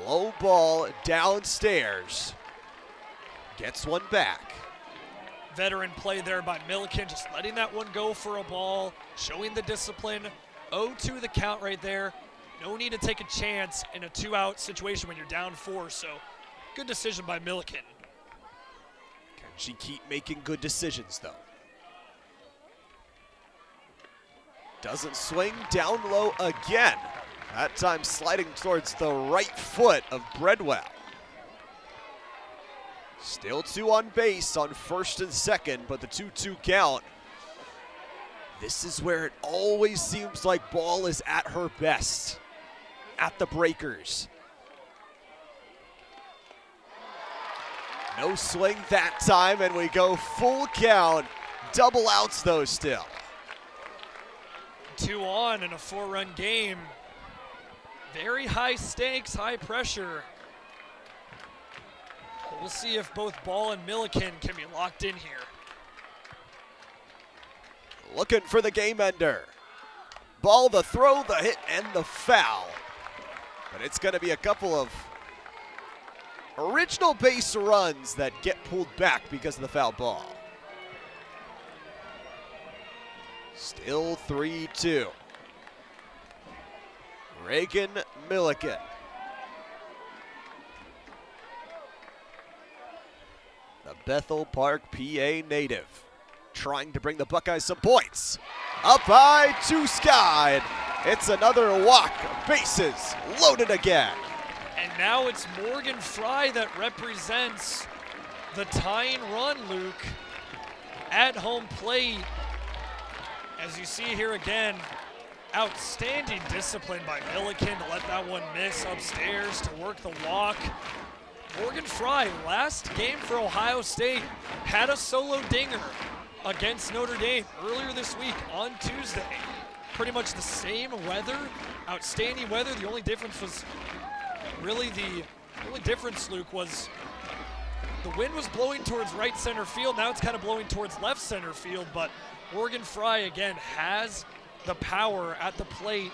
Low ball downstairs. Gets one back. Veteran play there by Milliken, just letting that one go for a ball, showing the discipline. 0-2 the count right there. No need to take a chance in a 2-out situation when you're down 4, so good decision by Milliken. Can she keep making good decisions, though? Doesn't swing, down low again. That time sliding towards the right foot of Breadwell. Still 2 on base on first and second, but the 2-2 count. This is where it always seems like Ball is at her best, at the breakers. No swing that time, and we go full count. Double outs, though, still. 2 on in a 4-run game. Very high stakes, high pressure. But we'll see if both Ball and Milliken can be locked in here. Looking for the game ender. Ball, the throw, the hit, and the foul. But it's going to be a couple of original base runs that get pulled back because of the foul ball. Still 3-2. Reagan Milliken. The Bethel Park, PA native, trying to bring the Buckeyes some points. Up high to Sky. It's another walk. Bases loaded again. And now it's Morgan Fry that represents the tying run, Luke, at home plate. As you see here again, outstanding discipline by Milliken to let that one miss upstairs, to work the walk. Morgan Fry, last game for Ohio State, had a solo dinger against Notre Dame earlier this week on Tuesday. Pretty much the same weather, outstanding weather. The only difference was really Luke, was the wind was blowing towards right center field. Now it's kind of blowing towards left center field, but Morgan Fry, again, has the power at the plate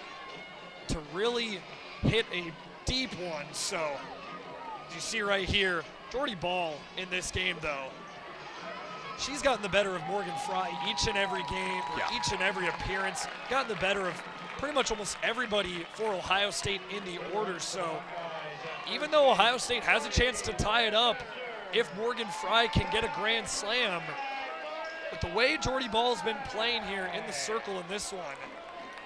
to really hit a deep one. So, as you see right here, Jordy Ball in this game, though, she's gotten the better of Morgan Fry each and every game, each and every appearance, gotten the better of pretty much almost everybody for Ohio State in the order. So, even though Ohio State has a chance to tie it up, if Morgan Fry can get a grand slam, but the way Jordy Ball's been playing here in the circle in this one,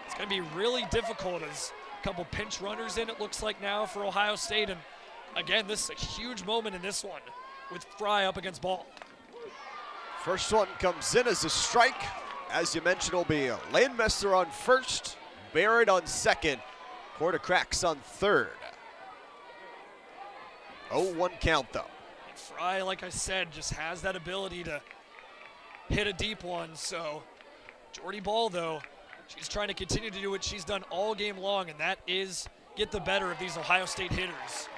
it's going to be really difficult. As a couple pinch runners in, it looks like now for Ohio State. And again, this is a huge moment in this one with Fry up against Ball. First one comes in as a strike. As you mentioned, it'll be Landmesser on first, Barrett on second, Quarter Cracks on third. 0-1 count, though. And Fry, like I said, just has that ability to hit a deep one. So Jordy Ball, though, she's trying to continue to do what she's done all game long, and that is get the better of these Ohio State hitters.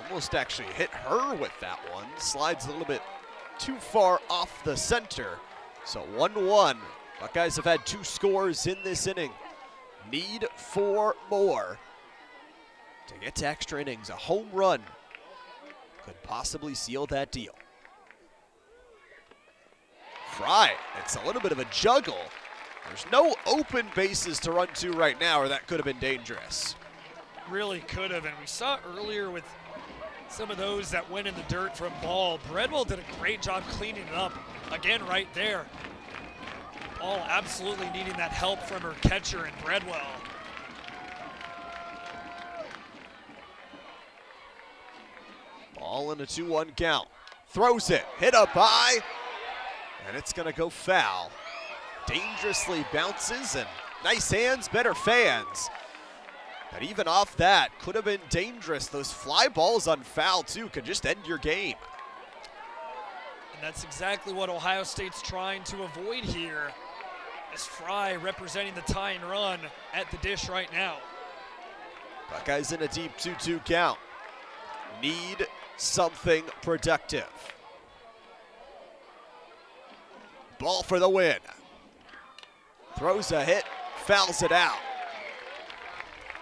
Almost actually hit her with that one. Slides a little bit too far off the center. So 1-1. Buckeyes have had 2 scores in this inning. Need 4 more to get to extra innings. A home run could possibly seal that deal. Fry, it's a little bit of a juggle. There's no open bases to run to right now, or that could have been dangerous. Really could have, and we saw earlier with some of those that went in the dirt from Ball. Breadwell did a great job cleaning it up. again right there. Ball absolutely needing that help from her catcher in Breadwell. Ball in a 2-1 count. Throws it, hit up high, and it's gonna go foul. Dangerously bounces, and nice hands, better fans. But even off that, could have been dangerous. Those fly balls on foul too could just end your game. And that's exactly what Ohio State's trying to avoid here, as Fry representing the tying run at the dish right now. Buckeyes in a deep 2-2 count. Need something productive. Ball for the win. Throws a hit, fouls it out.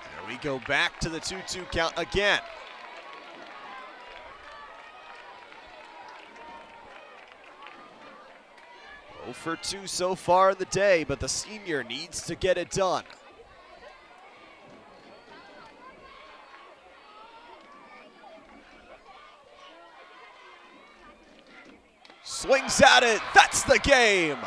There we go back to the 2-2 count again. Oh for 2 so far in the day, but the senior needs to get it done. Swings at it, that's the game.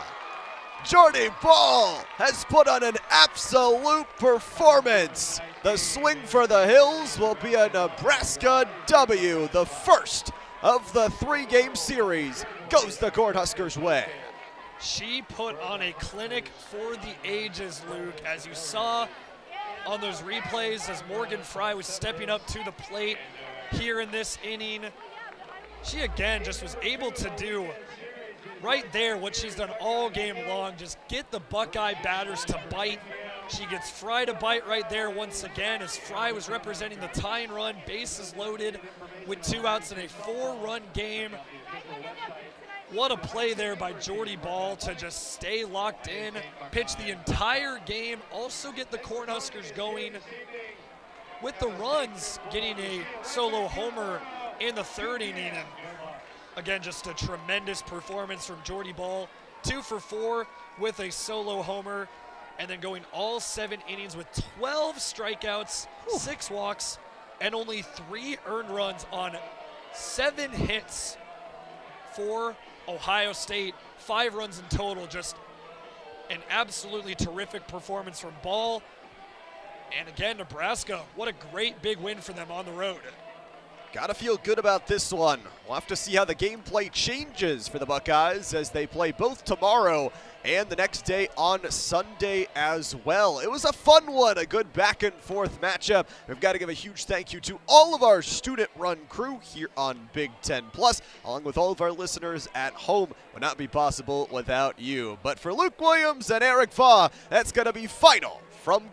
Jordy Ball has put on an absolute performance. The swing for the Hills will be a Nebraska W. The first of the 3-game series goes the Cornhuskers' way. She put on a clinic for the ages, Luke, as you saw on those replays as Morgan Fry was stepping up to the plate here in this inning. She again just was able to do right there what she's done all game long, just get the Buckeye batters to bite. She gets Fry to bite right there once again as Fry was representing the tying run, bases loaded with 2 outs in a 4-run game. What a play there by Jordy Ball to just stay locked in, pitch the entire game, also get the Cornhuskers going with the runs, getting a solo homer in the 3rd inning. And again, just a tremendous performance from Jordy Ball. 2 for 4 with a solo homer, and then going all 7 innings with 12 strikeouts, 6 walks, and only 3 earned runs on 7 hits for Ohio State. 5 runs in total. Just an absolutely terrific performance from Ball. And again, Nebraska, what a great big win for them on the road. Gotta feel good about this one. We'll have to see how the gameplay changes for the Buckeyes as they play both tomorrow and the next day on Sunday as well. It was a fun one, a good back and forth matchup. We've got to give a huge thank you to all of our student-run crew here on Big Ten Plus, along with all of our listeners at home. Would not be possible without you. But for Luke Williams and Eric Faw, that's gonna be final from